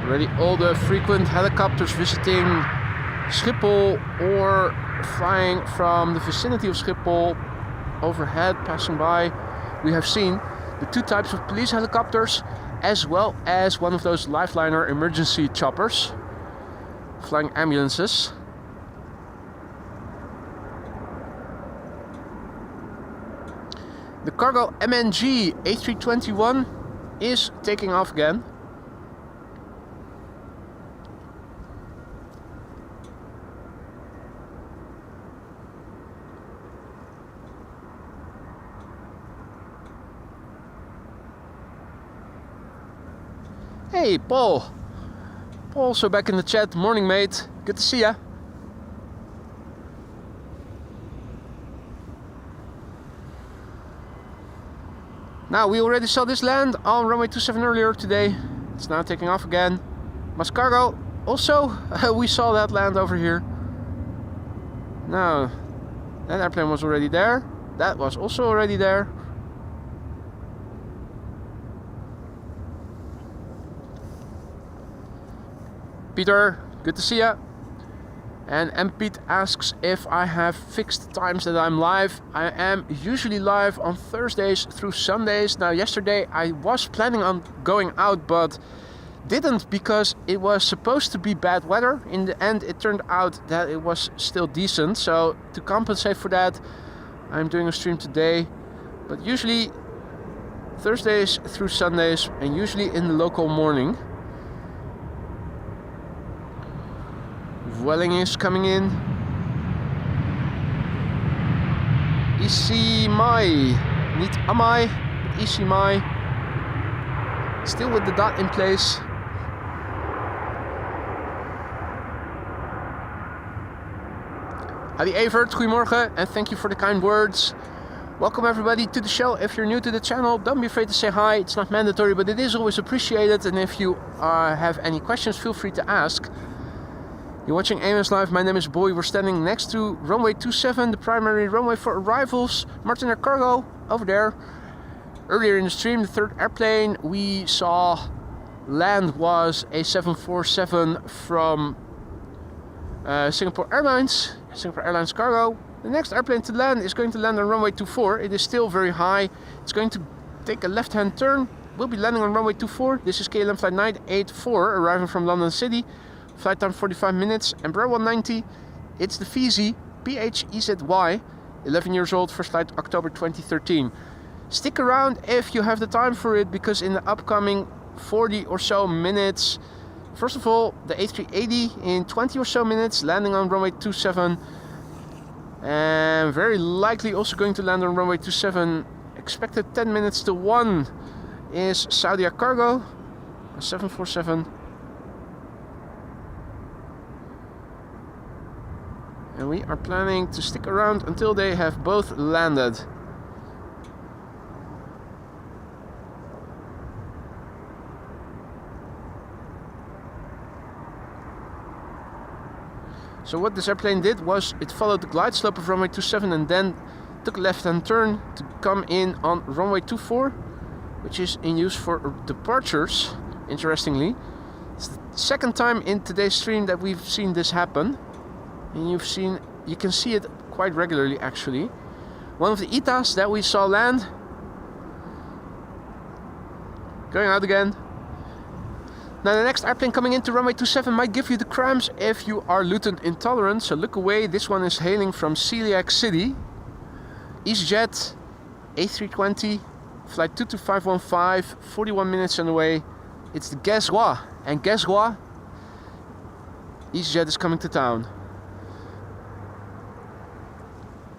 Already all the frequent helicopters visiting Schiphol or flying from the vicinity of Schiphol overhead, passing by. We have seen the 2 types of police helicopters, as well as one of those Lifeliner emergency choppers, flying ambulances. The cargo MNG A321 is taking off again. Hey, Paul. Paul, also back in the chat. Morning, mate. Good to see ya. Now, we already saw this land on runway 27 earlier today. It's now taking off again. Mascargo, also, we saw that land over here. Now, that airplane was already there. That was also already there. Peter, good to see ya. And Pete asks if I have fixed times that I'm live. I am usually live on Thursdays through Sundays. Now, yesterday I was planning on going out, but didn't because it was supposed to be bad weather. In the end, it turned out that it was still decent. So to compensate for that, I'm doing a stream today. But usually Thursdays through Sundays, and usually in the local morning. Vueling is coming in. Isi Mai, niet Amai, but Isi Mai. Still with the dot in place. Adi Evert, goedemorgen, and thank you for the kind words. Welcome everybody to the show. If you're new to the channel, don't be afraid to say hi. It's not mandatory, but it is always appreciated. And if you have any questions, feel free to ask. You're watching AMS Live. My name is Boy. We're standing next to runway 27, the primary runway for arrivals. Martin Air Cargo over there. Earlier in the stream, the third airplane we saw land was a 747 from Singapore Airlines Cargo. The next airplane to land is going to land on runway 24. It is still very high. It's going to take a left-hand turn. We'll be landing on runway 24. This is KLM flight 984 arriving from London City. Flight time 45 minutes. Embraer 190. It's the Fizi PHEZY. 11 years old. First flight October 2013. Stick around if you have the time for it, because in the upcoming 40 or so minutes, first of all, the A380 in 20 or so minutes landing on runway 27. And very likely also going to land on runway 27. Expected 10 minutes to 1 is Saudi Air Cargo, a 747. And we are planning to stick around until they have both landed. So what this airplane did was it followed the glide slope of runway 27 and then took a left-hand turn to come in on runway 24, which is in use for departures, interestingly. It's the second time in today's stream that we've seen this happen. And you can see it quite regularly actually. One of the ITAs that we saw land, going out again. Now the next airplane coming into runway 27 might give you the cramps if you are gluten intolerant, so look away. This one is hailing from Celiac City. EasyJet A320, flight 22515, 41 minutes on the way. It's the Gezwa, and Gezwa, EasyJet is coming to town.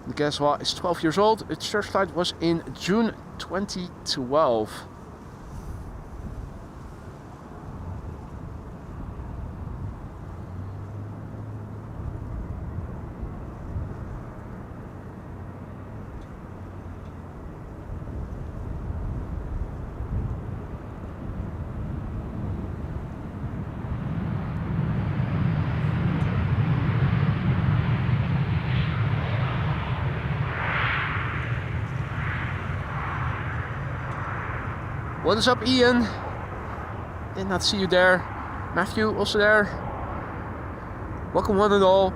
The Gezwa is 12 years old. Its first flight was in June 2012. What is up, Ian? Did not see you there. Matthew, also there. Welcome one and all.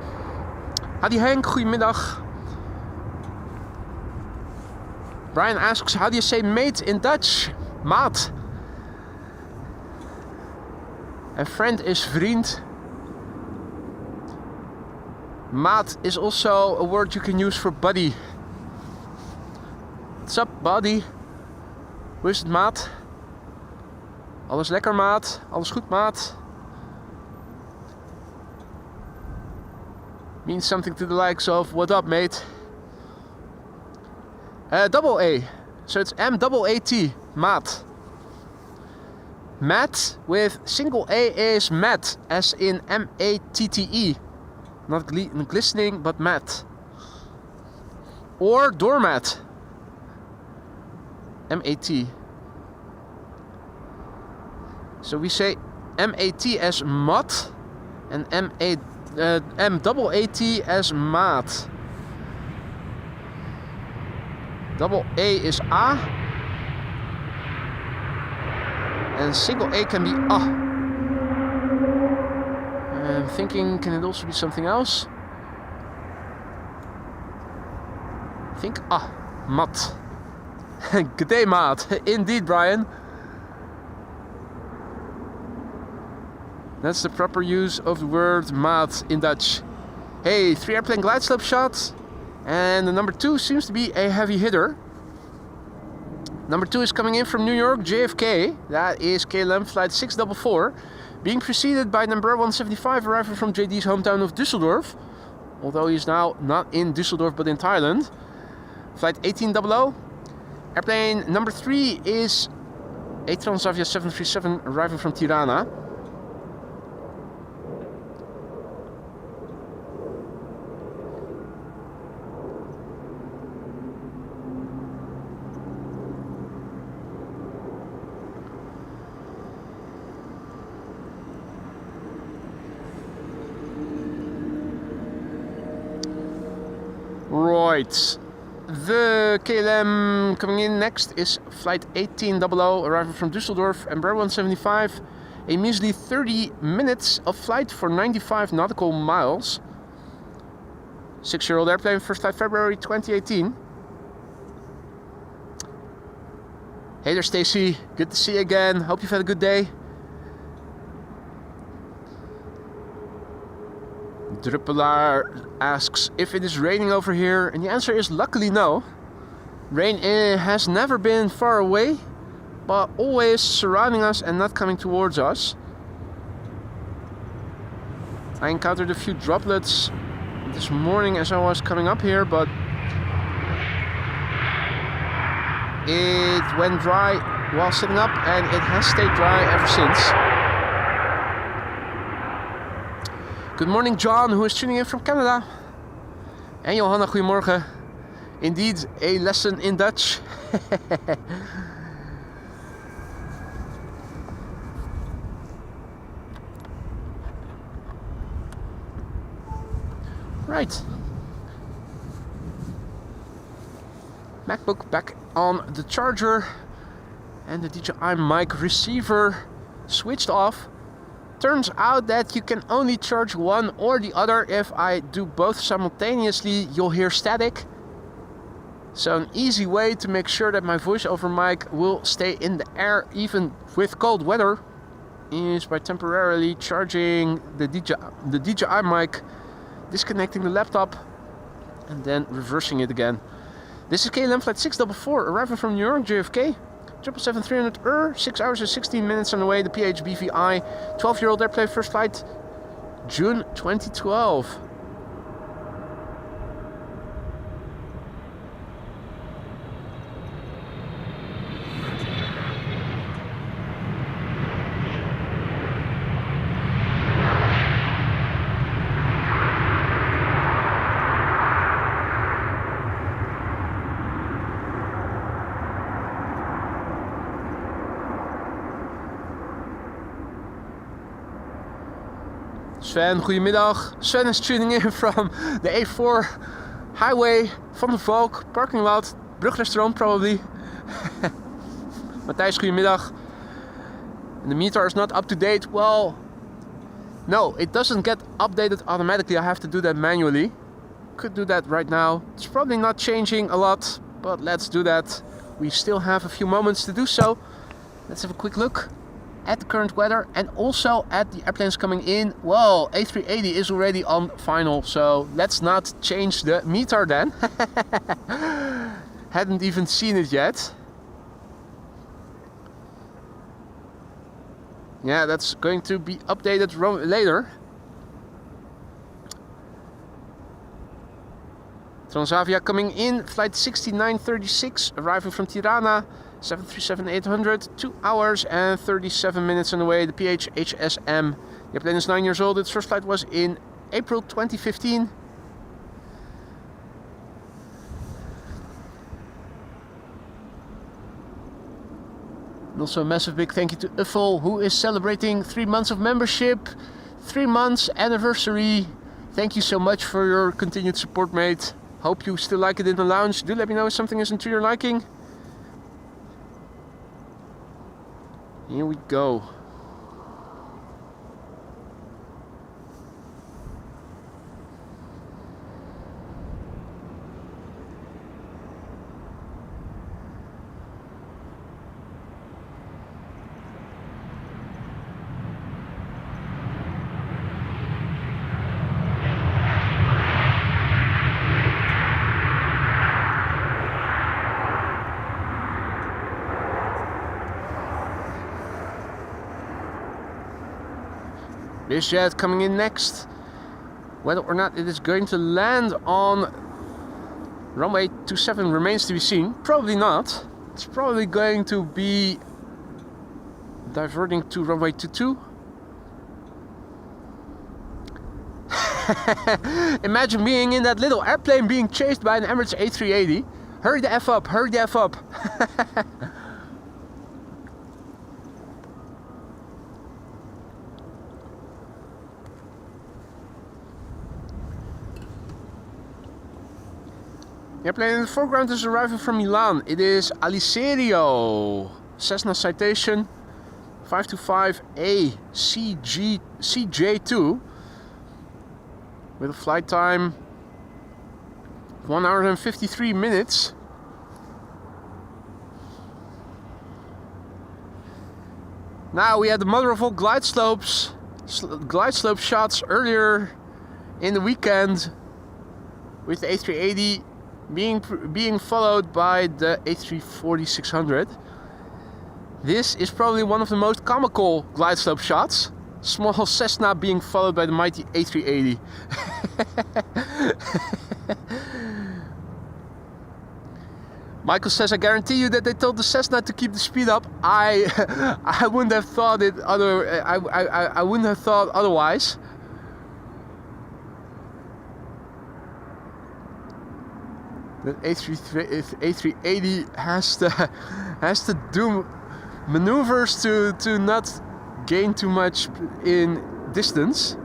Hadi Henk, goedemiddag. Brian asks, how do you say mate in Dutch? Maat. And friend is vriend. Maat is also a word you can use for buddy. What's up, buddy? Hoe is het, maat? Alles lekker, maat? Alles goed, maat? Means something to the likes of, what up, mate? Double A. So it's M-double-A-T, maat. Matt with single A is Matt, as in M-A-T-T-E. Not glistening, but matte. Or doormat. M-A-T. So we say M-A-T as mat and M-double-A-T as maat. Double A is A. And single A can be A. I'm thinking, can it also be something else? Think mat. Good day, maat. Indeed, Brian. That's the proper use of the word maat in Dutch. Hey, 3 airplane glide slope shot. And the number 2 seems to be a heavy hitter. Number 2 is coming in from New York, JFK. That is KLM flight 644. Being preceded by number 175 arriving from JD's hometown of Düsseldorf. Although he's now not in Düsseldorf but in Thailand. Flight 1800. Airplane number 3 is a Transavia 737 arriving from Tirana. Right. The KLM coming in next is flight 1800, arriving from Düsseldorf, Embraer 175. A measly 30 minutes of flight for 95 nautical miles. 6-year-old airplane, first flight February 2018. Hey there, Stacy. Good to see you again. Hope you've had a good day. Druppelaar asks if it is raining over here, and the answer is luckily no. Rain has never been far away, but always surrounding us and not coming towards us. I encountered a few droplets this morning as I was coming up here, but it went dry while sitting up and it has stayed dry ever since. Good morning, John, who is tuning in from Canada. And Johanna, goedemorgen. Indeed, a lesson in Dutch. Right. MacBook back on the charger. And the DJI mic receiver switched off. Turns out that you can only charge one or the other. If I do both simultaneously, you'll hear static. So an easy way to make sure that my voiceover mic will stay in the air even with cold weather is by temporarily charging the DJI mic, disconnecting the laptop, and then reversing it again. This is KLM flight 644, arriving from New York, JFK. 777-300 6 hours and 16 minutes on the way. The PHBVI 12-year-old airplane, first flight June 2012. Sven, goedemiddag. Sven is tuning in from the A4 highway from the Valk parking lot, Brugrestaurant probably. Matthijs, goedemiddag. And the meter is not up to date. Well, no, it doesn't get updated automatically. I have to do that manually. Could do that right now. It's probably not changing a lot, but let's do that. We still have a few moments to do so. Let's have a quick look at the current weather and also at the airplanes coming in. Well, A380 is already on final, so let's not change the meter then. Hadn't even seen it yet. Yeah, that's going to be updated later. Transavia coming in, flight 6936, arriving from Tirana. 737-800, 2 hours and 37 minutes on the way. The PHHSM. The airplane is 9 years old. Its first flight was in April 2015. And also a massive big thank you to Uffel, who is celebrating 3 months of membership. 3 months anniversary. Thank you so much for your continued support, mate. Hope you still like it in the lounge. Do let me know if something isn't to your liking. Here we go. This jet coming in next. Whether or not it is going to land on runway 27 remains to be seen. Probably not. It's probably going to be diverting to runway 22. Imagine being in that little airplane being chased by an Emirates A380. Hurry the F up, hurry the F up. Airplane in the foreground is arriving from Milan. It is Alicerio Cessna Citation 525A CJ2 with a flight time 1 hour and 53 minutes. Now we had the mother of all glide slope shots earlier in the weekend with the A380 being followed by the A340-600. This is probably one of the most comical glide slope shots. Small Cessna being followed by the mighty A380. Michael says, I guarantee you that they told the Cessna to keep the speed up. I wouldn't have thought it I wouldn't have thought otherwise. The A380 has to do maneuvers to not gain too much in distance.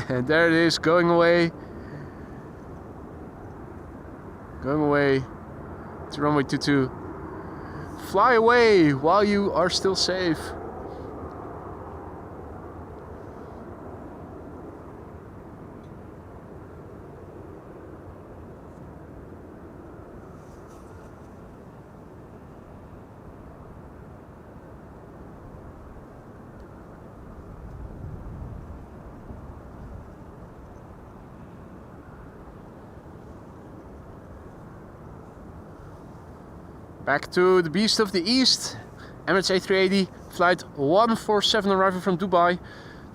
And there it is, going away to runway 22. Fly away while you are still safe. Back to the beast of the east, Emirates A380, flight 147 arriving from Dubai.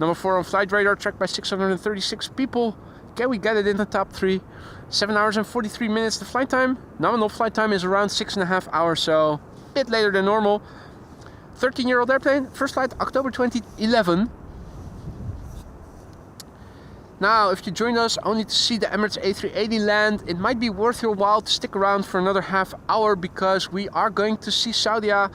Number 4 on flight radar, tracked by 636 people. Can we get it in the top 3? 7 hours and 43 minutes. The flight time, nominal flight time is around 6.5 hours, so a bit later than normal. 13-year-old airplane, first flight October 2011. Now, if you joined us only to see the Emirates A380 land, it might be worth your while to stick around for another half hour, because we are going to see Saudia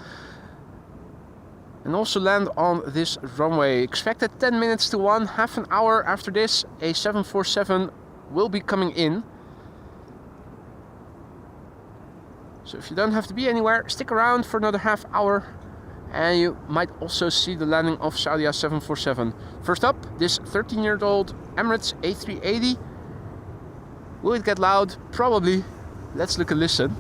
and also land on this runway. Expected 10 minutes to 1, half an hour after this, a 747 will be coming in. So if you don't have to be anywhere, stick around for another half hour. And you might also see the landing of Saudia 747. First up, this 13-year-old Emirates A380. Will it get loud? Probably. Let's look and listen.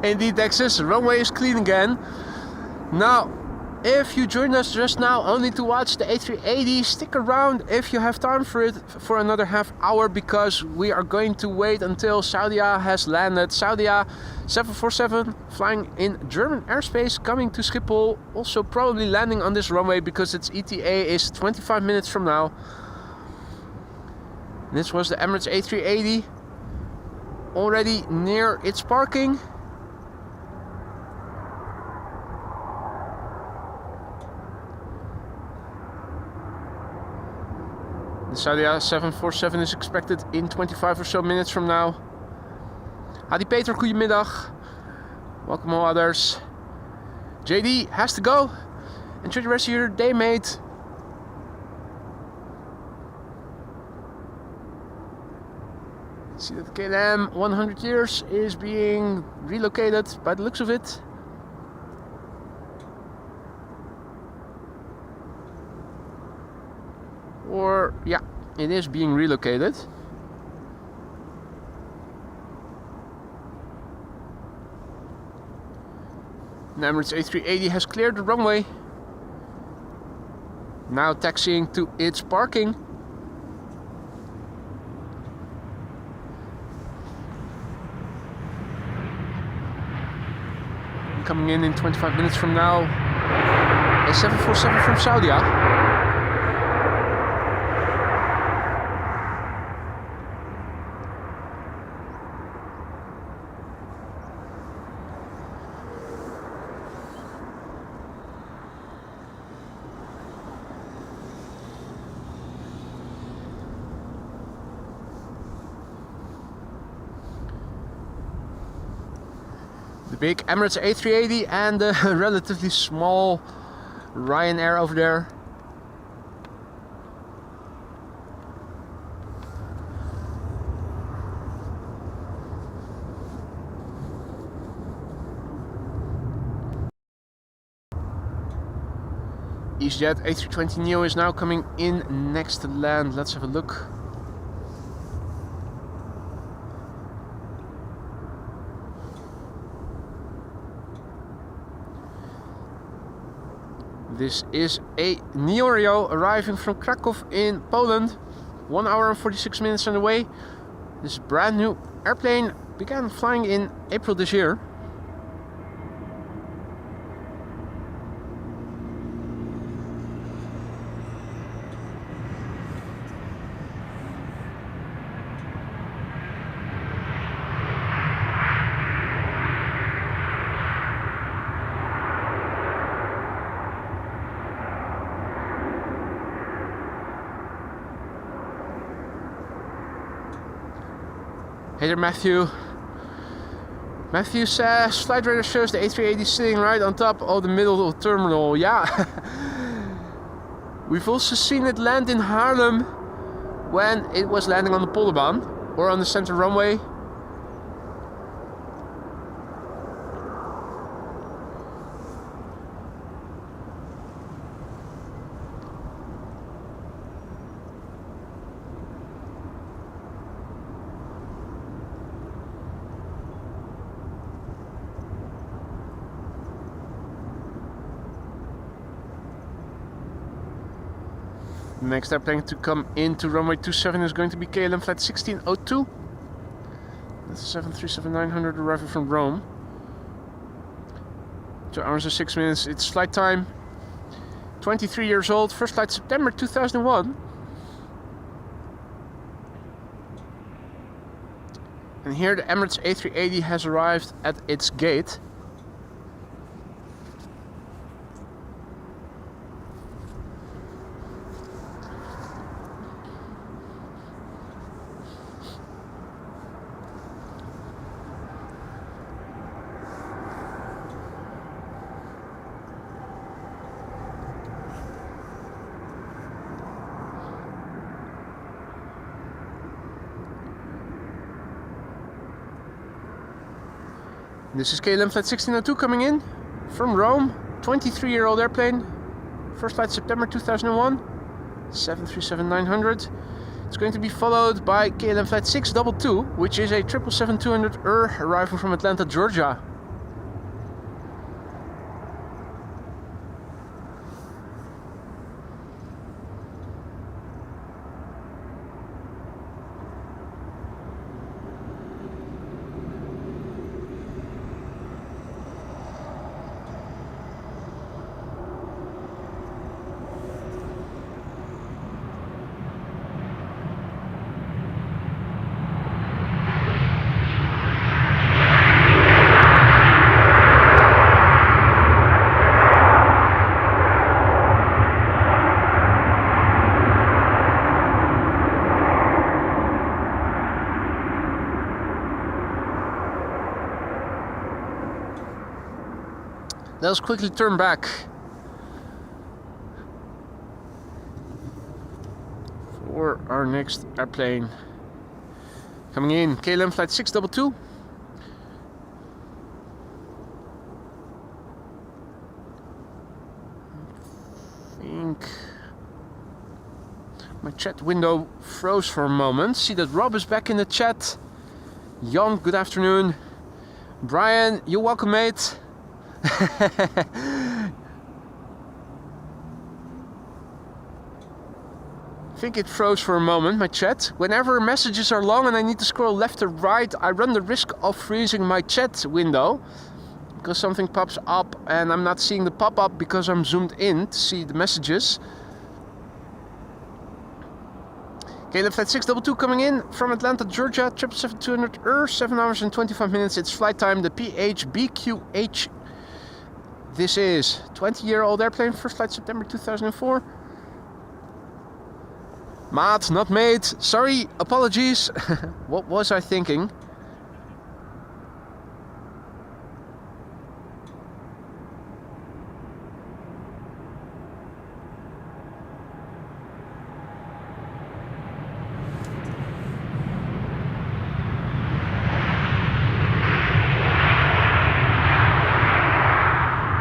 Indeed, Texas, runway is clean again. Now, if you joined us just now only to watch the A380, stick around if you have time for it for another half hour, because we are going to wait until Saudia has landed. Saudia 747 flying in German airspace, coming to Schiphol, also probably landing on this runway because its ETA is 25 minutes from now. This was the Emirates A380, already near its parking. The Saudia 747 is expected in 25 or so minutes from now. Hadi Peter, goedemiddag. Welcome all others. JD has to go. Enjoy the rest of your day, mate. See that KLM 100 years is being relocated by the looks of it. Or, yeah, it is being relocated. The Emirates A380 has cleared the runway. Now taxiing to its parking. Coming in 25 minutes from now, a 747 from Saudi. The big Emirates A380 and the relatively small Ryanair over there. EasyJet A320neo is now coming in next to land. Let's have a look. This is a Neorio arriving from Krakow in Poland. 1 hour and 46 minutes on the way. This brand new airplane began flying in April this year. Hey there, Matthew. Matthew's flight radar shows the A380 sitting right on top of the middle of the terminal. Yeah. We've also seen it land in Haarlem when it was landing on the Polderbaan or on the center runway. The next airplane to come into runway 27 is going to be KLM flight 1602. That's a 737-900 arriving from Rome. 2 hours and 6 minutes. Its flight time. 23 years old. First flight September 2001. And here the Emirates A380 has arrived at its gate. This is KLM flight 1602 coming in from Rome, 23-year-old airplane. First flight September 2001, 737-900. It's going to be followed by KLM flight 622, which is a 777-200 arriving from Atlanta, Georgia. Let's quickly turn back for our next airplane. Coming in, KLM flight 622. I think my chat window froze for a moment. See that Rob is back in the chat. Jan, good afternoon. Brian, you're welcome, mate. I think it froze for a moment, my chat. Whenever messages are long and I need to scroll left or right, I run the risk of freezing my chat window. Because something pops up and I'm not seeing the pop-up because I'm zoomed in to see the messages. KLM flight 622 coming in from Atlanta, Georgia, 777-200 7 hours and 25 minutes. It's flight time, the PHBQH. This is 20-year-old airplane, first flight September 2004. Maat, not made. Sorry, apologies. What was I thinking?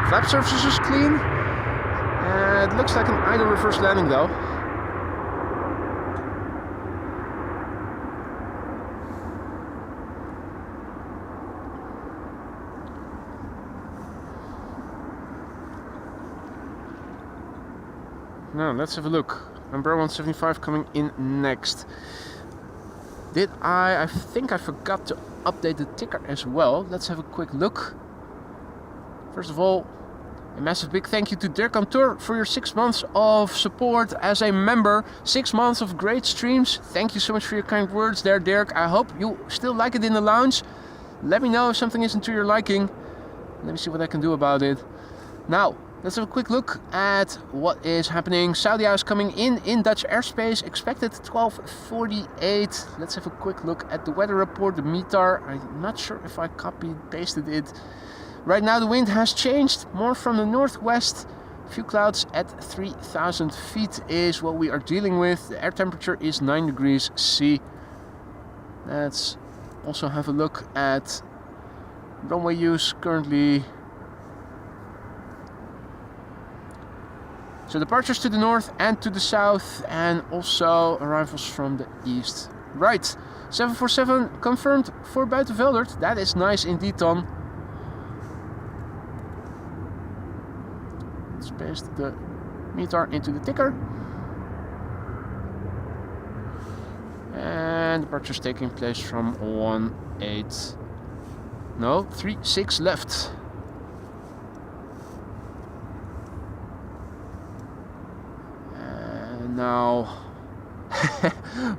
Flap surface is clean. It looks like an idle reverse landing though. Now let's have a look. Umbrella 175 coming in next. I think I forgot to update the ticker as well. Let's have a quick look. First of all, a massive big thank you to Dirk Cantor for your 6 months of support as a member. 6 months of great streams. Thank you so much for your kind words there, Dirk. I hope you still like it in the lounge. Let me know if something isn't to your liking. Let me see what I can do about it. Now, let's have a quick look at what is happening. Saudi is coming in Dutch airspace, expected 12:48. Let's have a quick look at the weather report, the METAR. I'm not sure if I copied, pasted it. Right now the wind has changed, more from the northwest. Few clouds at 3,000 feet is what we are dealing with. The air temperature is 9 degrees C. Let's also have a look at runway use currently. So departures to the north and to the south, and also arrivals from the east. Right, 747 confirmed for Buitenveldert. That is nice indeed, Tom. Let's paste the METAR into the ticker. And departures taking place from 36 left. Now,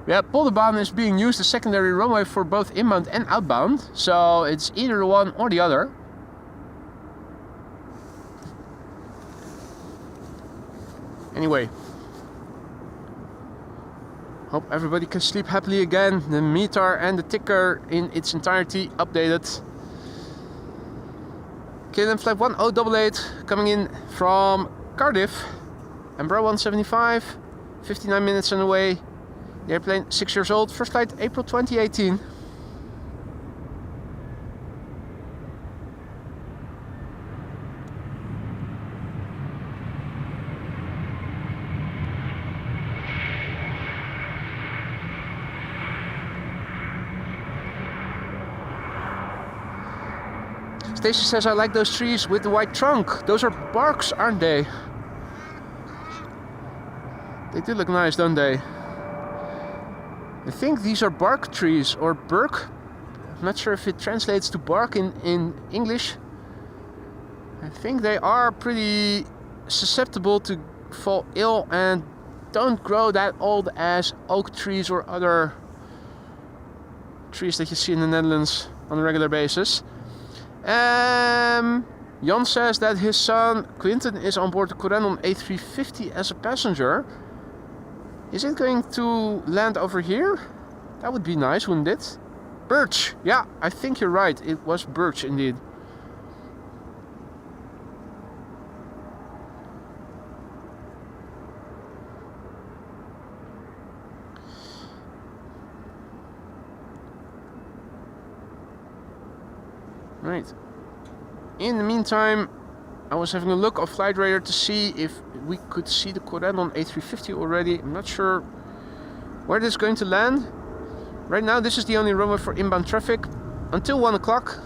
yeah, Polderbaan is being used as secondary runway for both inbound and outbound, so it's either the one or the other. Anyway, hope everybody can sleep happily again. The METAR and the ticker in its entirety updated. KLM flight 1088 coming in from Cardiff, Embraer 175. 59 minutes on the way. The airplane 6 years old. First flight April 2018. Stacy says, I like those trees with the white trunk. Those are barks, aren't they? They do look nice, don't they? I think these are bark trees, or birk. I'm not sure if it translates to bark in English. I think they are pretty susceptible to fall ill and don't grow that old as oak trees or other trees that you see in the Netherlands on a regular basis. Jan says that his son Quinten is on board the Corendon A350 as a passenger. Is it going to land over here? That would be nice, wouldn't it? Birch! Yeah, I think you're right. It was birch indeed. Right. In the meantime, I was having a look on Flight Radar to see if we could see the Corendon A350 already. I'm not sure where this is going to land. Right now this is the only runway for inbound traffic until 1 o'clock.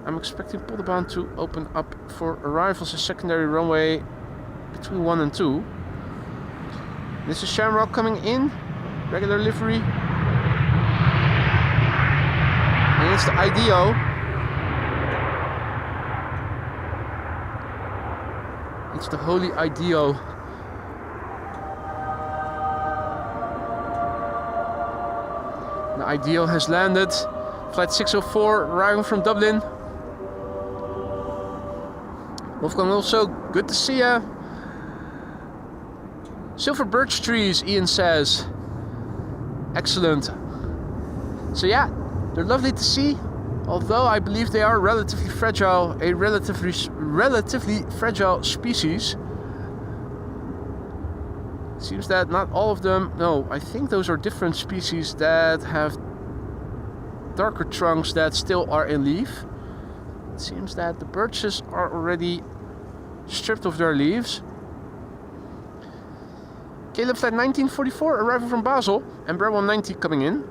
I'm expecting Polderbaan to open up for arrivals a secondary runway between 1 and 2. This is Shamrock coming in, regular livery. And it's the IDEO. It's the holy IDEO. The IDEO has landed. Flight 604 arriving from Dublin. Wolfgang, also good to see ya. Silver birch trees, Ian says. Excellent. So yeah, they're lovely to see. Although I believe they are relatively fragile, a relatively fragile species. Seems that not all of them, no, I think those are different species that have darker trunks that still are in leaf. It seems that the birches are already stripped of their leaves. Caleb flight 1944 arriving from Basel, Embraer 190 coming in.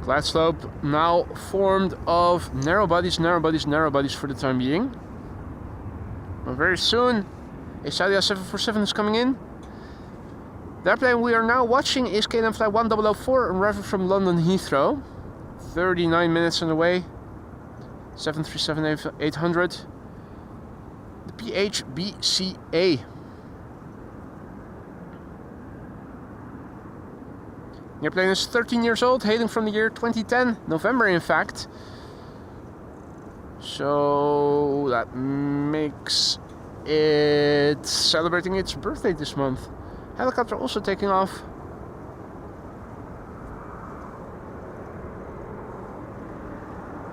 Glide slope now formed of narrow bodies for the time being. But very soon, a Saudia 747 is coming in. The airplane we are now watching is KLM flight 1004, arriving from London Heathrow. 39 minutes on the way. 737-800. The PHBCA. The airplane is 13 years old, hailing from the year 2010, November in fact. So that makes it celebrating its birthday this month. Helicopter also taking off.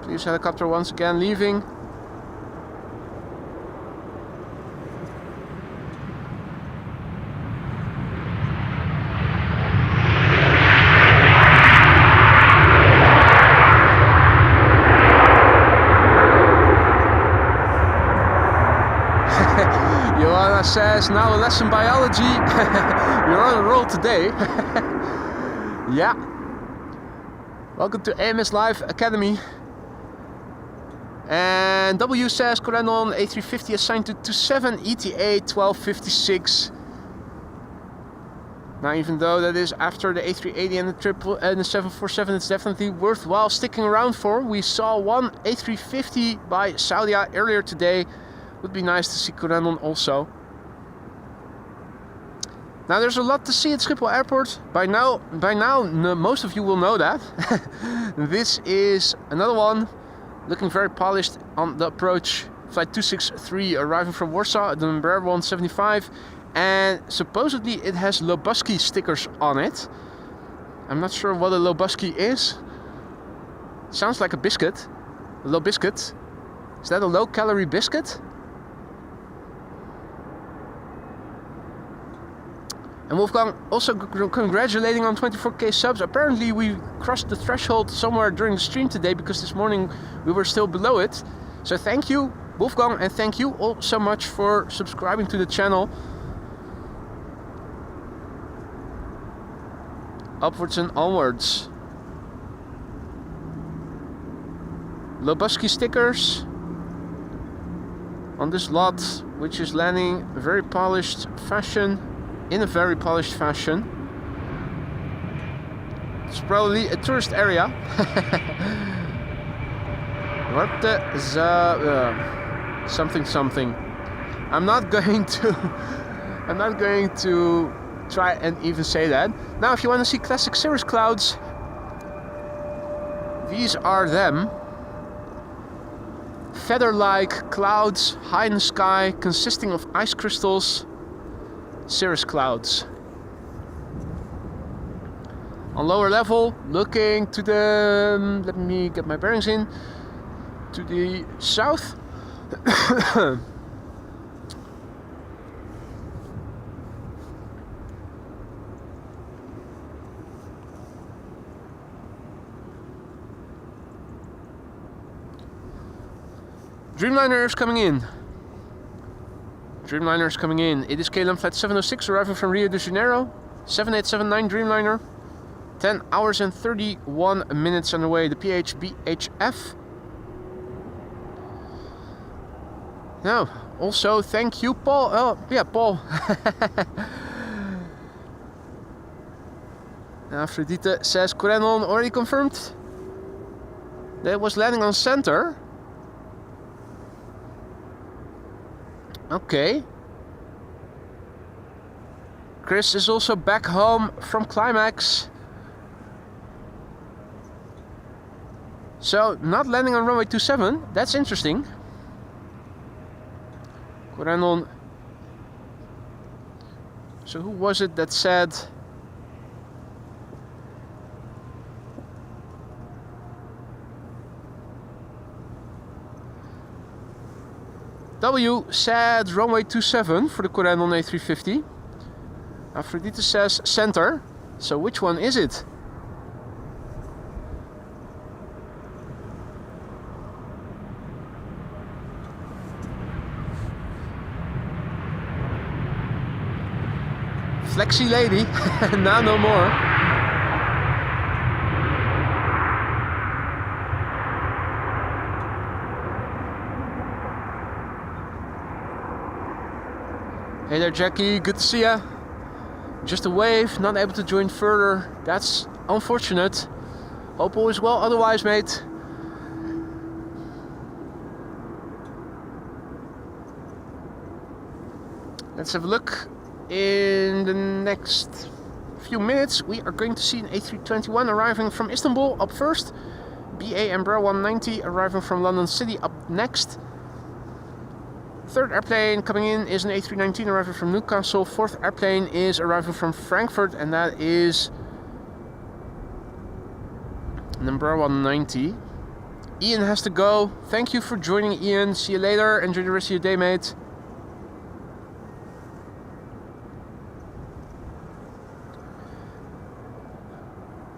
Please, helicopter once again leaving. Says now a lesson biology. You're on a roll today. Yeah. Welcome to AMS Live Academy. And W says Corendon A350 assigned to 27 ETA 1256. Now, even though that is after the A380 and the triple and the 747, it's definitely worthwhile sticking around for. We saw one A350 by Saudia earlier today. Would be nice to see Corendon also. Now there's a lot to see at Schiphol Airport. By now, most of you will know that. This is another one, looking very polished on the approach. Flight 263 arriving from Warsaw, the Embraer 175, and supposedly it has Lobuski stickers on it. I'm not sure what a Lobuski is. Sounds like a biscuit. A low biscuit. Is that a low-calorie biscuit? And Wolfgang also congratulating on 24k subs. Apparently we crossed the threshold somewhere during the stream today, because this morning we were still below it. So thank you, Wolfgang, and thank you all so much for subscribing to the channel. Upwards and onwards. Lobuski stickers on this lot, which is landing very polished fashion. In a very polished fashion. It's probably a tourist area. What the something. I'm not going to I'm not going to try and even say that. Now if you want to see classic cirrus clouds, these are them. Feather-like clouds high in the sky consisting of ice crystals, cirrus clouds. On lower level, looking to the, let me get my bearings in, to the south. Dreamliner is coming in. Dreamliner is coming in. It is KLM flight 706 arriving from Rio de Janeiro. 7879 Dreamliner. 10 hours and 31 minutes on the way. The PHBHF. Now, also thank you, Paul. Oh, yeah, Paul. Aphrodite says Corenon already confirmed. That was landing on center. Okay. Chris is also back home from Climax. So, not landing on runway 27. That's interesting. Corenon. So who was it that said... W said runway 27 for the Corenon A350. Aphrodite says center. So which one is it? Flexi lady. Now no more. Hey there, Jackie, good to see ya. Just a wave, not able to join further. That's unfortunate. Hope all is well otherwise, mate. Let's have a look. In the next few minutes, we are going to see an A321 arriving from Istanbul up first. BA Embraer 190 arriving from London City up next. Third airplane coming in is an A319 arriving from Newcastle. Fourth airplane is arriving from Frankfurt, and that is an Embraer 190. Ian has to go. Thank you for joining, Ian. See you later. Enjoy the rest of your day, mate.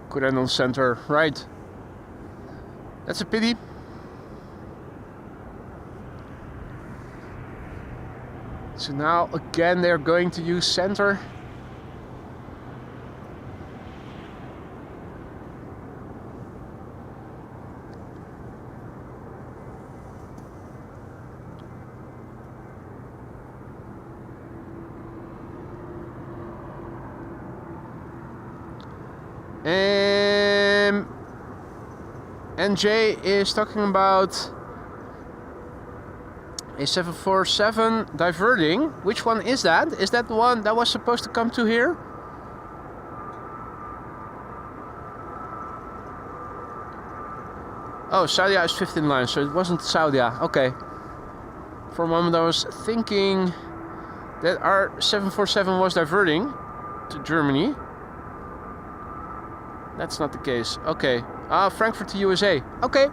Corenon Center, right. That's a pity. So now again they're going to use center. NJ is talking about a 747 diverting. Which one is that? Is that the one that was supposed to come to here? Oh, Saudia is 5th in line, so it wasn't Saudia. Okay. For a moment I was thinking that our 747 was diverting to Germany. That's not the case. Okay. Frankfurt to USA. Okay.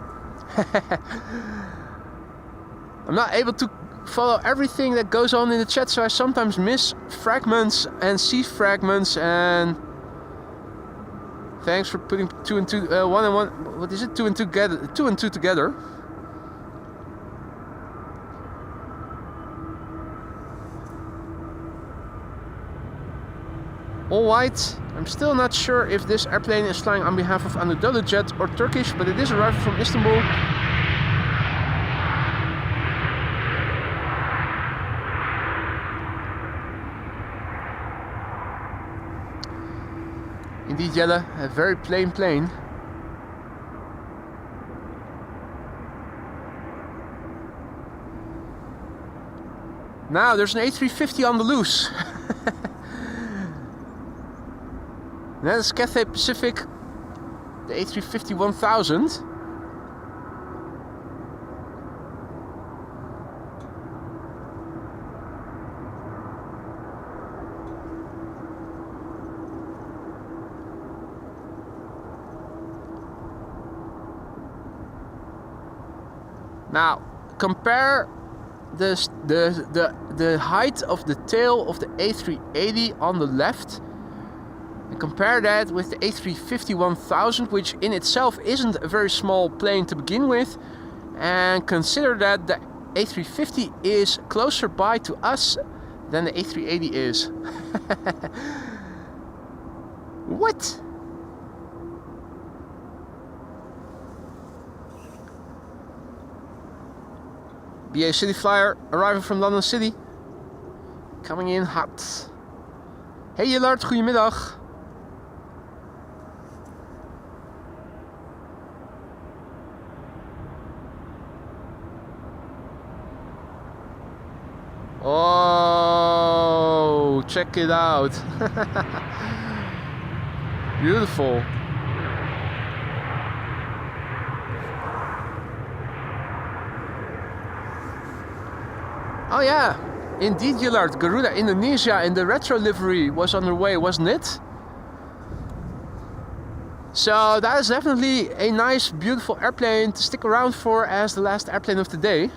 I'm not able to follow everything that goes on in the chat, so I sometimes miss fragments and see fragments. And thanks for putting two and two, one and one. What is it? Two and two together. Two and two together. All white. I'm still not sure if this airplane is flying on behalf of Anadolu Jet or Turkish, but it is arriving from Istanbul. Indeed, Jelle, a very plain plane. Now there's an A350 on the loose. That's Cathay Pacific, the A350 1000. Now compare the height of the tail of the A380 on the left and compare that with the A350 1000, which in itself isn't a very small plane to begin with, and consider that the A350 is closer by to us than the A380 is. What? BA City Flyer arriving from London City. Coming in hot. Hey Jillard, goedemiddag. Oh, check it out. Beautiful. Oh yeah, indeed Jillard, Garuda Indonesia in the retro livery was underway, wasn't it? So that is definitely a nice, beautiful airplane to stick around for as the last airplane of the day.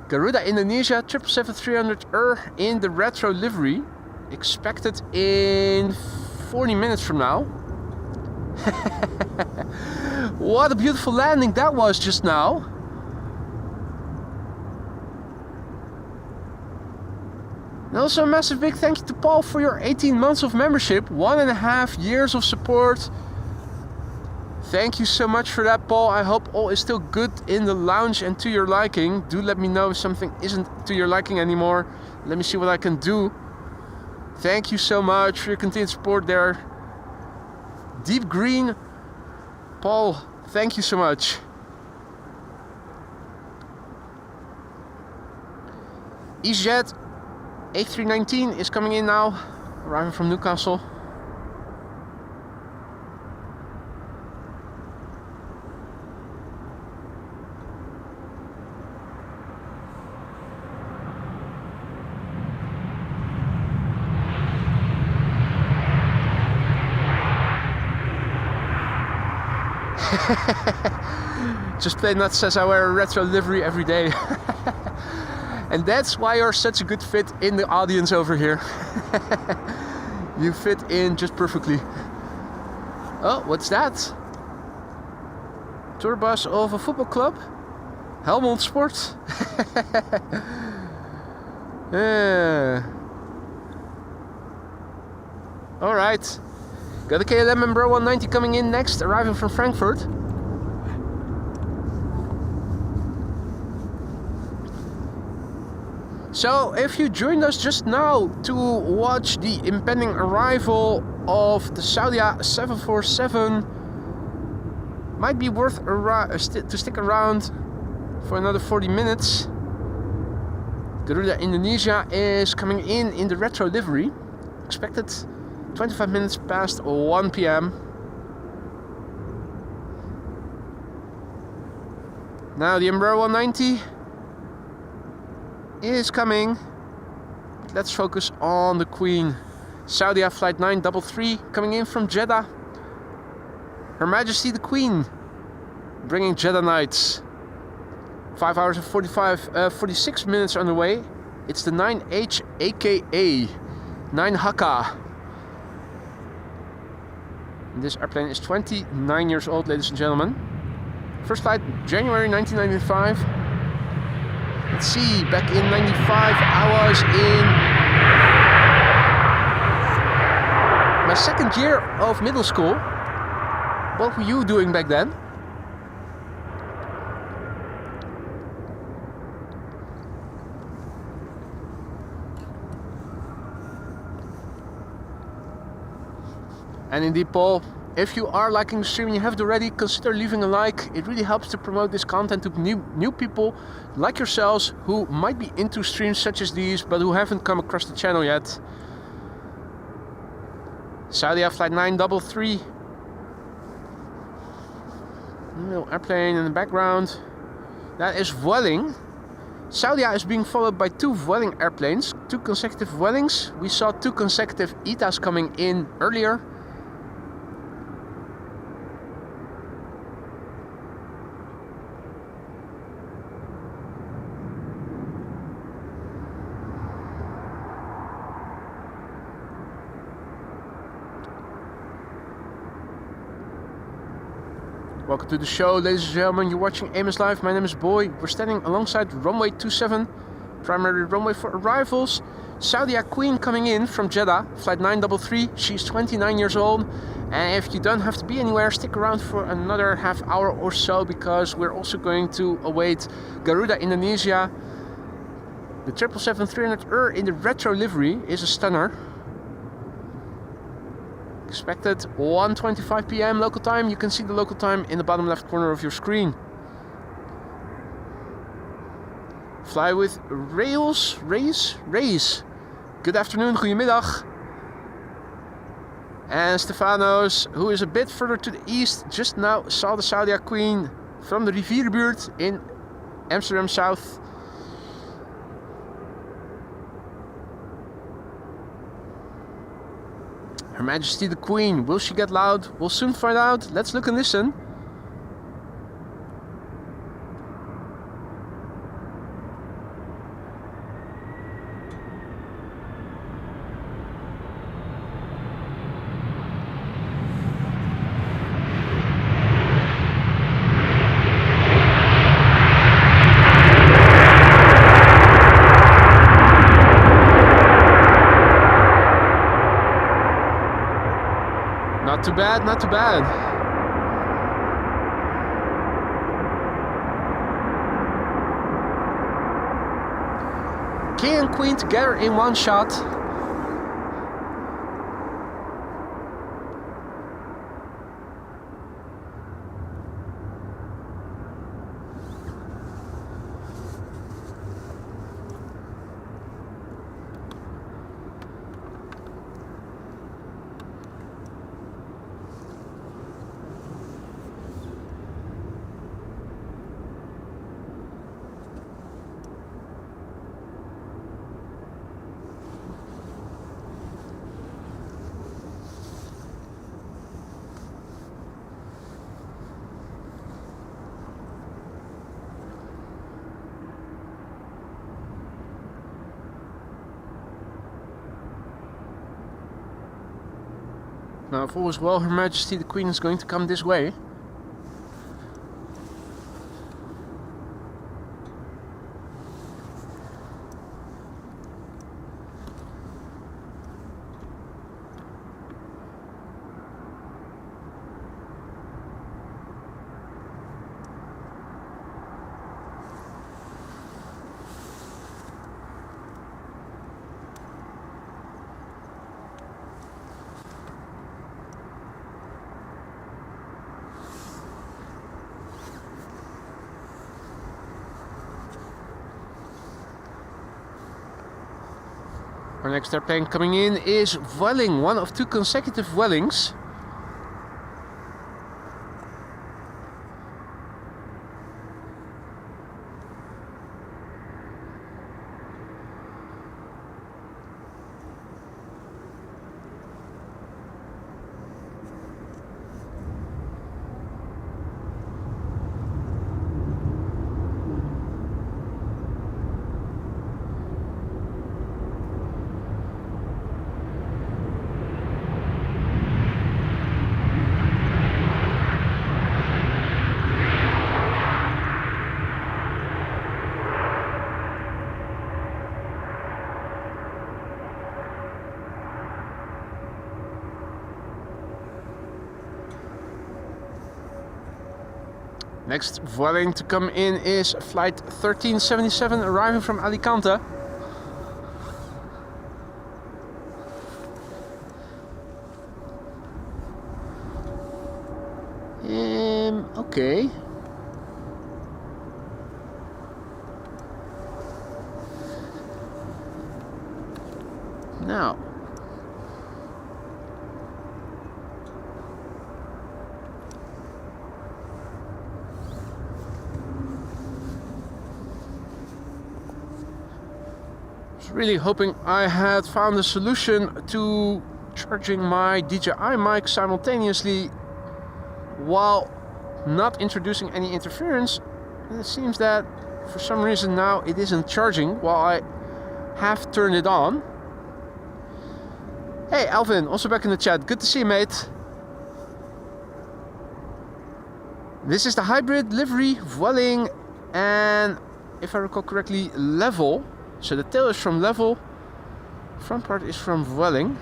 Garuda Indonesia 777-300ER in the retro livery, expected in 40 minutes from now. What a beautiful landing that was just now. And also a massive big thank you to Paul for your 18 months of membership, 1.5 years of support. Thank you so much for that, Paul. I hope all is still good in the lounge and to your liking. Do let me know if something isn't to your liking anymore. Let me see what I can do. Thank you so much for your continued support there. Deep green, Paul, thank you so much. EasyJet A319 is coming in now, arriving from Newcastle. Just Play Nuts says I wear a retro livery every day. And that's why you're such a good fit in the audience over here. You fit in just perfectly. Oh, what's that? Tour bus of a football club? Helmond Sport? Alright. Got a KLM Embraer 190 coming in next, arriving from Frankfurt. So, if you joined us just now to watch the impending arrival of the Saudia 747, might be worth to stick around for another 40 minutes. Garuda Indonesia is coming in the retro livery, expected 25 minutes past 1 p.m. Now the Embraer 190 is coming. Let's focus on the Queen. Saudia Flight 933 coming in from Jeddah. Her Majesty the Queen, bringing Jeddah nights. 5 hours and 46 minutes on the way. It's the 9H aka 9 Hakka. This airplane is 29 years old, ladies and gentlemen. First flight January 1995. Let's see, back in 95 I was in my second year of middle school. What were you doing back then? And indeed, Paul, If you are liking the stream and you haven't already, consider leaving a like. It really helps to promote this content to new people like yourselves who might be into streams such as these but who haven't come across the channel yet. Saudi flight 933. Little airplane in the background. That is Vueling. Saudi is being followed by 2 Vueling airplanes, 2 consecutive Vuelings. We saw 2 consecutive ETAs coming in earlier. Welcome to the show, ladies and gentlemen. You're watching AMS Live. My name is Boy. We're standing alongside runway 27, primary runway for arrivals. Saudi Queen coming in from Jeddah, flight 933. She's 29 years old. And if you don't have to be anywhere, stick around for another half hour or so, because we're also going to await Garuda Indonesia. The 777-300 in the retro livery is a stunner. Expected 1:25 p.m. local time. You can see the local time in the bottom left corner of your screen. Fly with Race. Good afternoon, goedemiddag. And Stefanos, who is a bit further to the east, just now saw the Saudi Queen from the Rivierenbuurt in Amsterdam South. Her Majesty the Queen, will she get loud? We'll soon find out. Let's look and listen. Not too bad, not too bad. King and Queen together in one shot. Now, if all is well, Her Majesty the Queen is going to come this way. Our next airplane coming in is Vueling, one of 2 consecutive Vuelings. Next Vueling to come in is flight 1377 arriving from Alicante. Okay. Now. I was really hoping I had found a solution to charging my DJI mic simultaneously while not introducing any interference. And it seems that for some reason now it isn't charging while I have turned it on. Hey Alvin, also back in the chat. Good to see you, mate. This is the hybrid livery, Vueling, and if I recall correctly, level. So the tail is from level, front part is from Vueling.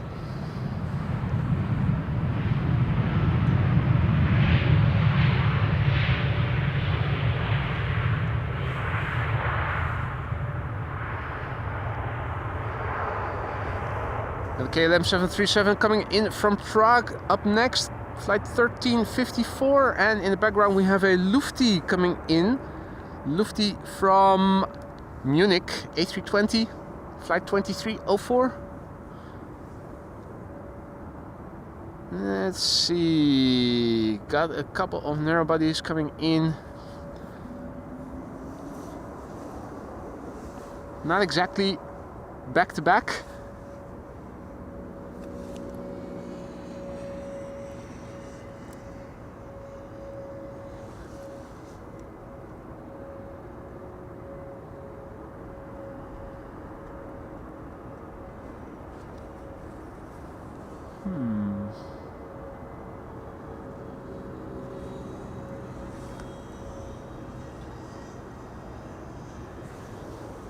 The KLM 737 coming in from Prague. Up next, flight 1354, and in the background we have a Lufti coming in. Lufti from Munich, A320, flight 2304. Let's see, got a couple of narrow bodies coming in. Not exactly back to back.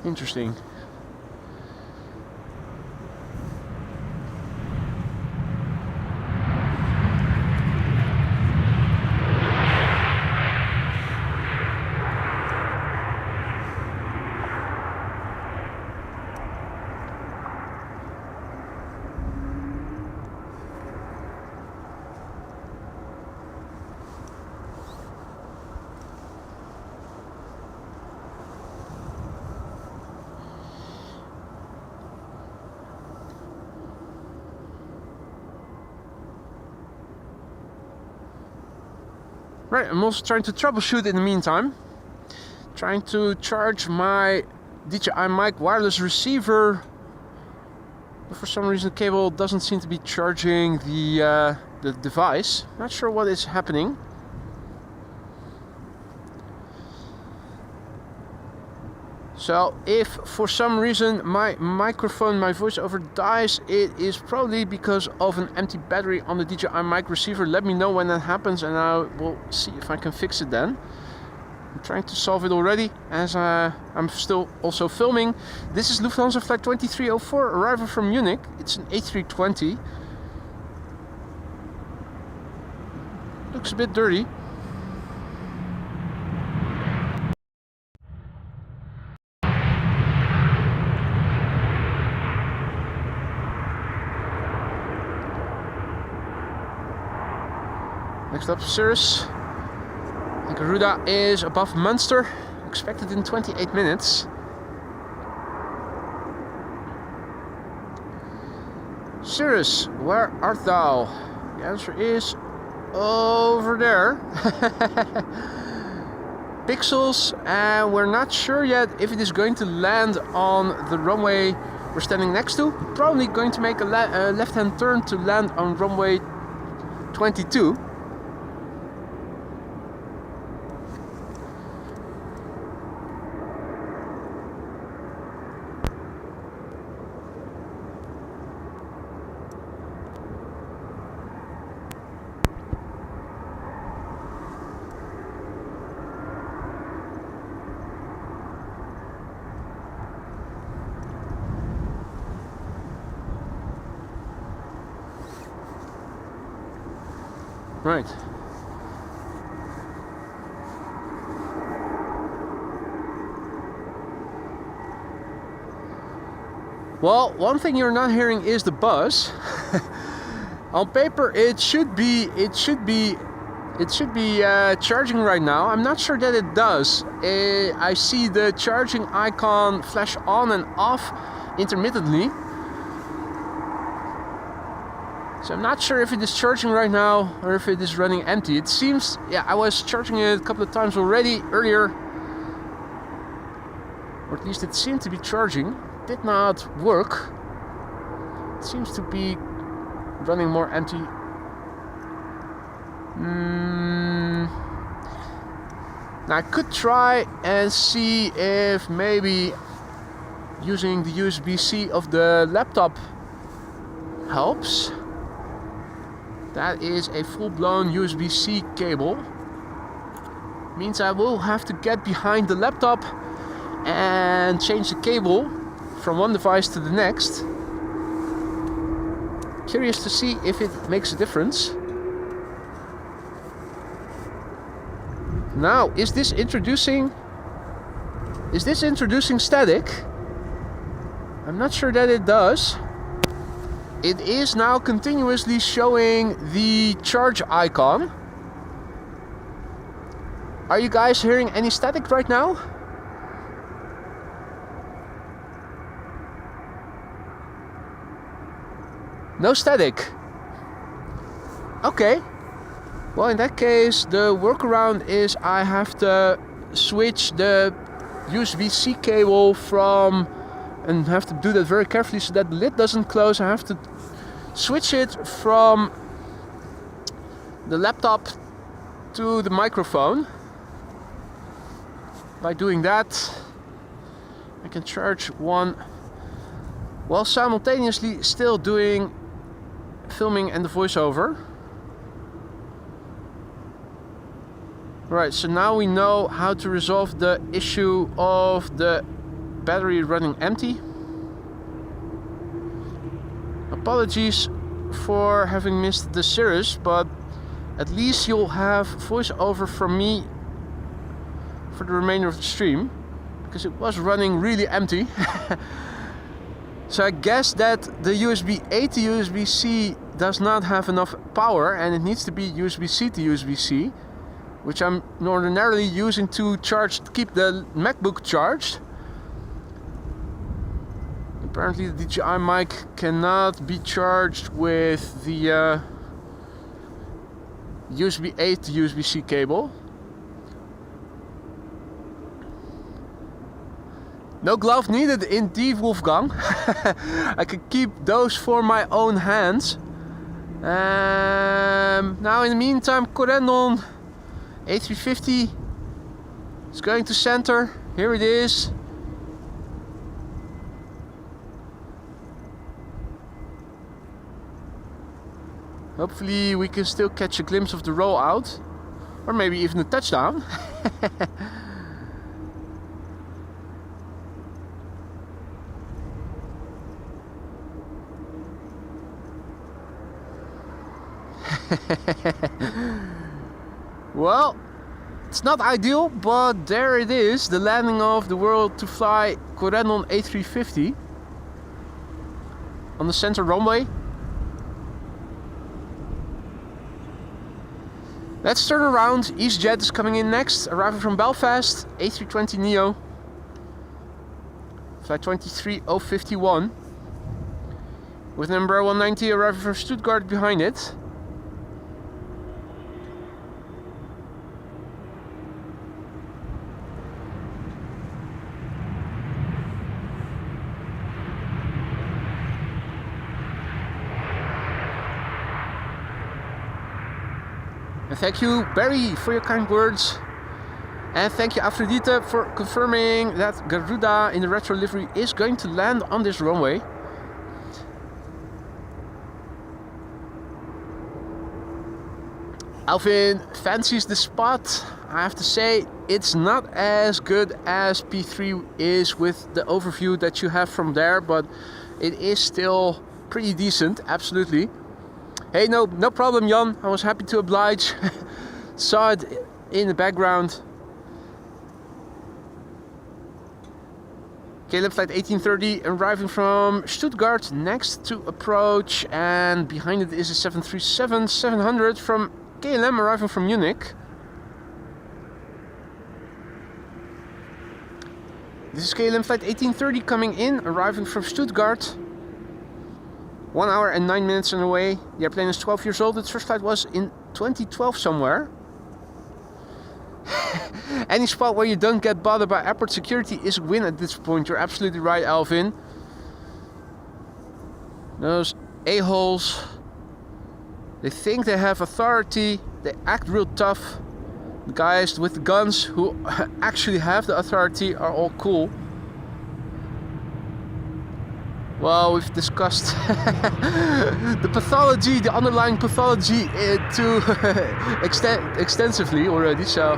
Interesting. Right, I'm also trying to troubleshoot in the meantime. Trying to charge my DJI mic wireless receiver. But for some reason the cable doesn't seem to be charging the device. Not sure what is happening. So if for some reason my microphone, my voiceover dies, it is probably because of an empty battery on the DJI mic receiver. Let me know when that happens and I will see if I can fix it then. I'm trying to solve it already as I'm still also filming. This is Lufthansa flight 2304 arrival from Munich. It's an A320. Looks a bit dirty. Next up, Cirrus. I think Garuda is above Munster, expected in 28 minutes. Cirrus, where art thou? The answer is over there. Pixels, and we're not sure yet if it is going to land on the runway we're standing next to. Probably going to make a left-hand turn to land on runway 22. Right. Well, one thing you're not hearing is the buzz. On paper, it should be it should be charging right now. I'm not sure that it does. I see the charging icon flash on and off intermittently. So I'm not sure if it is charging right now or if it is running empty. It seems, yeah, I was charging it a couple of times already earlier. Or at least it seemed to be charging. Did not work. It seems to be running more empty. Now I could try and see if maybe using the USB-C of the laptop helps. That is a full-blown USB-C cable. Means I will have to get behind the laptop and change the cable from one device to the next. Curious to see if it makes a difference. Now, is this introducing static? I'm not sure that it does. It is now continuously showing the charge icon. Are you guys hearing any static right now? No static. Okay. Well, in that case, the workaround is I have to switch the USB-C cable from, and have to do that very carefully so that the lid doesn't close. I have to switch it from the laptop to the microphone. By doing that, I can charge one while simultaneously still doing filming and the voiceover. Right, so now we know how to resolve the issue of the battery running empty. Apologies for having missed the series, but at least you'll have voiceover from me for the remainder of the stream, because it was running really empty. So I guess that the USB-A to USB-C does not have enough power and it needs to be USB-C to USB-C, which I'm ordinarily using to keep the MacBook charged. Apparently the DJI mic cannot be charged with the USB-A to USB-C cable. No glove needed indeed, Wolfgang. I can keep those for my own hands. Now in the meantime, Corendon A350 is going to center. Here it is. Hopefully we can still catch a glimpse of the rollout, or maybe even a touchdown. Well, it's not ideal, but there it is, the landing of the world to fly Corendon A350 on the center runway. Let's turn around. EasyJet is coming in next, arriving from Belfast, A320neo, flight 23051, with number 190 arriving from Stuttgart behind it. And thank you, Barry, for your kind words. And thank you, Aphrodite, for confirming that Garuda in the retro livery is going to land on this runway. Alvin fancies the spot. I have to say, it's not as good as P3 is with the overview that you have from there, but it is still pretty decent, absolutely. Hey, no problem, Jan. I was happy to oblige. Saw it in the background. Caleb flight 1830 arriving from Stuttgart, next to approach, and behind it is a 737-700 from KLM arriving from Munich. This is KLM flight 1830 coming in, arriving from Stuttgart. 1 hour and 9 minutes on the way. The airplane is 12 years old. Its first flight was in 2012 somewhere. Any spot where you don't get bothered by airport security is a win at this point. You're absolutely right, Alvin. Those a-holes, they think they have authority. They act real tough. The guys with the guns who actually have the authority are all cool. Well, we've discussed the pathology, the underlying pathology extensively already, so...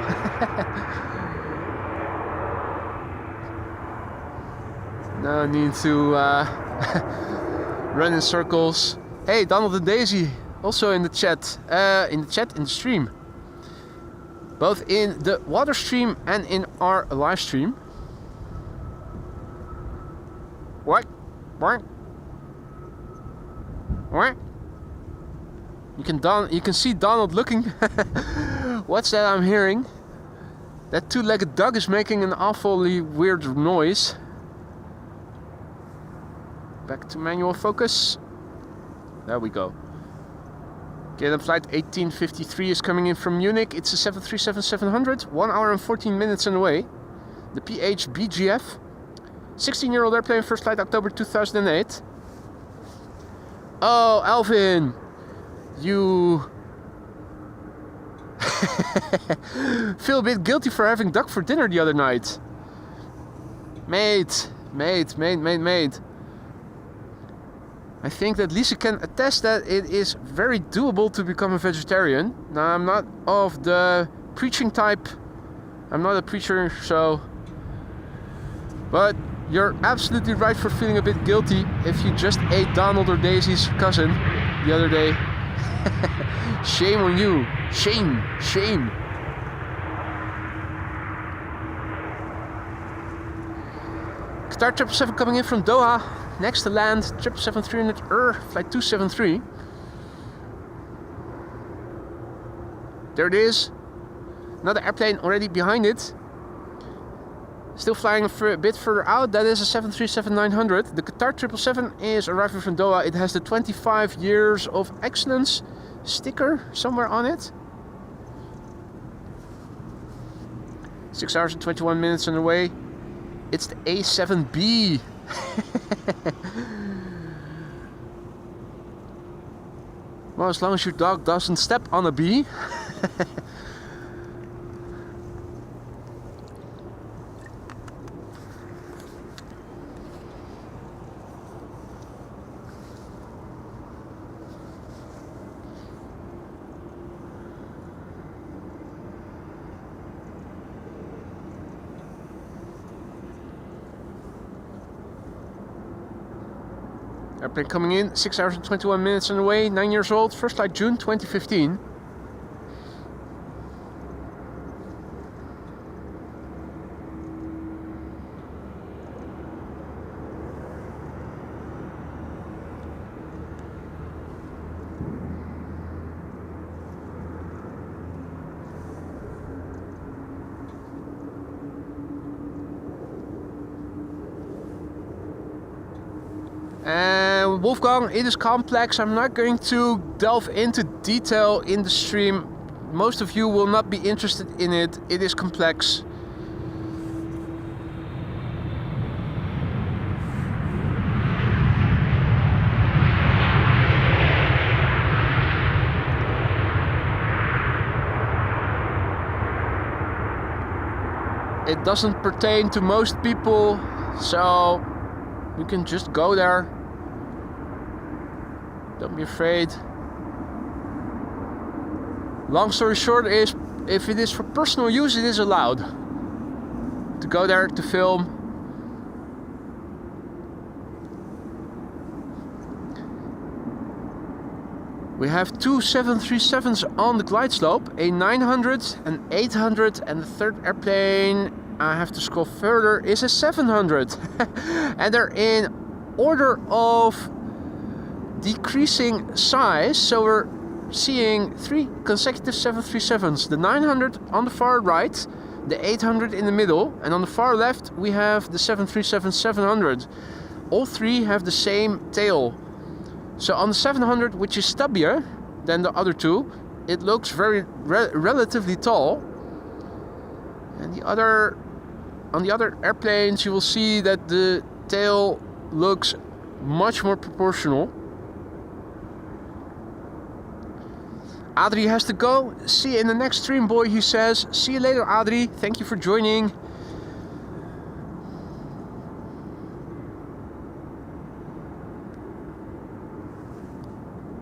No need to run in circles. Hey, Donald and Daisy, also in the chat, in the stream. Both in the water stream and in our live stream. What? What? What? You can see Donald looking. What's that I'm hearing? That two-legged dog is making an awfully weird noise. Back to manual focus. There we go. KLM flight 1853 is coming in from Munich. It's a 737-700. 1 hour and 14 minutes on the way. The PH-BGF. 16-year-old airplane, first flight October 2008. Oh, Alvin, you feel a bit guilty for having duck for dinner the other night. Mate. I think that Lisa can attest that it is very doable to become a vegetarian. Now, I'm not of the preaching type. I'm not a preacher, so... But you're absolutely right for feeling a bit guilty if you just ate Donald or Daisy's cousin the other day. Shame on you. Shame. Qatar 777 coming in from Doha. Next to land, 777-300 flight 273. There it is. Another airplane already behind it. Still flying a bit further out, that is a 737-900. The Qatar 777 is arriving from Doha. It has the 25 years of excellence sticker somewhere on it. 6 hours and 21 minutes on the way. It's the A7B. Well, as long as your dog doesn't step on a bee. Airplane coming in, 6 hours and 21 minutes on the way, 9 years old, first flight June 2015. Wolfgang, it is complex. I'm not going to delve into detail in the stream. Most of you will not be interested in it. It is complex. It doesn't pertain to most people, so you can just go there. Don't be afraid. Long story short is, if it is for personal use, it is allowed to go there to film. We have two 737s on the glide slope, a 900, an 800, and the third airplane, I have to scroll further, is a 700. And they're in order of decreasing size, so we're seeing 3 consecutive 737s. The 900 on the far right, the 800 in the middle, and on the far left we have the 737-700. All 3 have the same tail. So on the 700, which is stubbier than the other 2, it looks very relatively tall. And on the other airplanes you will see that the tail looks much more proportional. Adri has to go. See you in the next stream, boy, he says. See you later, Adri. Thank you for joining.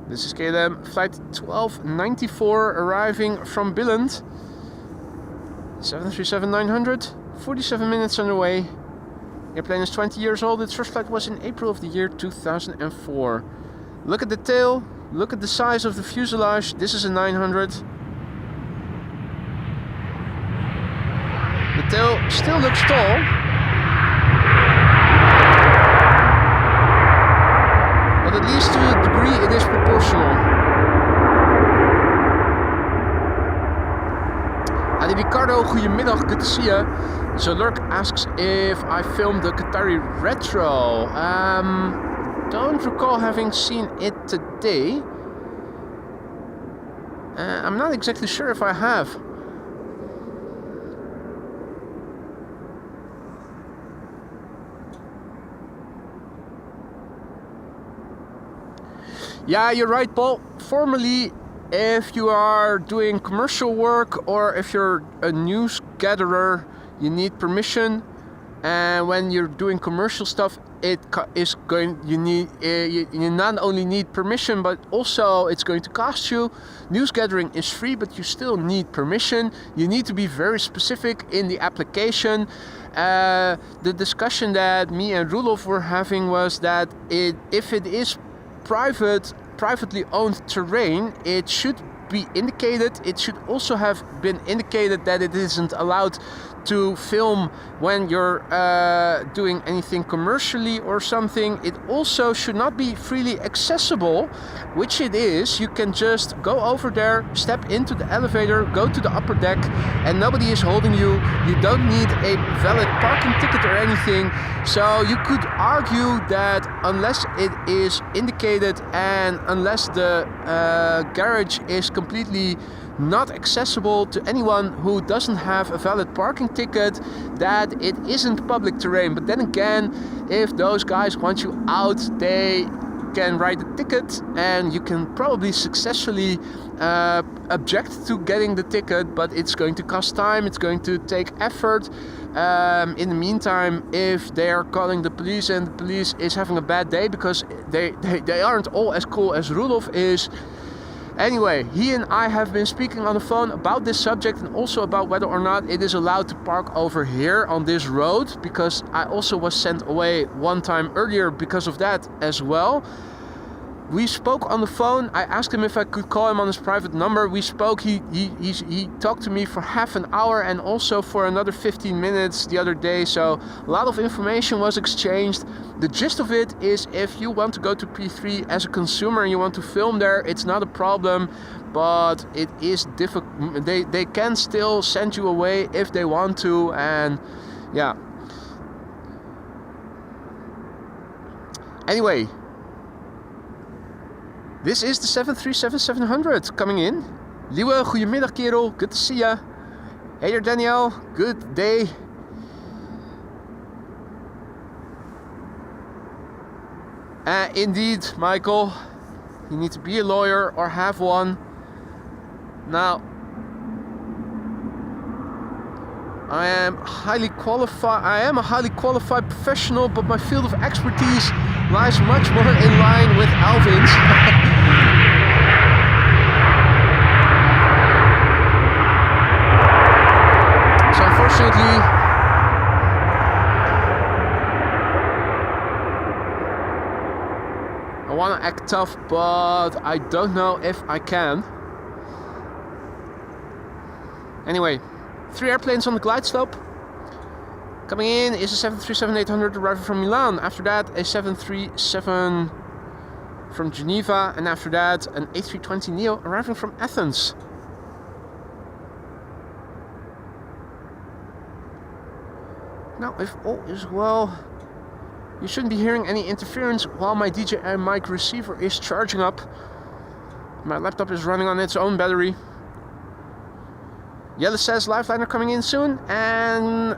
This is KLM flight 1294 arriving from Billund. 737-900, 47 minutes underway. Airplane is 20 years old. Its first flight was in April of the year 2004. Look at the tail. Look at the size of the fuselage. This is a 900. The tail still looks tall. But at least to a degree it is proportional. Adi Ricardo, goedemiddag, good to see you. So Lurk asks if I filmed the Qatari Retro. Don't recall having seen it today. I'm not exactly sure if I have. Yeah, you're right, Paul. Formally, if you are doing commercial work or if you're a news gatherer, you need permission. And when you're doing commercial stuff, you not only need permission, but also it's going to cost you. News gathering is free, but you still need permission. You need to be very specific in the application. The discussion that me and Rudolf were having was that if it is privately owned terrain, it should be indicated. It should also have been indicated that it isn't allowed to film when you're doing anything commercially or something. It also should not be freely accessible, which it is. You can just go over there, step into the elevator, go to the upper deck, and nobody is holding you. You don't need a valid parking ticket or anything. So you could argue that unless it is indicated and unless the garage is completely not accessible to anyone who doesn't have a valid parking ticket, that it isn't public terrain. But then again, if those guys want you out, they can write a ticket and you can probably successfully object to getting the ticket, but it's going to cost time, it's going to take effort. In the meantime, if they are calling the police and the police is having a bad day because they aren't all as cool as Rudolf is. Anyway, he and I have been speaking on the phone about this subject and also about whether or not it is allowed to park over here on this road, because I also was sent away one time earlier because of that as well. We spoke on the phone. I asked him if I could call him on his private number. We spoke. He talked to me for half an hour and also for another 15 minutes the other day. So a lot of information was exchanged. The gist of it is, if you want to go to P3 as a consumer and you want to film there, it's not a problem. But it is difficult. They can still send you away if they want to. And yeah. Anyway. This is the 737-700 coming in. Liewe, goedemiddag kerel. Good to see ya. Hey there Danielle. Good day. Indeed, Michael. You need to be a lawyer or have one. Now, I am a highly qualified professional, but my field of expertise lies much more in line with Alvin's. So unfortunately, I want to act tough, but I don't know if I can. Anyway, 3 airplanes on the glide slope. Coming in is a 737-800 arriving from Milan. After that, a 737-400 from Geneva, and after that an A320neo arriving from Athens. Now, if all is well, you shouldn't be hearing any interference while my DJI mic receiver is charging up. My laptop is running on its own battery. Jelle says Lifeliner coming in soon, and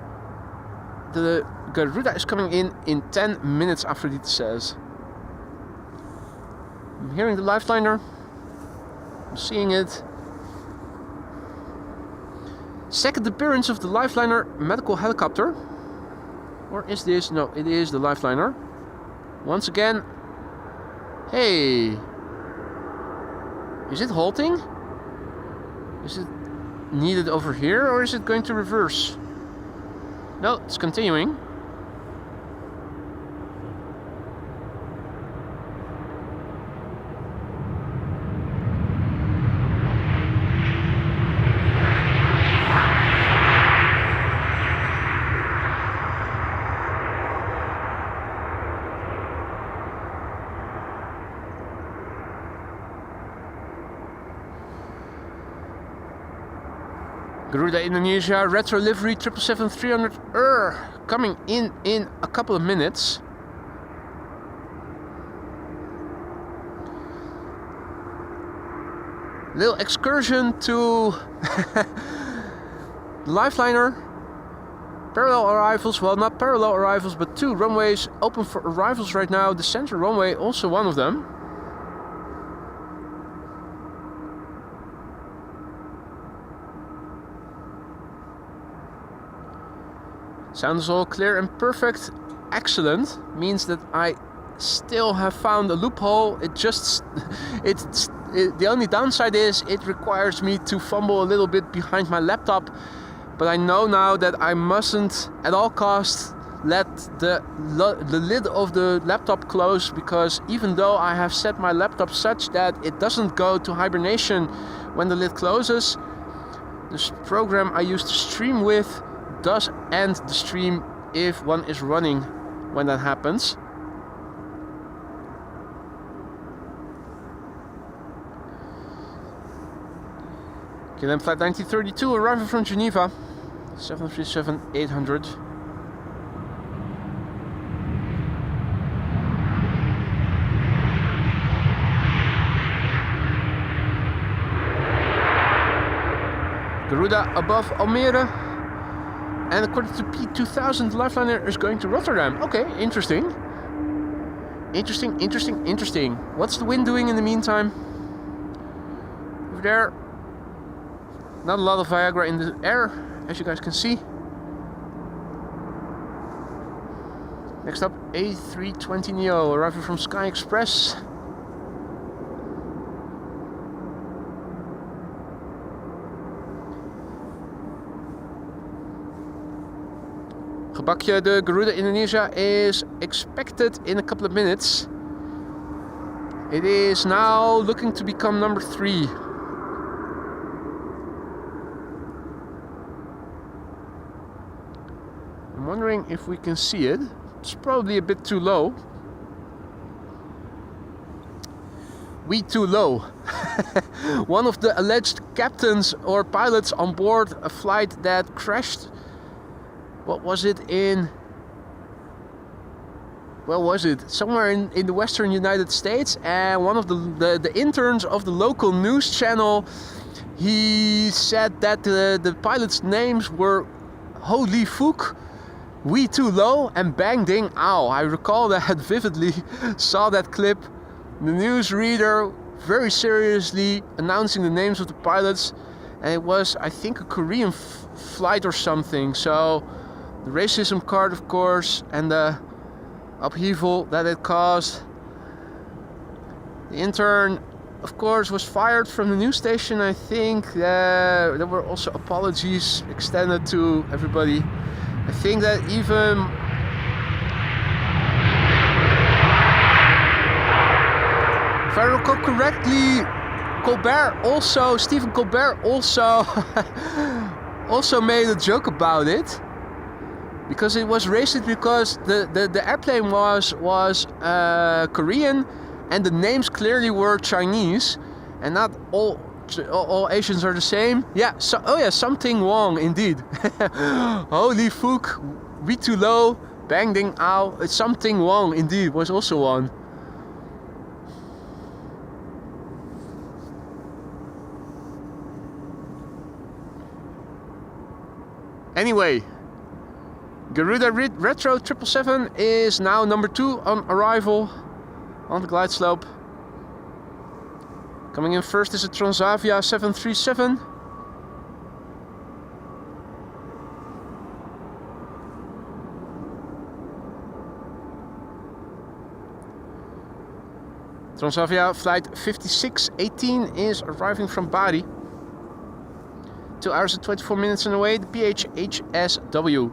the Garuda is coming in 10 minutes after Dieter says. I'm hearing the Lifeliner. I'm seeing it. Second appearance of the Lifeliner medical helicopter. Or is this? No, it is the Lifeliner. Once again. Hey. Is it halting? Is it needed over here, or is it going to reverse? No, it's continuing. Garuda Indonesia, retro livery 777-300 coming in a couple of minutes. Little excursion to Lifeliner. Parallel arrivals, well, not parallel arrivals, but 2 runways open for arrivals right now. The center runway also one of them. Sounds all clear and perfect. Excellent. Means that I still have found a loophole. The only downside is it requires me to fumble a little bit behind my laptop. But I know now that I mustn't at all costs let the lid of the laptop close, because even though I have set my laptop such that it doesn't go to hibernation when the lid closes, this program I used to stream with does end the stream if one is running when that happens. KLM flight 1932 arriving from Geneva, 737-800. Garuda above Almere. And according to P2000, the Lifeliner is going to Rotterdam. Okay, interesting. Interesting. What's the wind doing in the meantime? Over there. Not a lot of Viagra in the air, as you guys can see. Next up, A320neo arriving from Sky Express. Gebakje, de Garuda Indonesia is expected in a couple of minutes. It is now looking to become number 3. I'm wondering if we can see it. It's probably a bit too low. We too low. One of the alleged captains or pilots on board a flight that crashed. What was it in? Where was it? Somewhere in the western United States. And one of the interns of the local news channel, he said that the pilots' names were Holy Fook, We Too Low, and Bang Ding Ow. I recall that vividly. Saw that clip. The newsreader very seriously announcing the names of the pilots. And it was, I think, a Korean flight or something. So the racism card, of course, and the upheaval that it caused. The intern, of course, was fired from the news station. I think there were also apologies extended to everybody. I think that even if I recall correctly, Stephen Colbert also made a joke about it. Because it was racist, because the airplane was Korean, and the names clearly were Chinese, and not all Asians are the same. Yeah, so, oh yeah, something wrong indeed. Holy fuck, we too low, bang ding ow, it's something wrong indeed, was also one. Anyway, Garuda Retro 777 is now number 2 on arrival on the glide slope. Coming in first is a Transavia 737. Transavia flight 5618 is arriving from Bari. 2 hours and 24 minutes on the way, the PHHSW.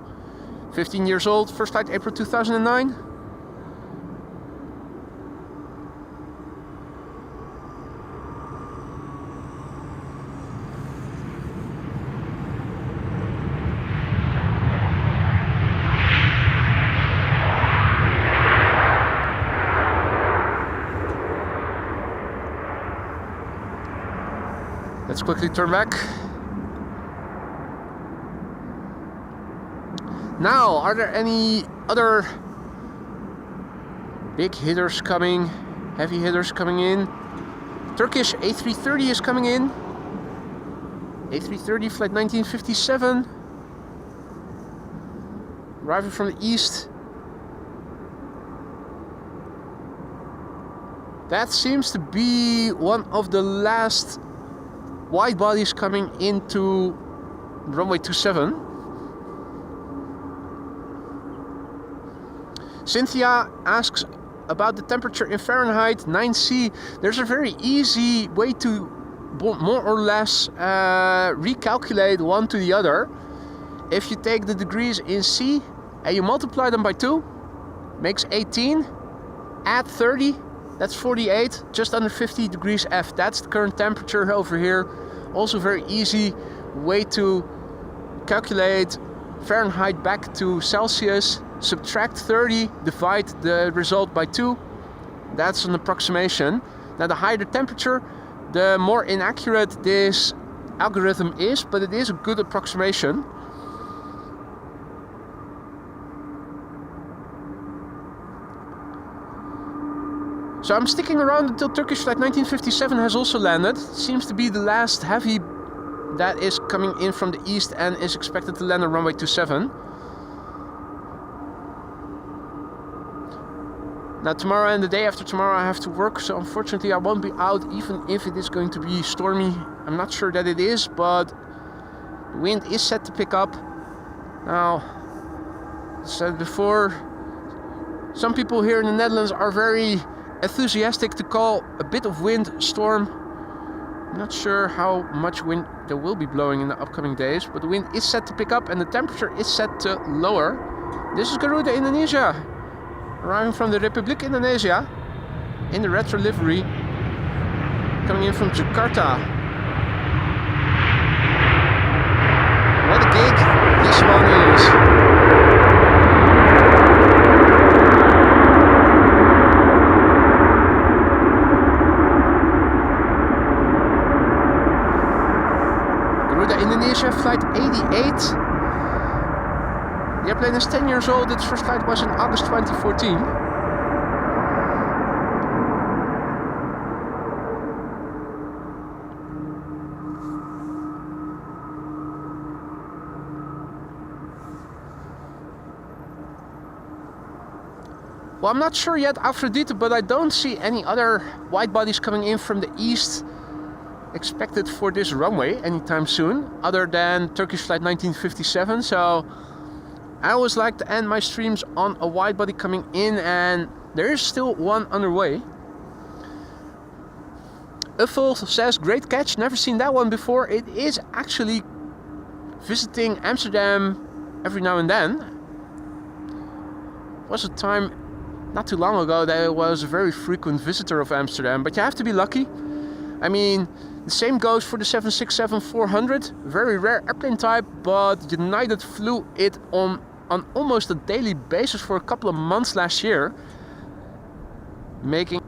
15 years old, first flight April 2009. Let's quickly turn back. Now, are there any other big hitters coming, heavy hitters coming in? Turkish A330 is coming in. A330 flight 1957. Arriving from the east. That seems to be one of the last wide bodies coming into runway 27. Cynthia asks about the temperature in Fahrenheit, 9C. There's a very easy way to more or less recalculate one to the other. If you take the degrees in C and you multiply them by 2, makes 18, add 30, that's 48, just under 50 degrees F. That's the current temperature over here. Also very easy way to calculate Fahrenheit back to Celsius. Subtract 30, divide the result by 2. That's an approximation. Now the higher the temperature, the more inaccurate this algorithm is, but it is a good approximation. So I'm sticking around until Turkish flight 1957 has also landed. It seems to be the last heavy that is coming in from the east and is expected to land on runway 27. Now tomorrow and the day after tomorrow I have to work, so unfortunately I won't be out even if it is going to be stormy. I'm not sure that it is, but the wind is set to pick up. Now, as I said before, some people here in the Netherlands are very enthusiastic to call a bit of wind storm. I'm not sure how much wind there will be blowing in the upcoming days, but the wind is set to pick up and the temperature is set to lower. This is Garuda Indonesia, arriving from the Republic Indonesia in the retro livery, coming in from Jakarta. What a gig this one is. Garuda Indonesia flight 88. The airplane is 10 years old. Its first flight was in August 2014. Well, I'm not sure yet, Aphrodite, but I don't see any other wide bodies coming in from the east expected for this runway anytime soon, other than Turkish flight 1957. So I always like to end my streams on a wide body coming in, and there is still one underway. Uffel says, great catch, never seen that one before. It is actually visiting Amsterdam every now and then. It was a time not too long ago that it was a very frequent visitor of Amsterdam, but you have to be lucky. I mean, the same goes for the 767-400, very rare airplane type, but United flew it on almost a daily basis for a couple of months last year, making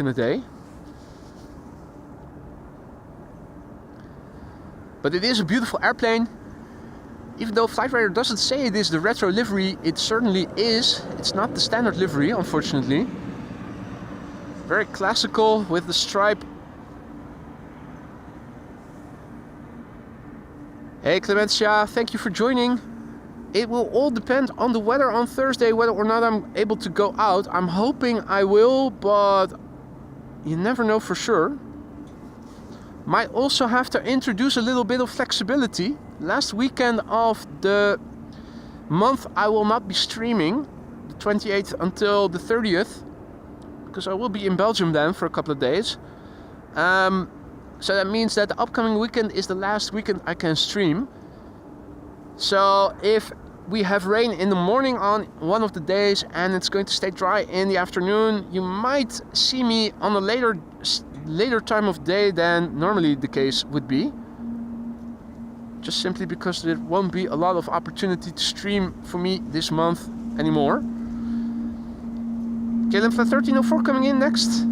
in a day. But it is a beautiful airplane. Even though Flight Radar doesn't say it is the retro livery, it certainly is. It's not the standard livery, unfortunately. Very classical with the stripe. Hey Clementia, thank you for joining. It will all depend on the weather on Thursday, whether or not I'm able to go out. I'm hoping I will, but you never know for sure. Might also have to introduce a little bit of flexibility. Last weekend of the month I will not be streaming, the 28th until the 30th, because I will be in Belgium then for a couple of days. So that means that the upcoming weekend is the last weekend I can stream. So if we have rain in the morning on one of the days and it's going to stay dry in the afternoon, you might see me on a later time of day than normally the case would be. Just simply because there won't be a lot of opportunity to stream for me this month anymore. KLM Flight 1304 coming in next.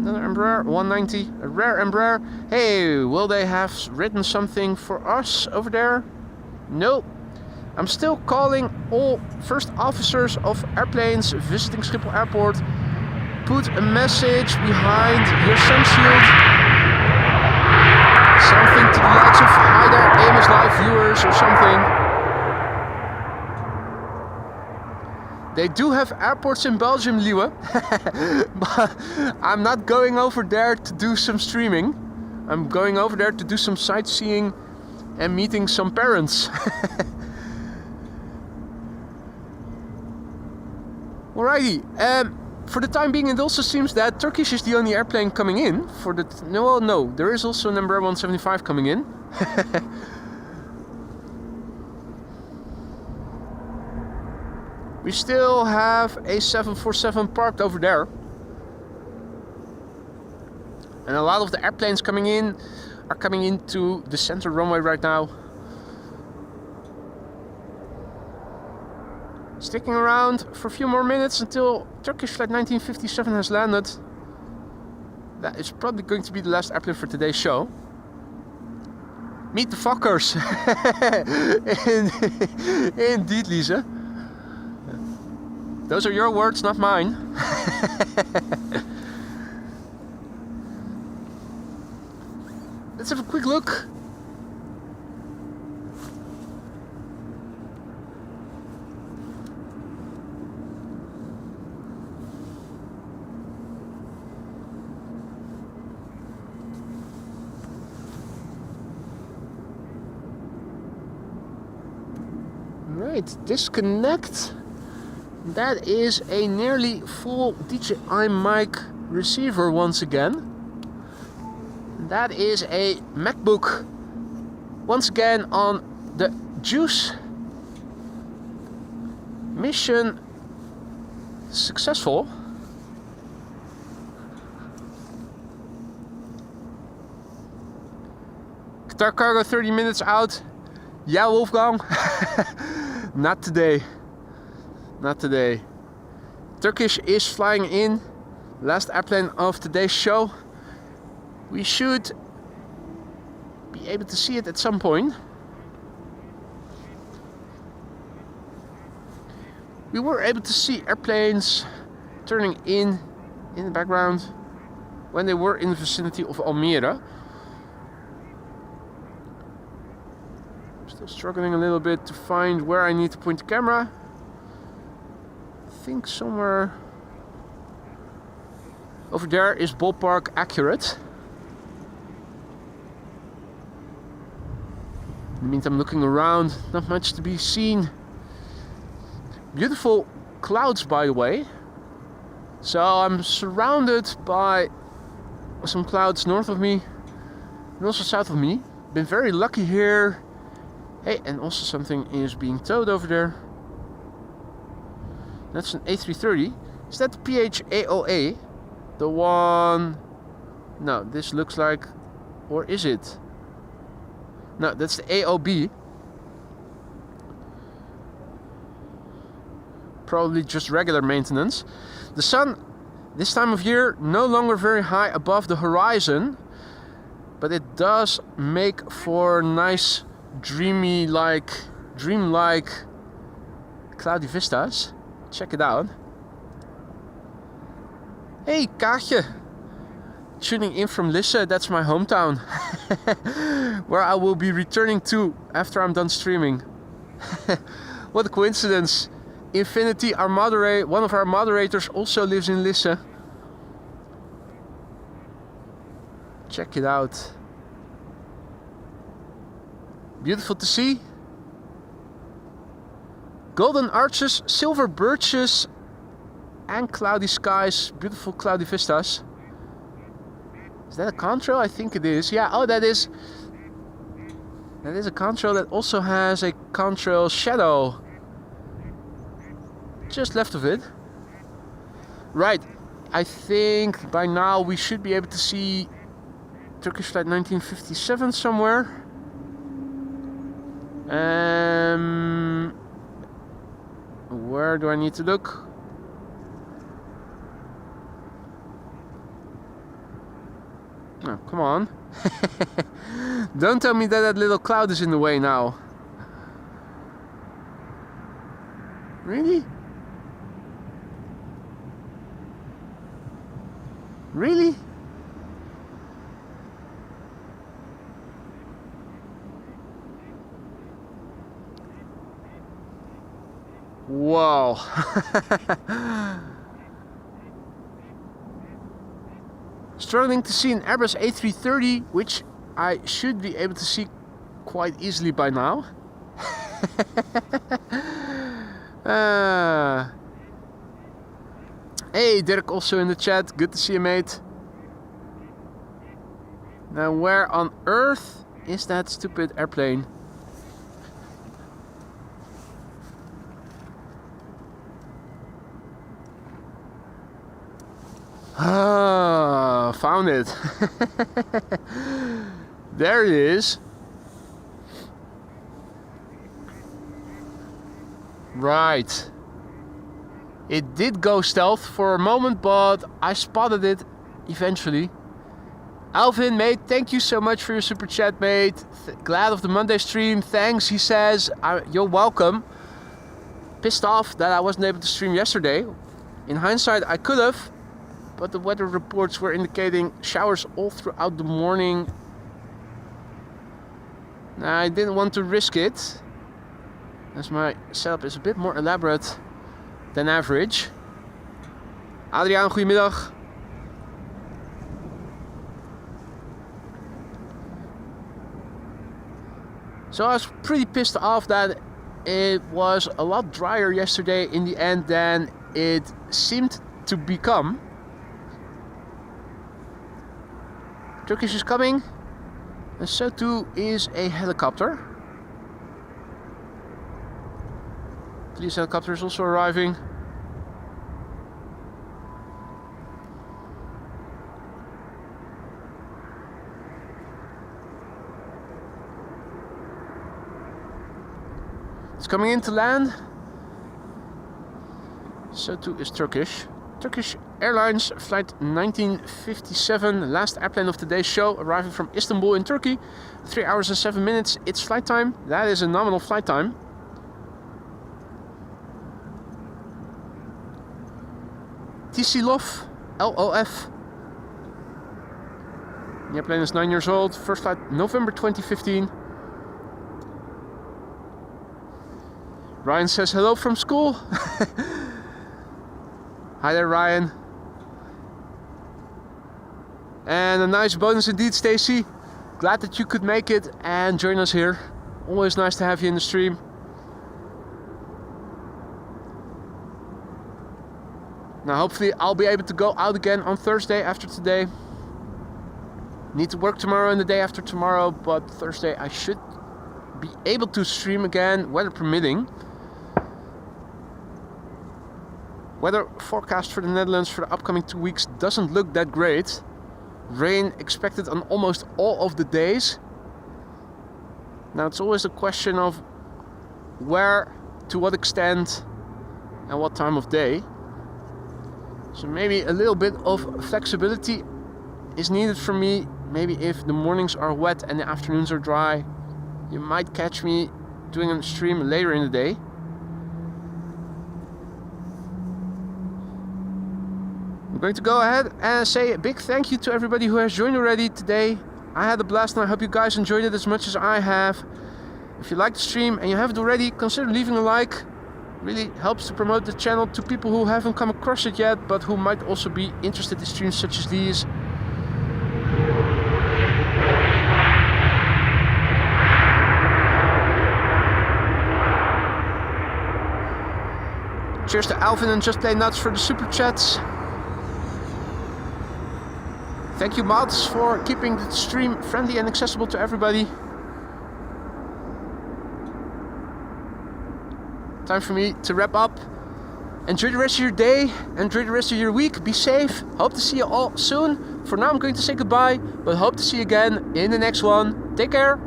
Another Embraer 190, a rare Embraer. Hey, will they have written something for us over there? No. I'm still calling all first officers of airplanes visiting Schiphol Airport. Put a message behind your sun shield. Something to the likes of hi there Amos Live viewers or something. They do have airports in Belgium, Liewe. But I'm not going over there to do some streaming. I'm going over there to do some sightseeing and meeting some parents. Alrighty. For the time being, it also seems that Turkish is the only airplane coming in. For the no, there is also an Embraer 175 coming in. We still have a 747 parked over there. And a lot of the airplanes coming in are coming into the center runway right now. Sticking around for a few more minutes until Turkish Flight 1957 has landed. That is probably going to be the last airplane for today's show. Meet the fuckers. Indeed, Lisa. Those are your words, not mine. Let's have a quick look. Right, disconnect. That is a nearly full DJI mic receiver once again. That is a MacBook once again on the Juice. Mission successful. Qatar Cargo 30 minutes out. Yeah, Wolfgang. Not today. Not today. Turkish is flying in. Last airplane of today's show. We should be able to see it at some point. We were able to see airplanes turning in the background when they were in the vicinity of Almere. Still struggling a little bit to find where I need to point the camera. I think somewhere over there is ballpark accurate. In the meantime, looking around, not much to be seen. Beautiful clouds, by the way. So I'm surrounded by some clouds north of me and also south of me. Been very lucky here. Hey, and also something is being towed over there. That's an A330. Is that the PHAOA? The one... No, this looks like... Or is it? No, that's the AOB. probably just regular maintenance. The sun, this time of year, no longer very high above the horizon, but it does make for nice dreamlike cloudy vistas. Check it out. Hey Kaatje, tuning in from Lisse, that's my hometown, where I will be returning to after I'm done streaming. What a coincidence. Infinity, our one of our moderators, also lives in Lisse. Check it out. Beautiful to see. Golden arches, silver birches, and cloudy skies. Beautiful cloudy vistas. Is that a contrail? I think it is. Yeah, oh, that is a contrail that also has a contrail shadow just left of it. Right, I think by now we should be able to see Turkish flight 1957 somewhere. Where do I need to look? Oh, come on. Don't tell me that that little cloud is in the way now. Really? Really? Whoa. Struggling to see an Airbus A330, which I should be able to see quite easily by now. Hey, Dirk, also in the chat. Good to see you, mate. Now, where on earth is that stupid airplane? Ah, found it. There it is. Right. It did go stealth for a moment, but I spotted it eventually. Alvin, mate, thank you so much for your super chat, mate. Glad of the Monday stream. Thanks, he says. You're welcome. Pissed off that I wasn't able to stream yesterday. In hindsight, I could have, but the weather reports were indicating showers all throughout the morning. I didn't want to risk it, as my setup is a bit more elaborate than average. Adriaan, goedemiddag. So I was pretty pissed off that it was a lot drier yesterday in the end than it seemed to become. Turkish is coming, and so too is a helicopter. Police helicopter is also arriving. It's coming in to land. So too is Turkish. Turkish Airlines flight 1957, last airplane of today's show, arriving from Istanbul in Turkey. 3 hours and 7 minutes. It's flight time. That is a nominal flight time. TC LOF, LOF. The airplane is 9 years old. First flight November 2015. Ryan says hello from school. Hi there, Ryan. And a nice bonus indeed, Stacy. Glad that you could make it and join us here. Always nice to have you in the stream. Now hopefully I'll be able to go out again on Thursday after today. Need to work tomorrow and the day after tomorrow, but Thursday I should be able to stream again, weather permitting. Weather forecast for the Netherlands for the upcoming 2 weeks doesn't look that great. Rain expected on almost all of the days. Now it's always a question of where, to what extent, and what time of day. So maybe a little bit of flexibility is needed from me. Maybe if the mornings are wet and the afternoons are dry, you might catch me doing a stream later in the day. I'm going to go ahead and say a big thank you to everybody who has joined already today. I had a blast and I hope you guys enjoyed it as much as I have. If you like the stream and you haven't already, consider leaving a like. Really helps to promote the channel to people who haven't come across it yet, but who might also be interested in streams such as these. Cheers to Alvin and Just Play Nuts for the super chats. Thank you, mods, for keeping the stream friendly and accessible to everybody. Time for me to wrap up. Enjoy the rest of your day, enjoy the rest of your week, be safe. Hope to see you all soon. For now I'm going to say goodbye, but hope to see you again in the next one. Take care.